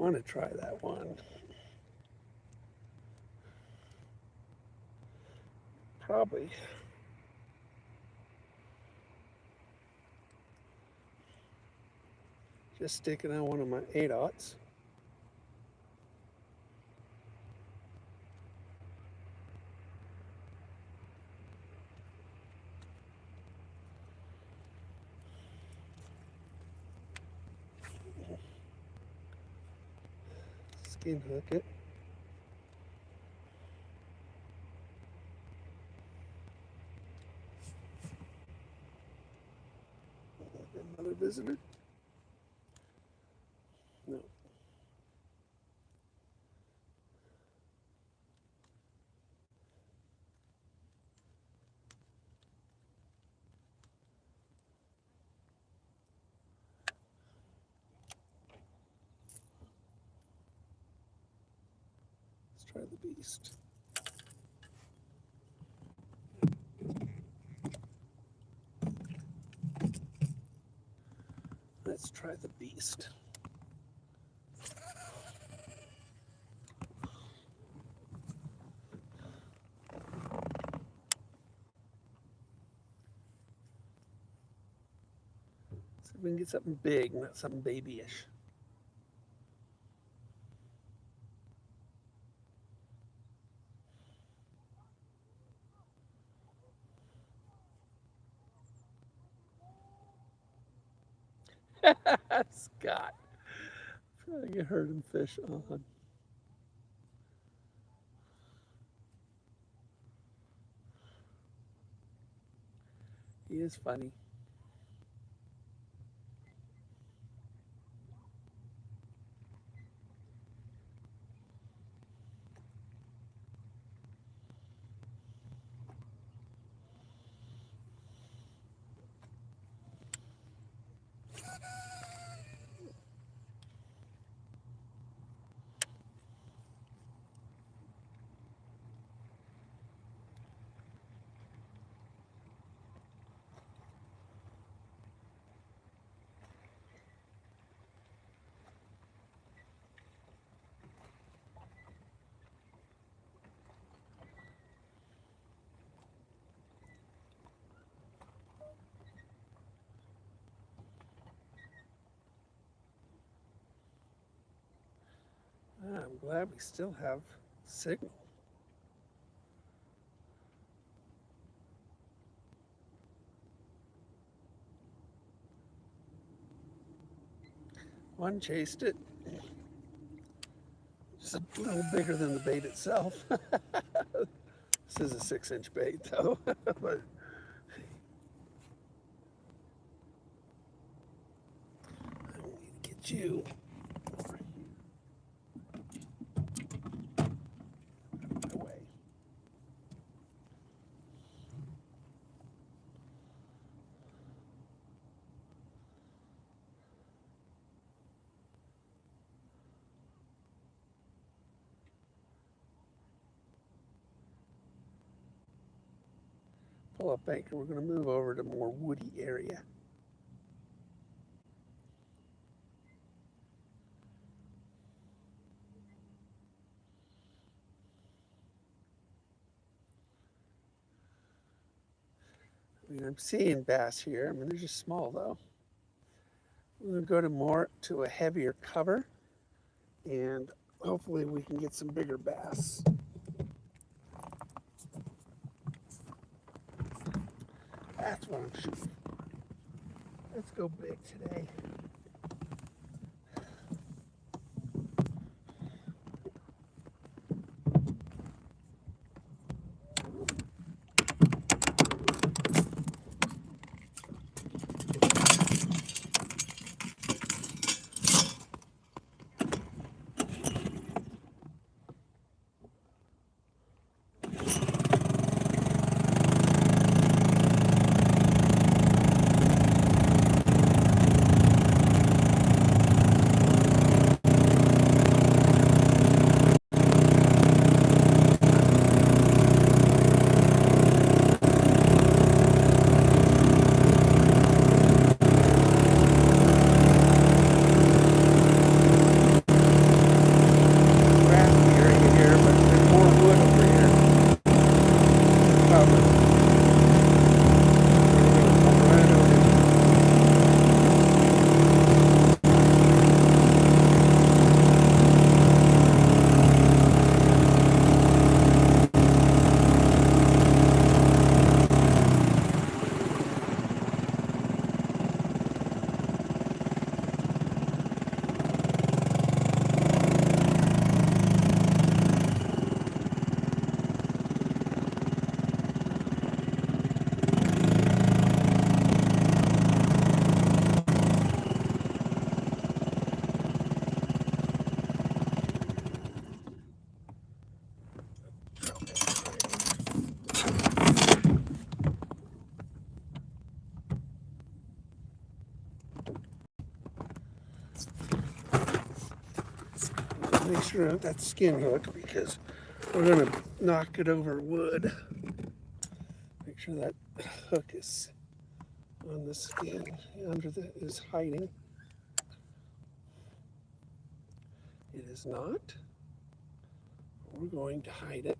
want to try that one. Probably. Just sticking on one of my 8/0s. Skin hook it. Another visitor? No. Let's try the beast. Let's try the beast. See if we can get something big, not something babyish. Scott. Trying to get herding fish on. He is funny. I'm glad we still have signal. One chased it. Just a little bigger than the bait itself. This is a 6-inch bait though. But I need to get you. Away. Pull up anchor. We're going to move over to a more woody area. I mean, I'm seeing bass here. I mean, they're just small though. We're going to go to a heavier cover, and hopefully we can get some bigger bass. That's what I'm shooting. Let's go big today. cover. Right over there. Make sure that's skin hook because we're gonna knock it over wood. Make sure that hook is on the skin under the is hiding. It is not. We're going to hide it.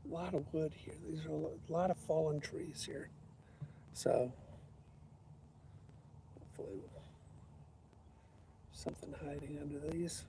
A lot of wood here. These are a lot of fallen trees here. So hopefully something hiding under these.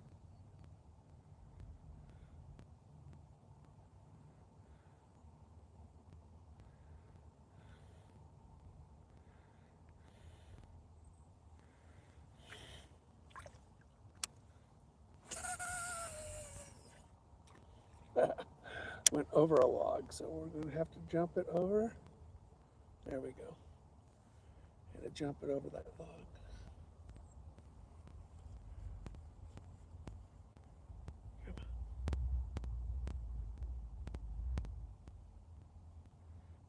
Went over a log, so we're going to have to jump it over. There we go. And to jump it over that log.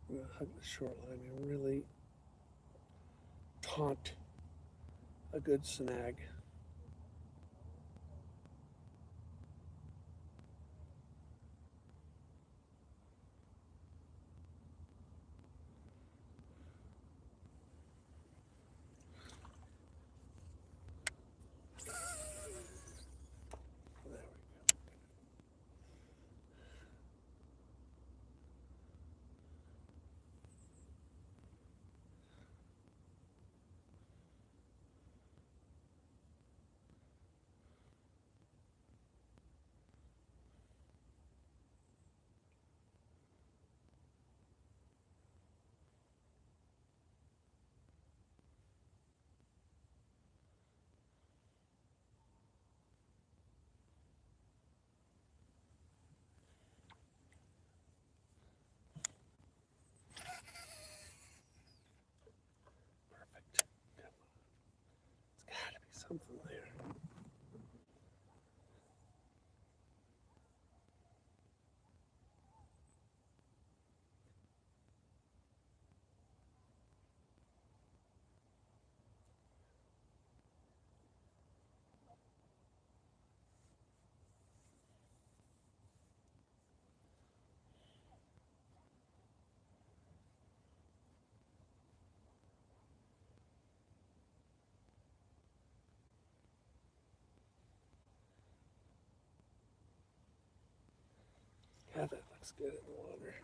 We're going to hug the shoreline and really taunt a good snag. There we go. Perfect. Come on. There's got to be something there. Yeah, that looks good in the water.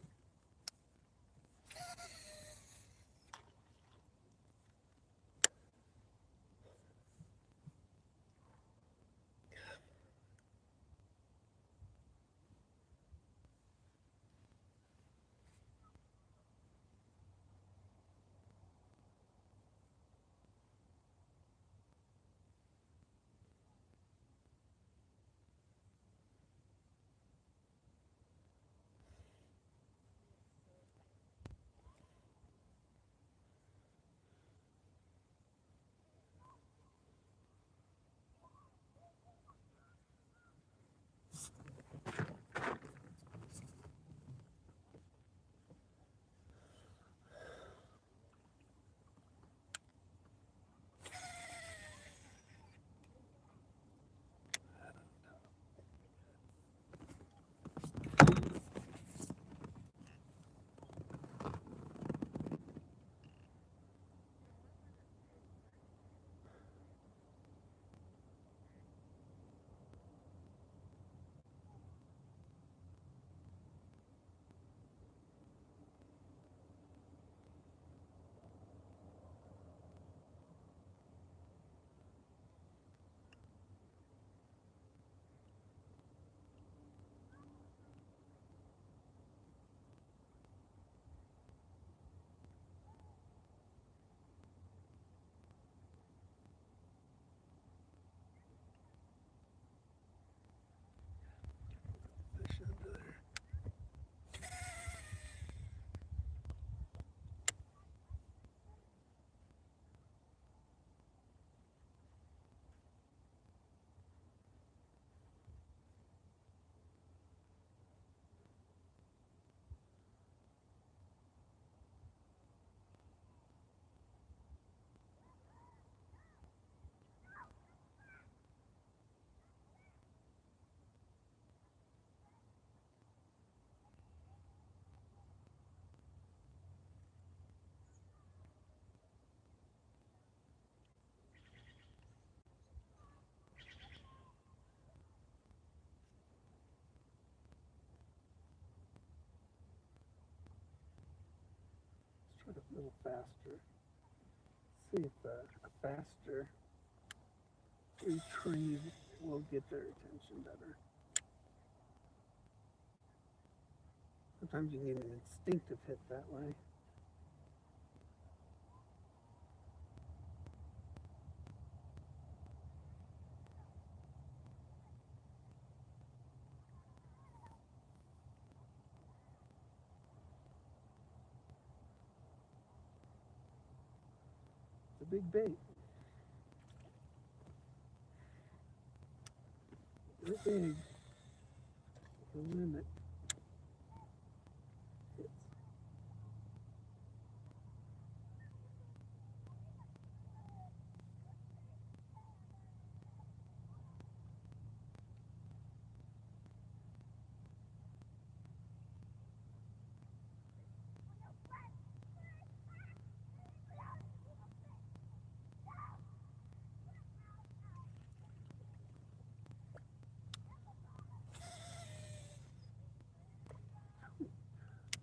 little faster. See if a faster retrieve will get their attention better. Sometimes you need an instinctive hit that way. It's a big bait. They're big. The limit. Hits.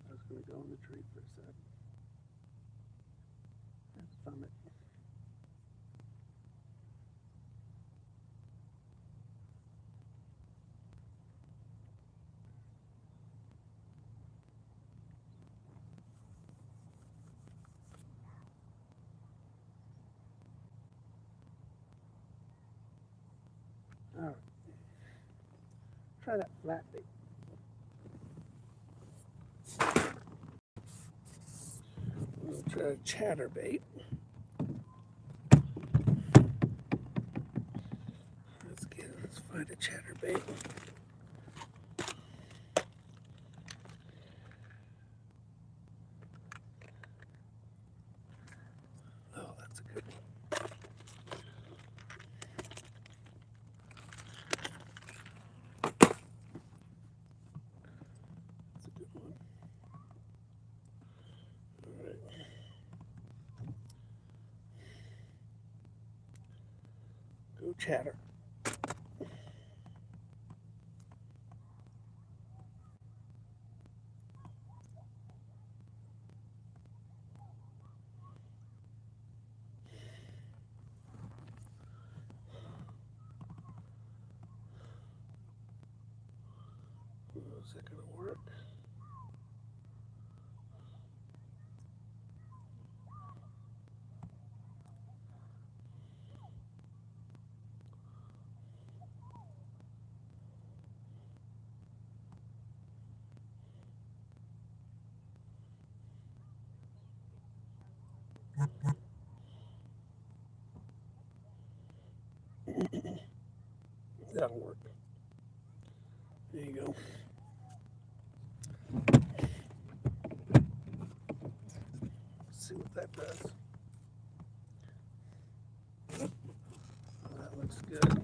I was going to go in the tree for a sec. That's thumb it. All right. Try that flat bait. We'll try a chatterbait. Let's find a chatterbait. Oh, that's a good one. That's a good one. All right. Go chatter. Is that going to work? That'll work. There you go. Let's see what that does. Oh, that looks good.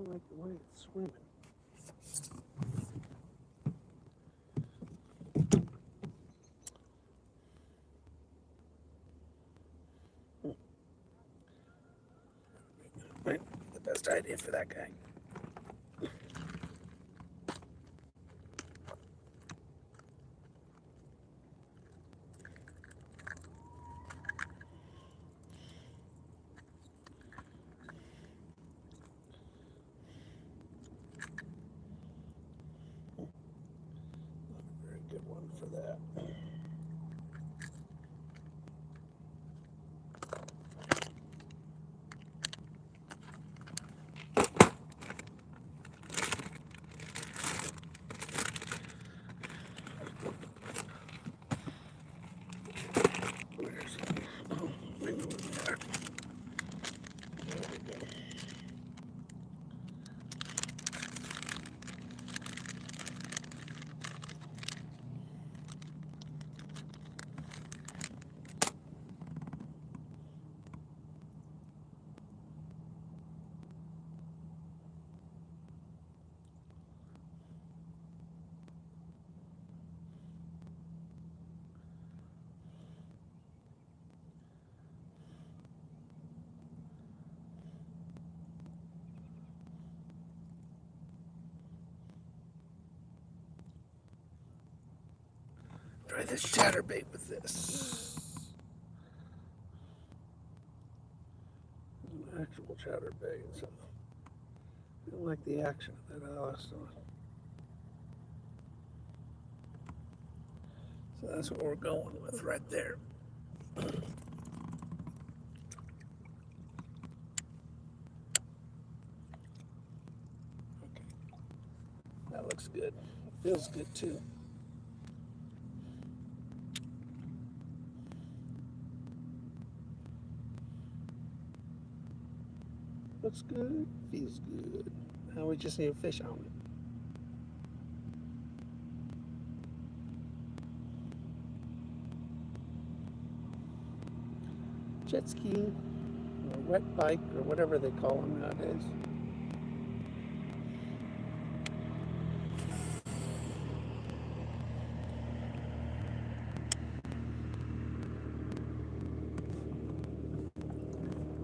don't like the way it's swimming. Might be the best idea for that guy. Very good one for that. Where's it? Oh, maybe over there. There we go. Try this chatterbait with this. An actual chatterbait. So I don't like the action of that last one. So that's what we're going with right there. Okay. That looks good. It feels good too. Looks good, feels good. Now we just need a fish on it. Jet ski, or wet bike, or whatever they call them nowadays.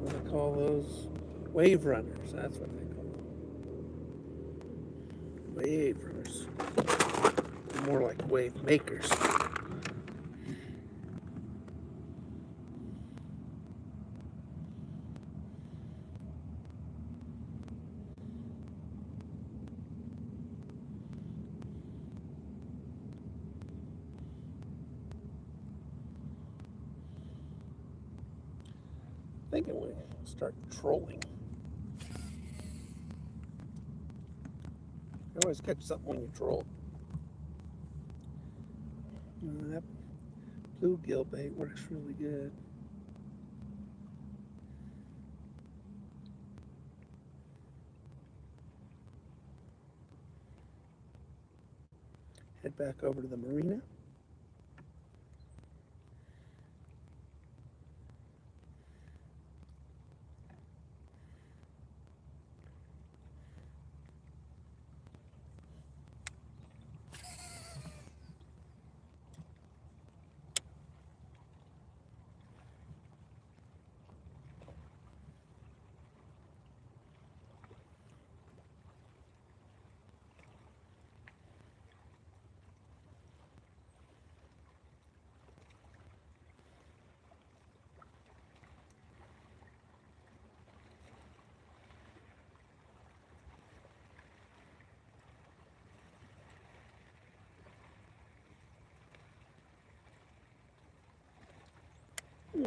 What do they call those? Wave runners, that's what they call them. Wave runners. They're more like wave makers. Thinking we start trolling. You always catch something when you troll. That bluegill bait works really good. Head back over to the marina.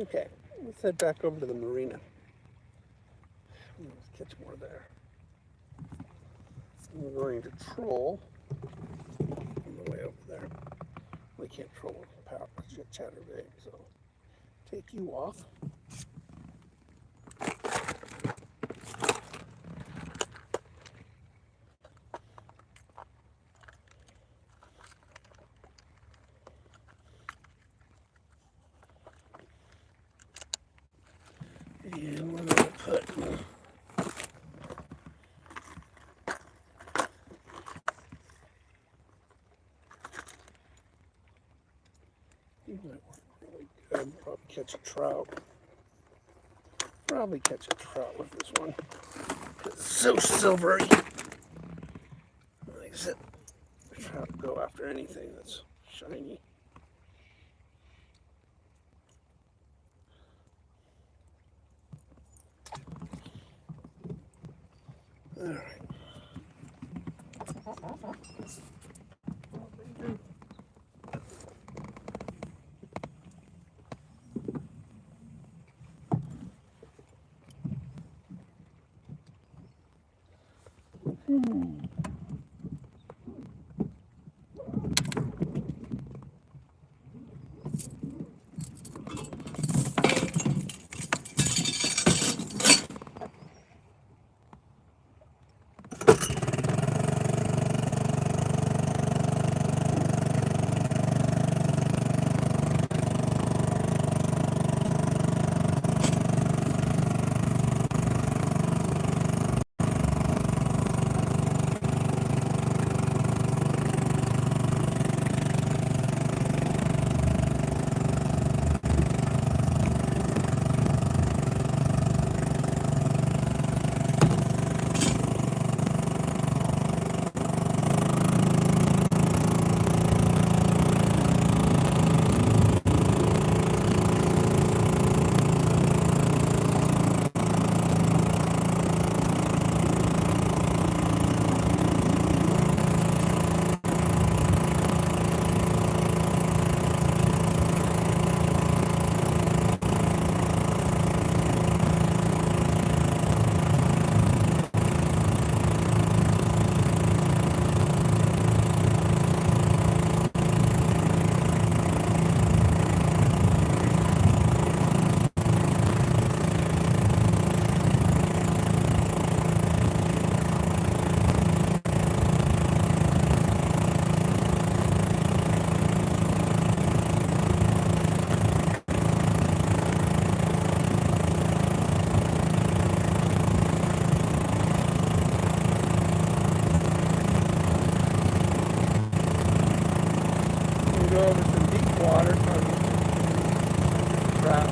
Okay, let's head back over to the marina. Let's catch more there. I'm going to troll on the way over there. We can't troll with power chatterbait, so take you off. And we're going to put These might work really good. Probably catch a trout. Probably catch a trout with this one. It's so silvery. Like I said, the trout will go after anything that's shiny. All right. Go over some deep water from trout.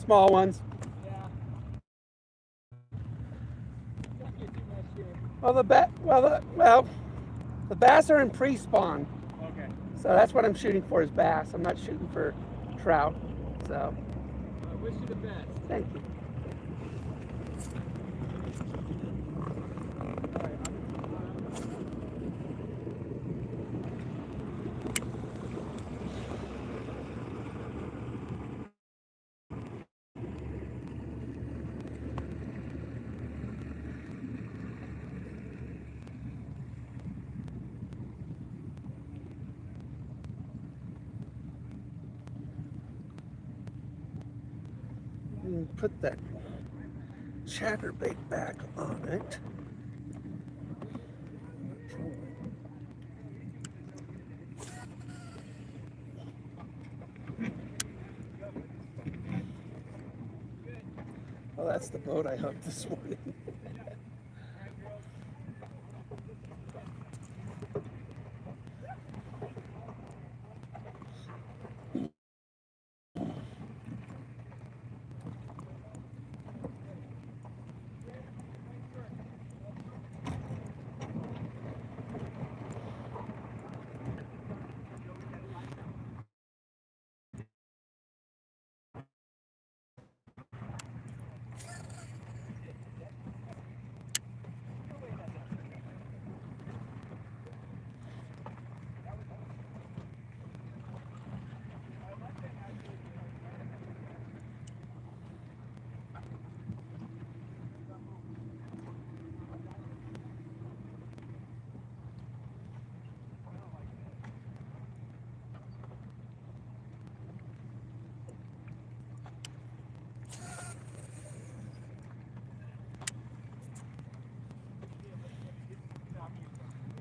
small ones. Yeah. Not get too much here. Well, the bass are in pre-spawn, Okay. so that's what I'm shooting for is bass. I'm not shooting for trout. So, I wish you the best. thank you. And put that chatterbait back on it. Well, that's the boat I hooked this morning.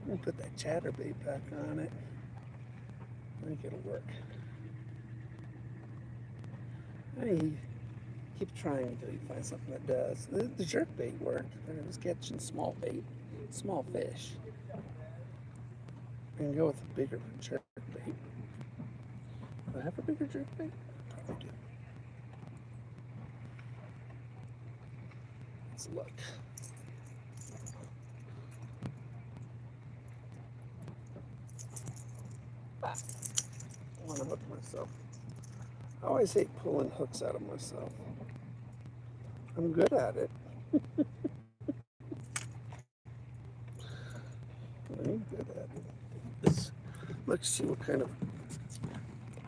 I'm gonna put that chatterbait back on it. I think it'll work. I keep trying until you find something that does. The jerkbait worked, but it was catching small bait, small fish. I can go with a bigger jerkbait. Do I have a bigger jerkbait? Probably do. Let's look. I want to hook myself. I always hate pulling hooks out of myself. I'm good at it. I'm good at it. Let's see what kind of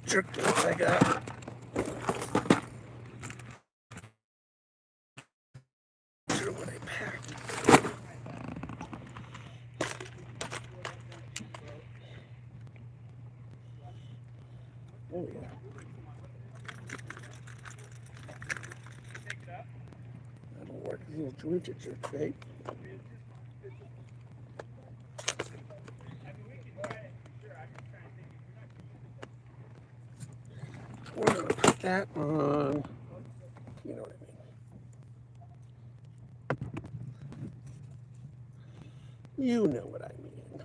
jerkbaits I got. Not sure what I packed. Oh yeah. That'll work as a little jointed jerkbait. We're gonna put that on. You know what I mean. You know what I mean.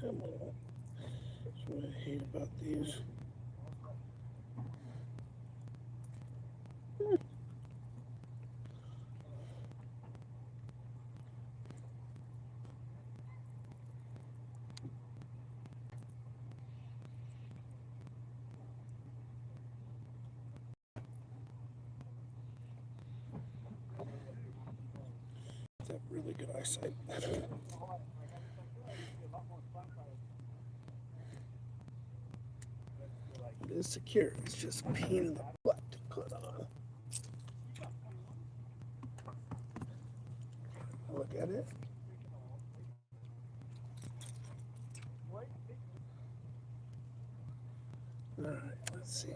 Come on. That's what I hate about these. have to have really good eyesight. It is secure. It's just a pain in the butt to put on. Look at it. All right, let's see.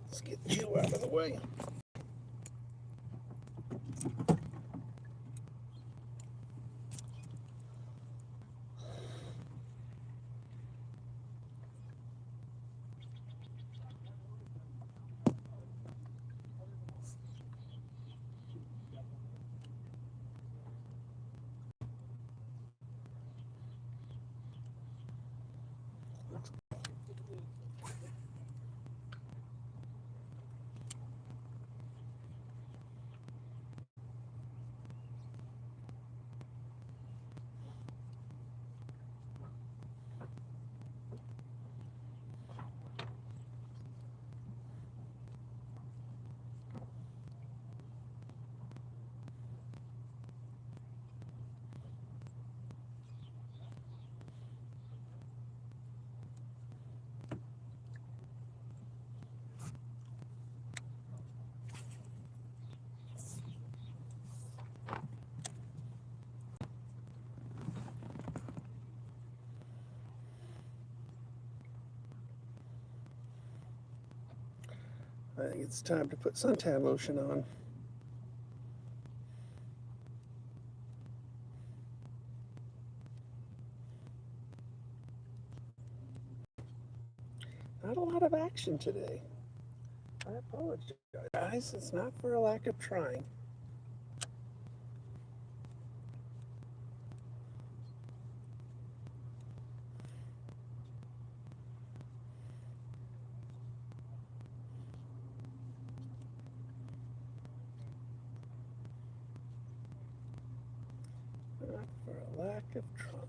Let's get you out of the way. I think it's time to put suntan lotion on. Not a lot of action today. I apologize, guys. It's not for a lack of trying. Not for a lack of trying.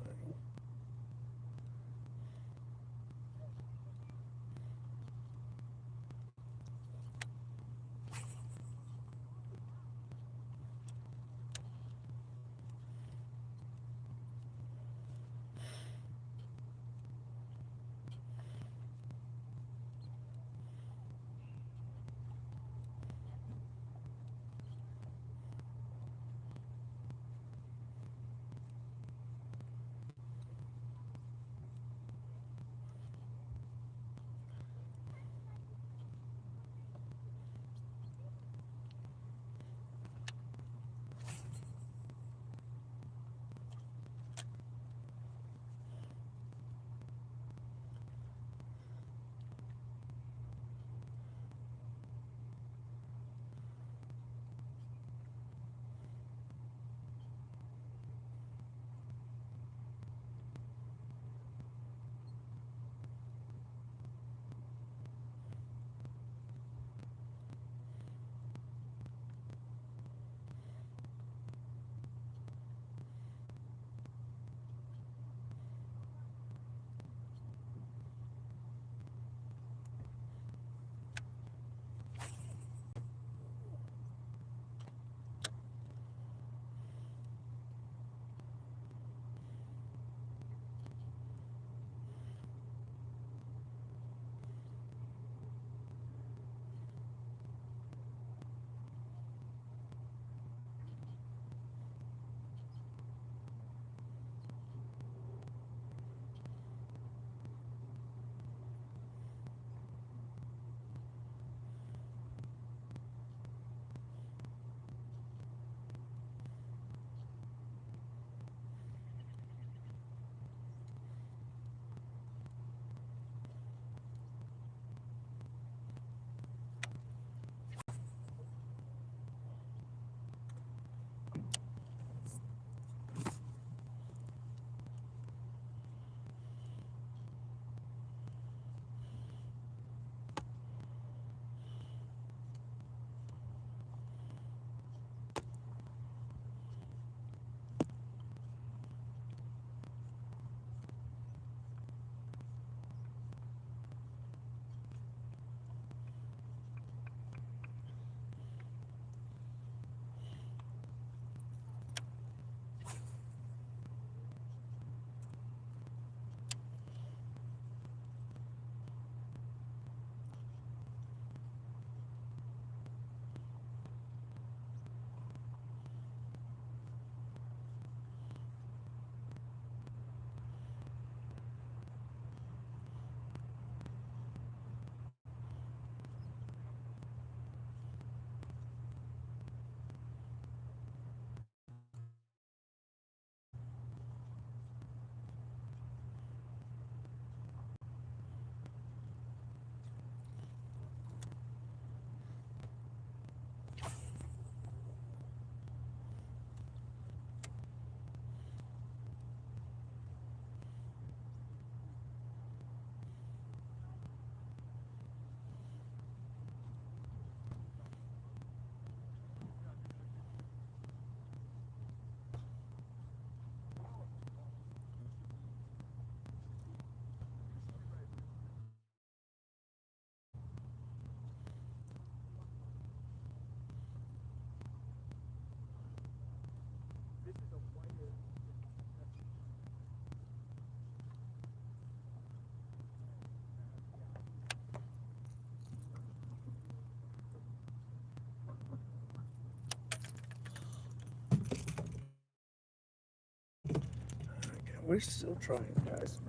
Okay, we're still trying, guys.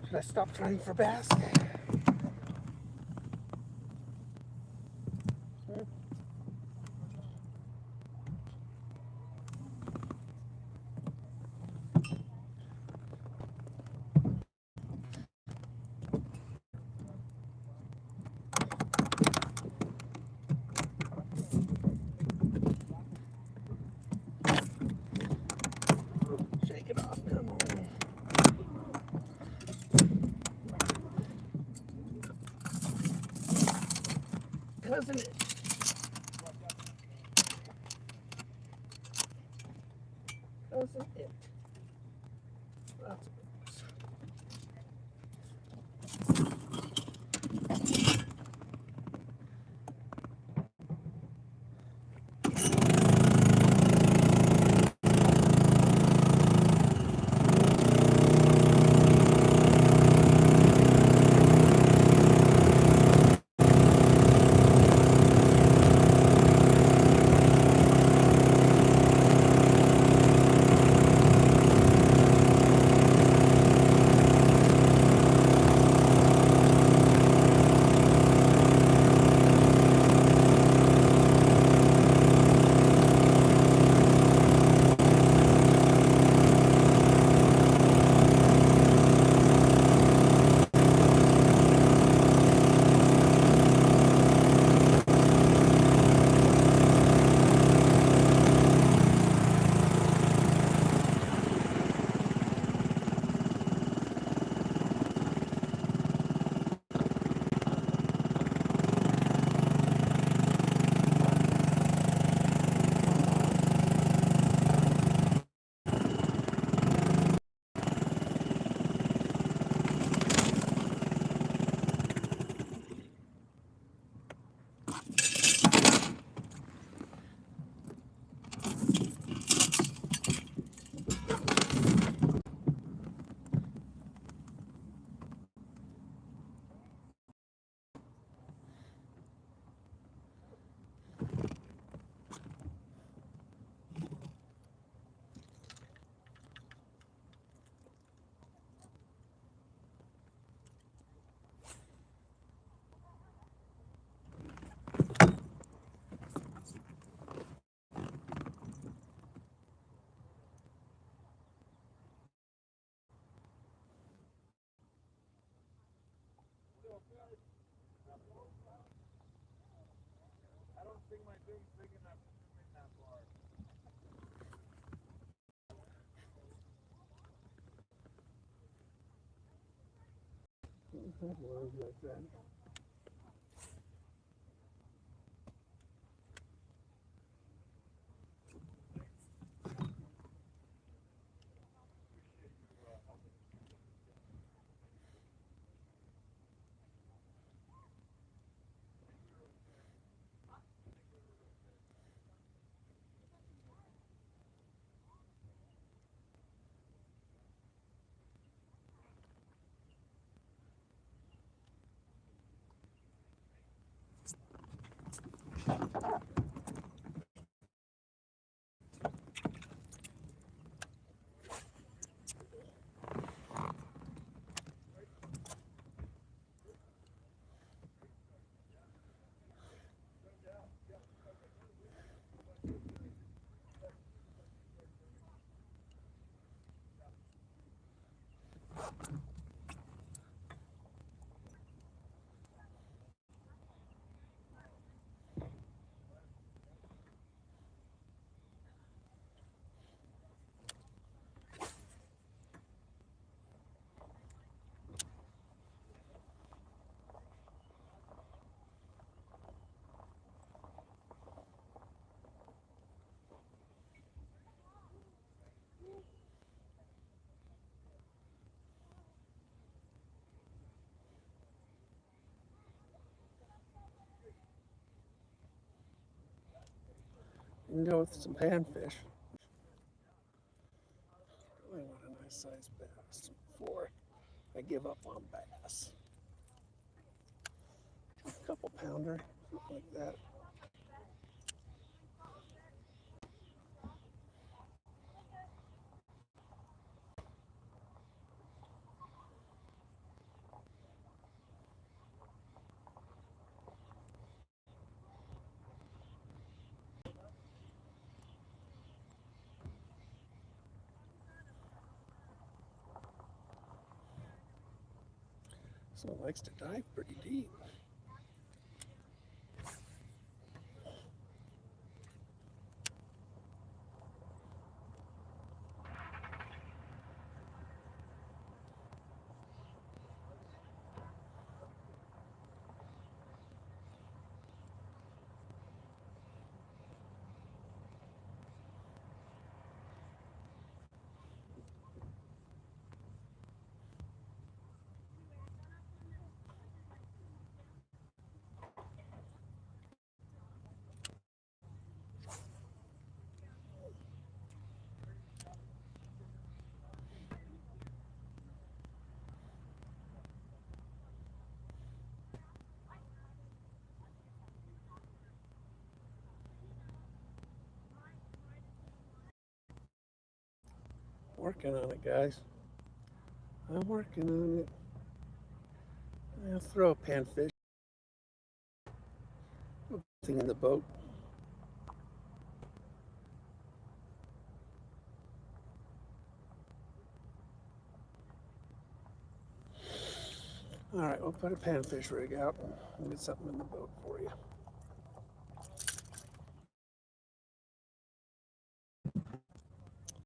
Should I stop trying for bass? Shake it off, come on. Doesn't it? Doesn't it? That's I don't think my thing's big enough to swim in that far. like that. You can go with some panfish. Really want a nice sized bass before I give up on bass. A couple pounder, something like that. Someone likes to dive pretty deep. Working on it, guys. I'm working on it. I'll throw a panfish. Thing in the boat. All right, we'll put a panfish rig out and get something in the boat for you.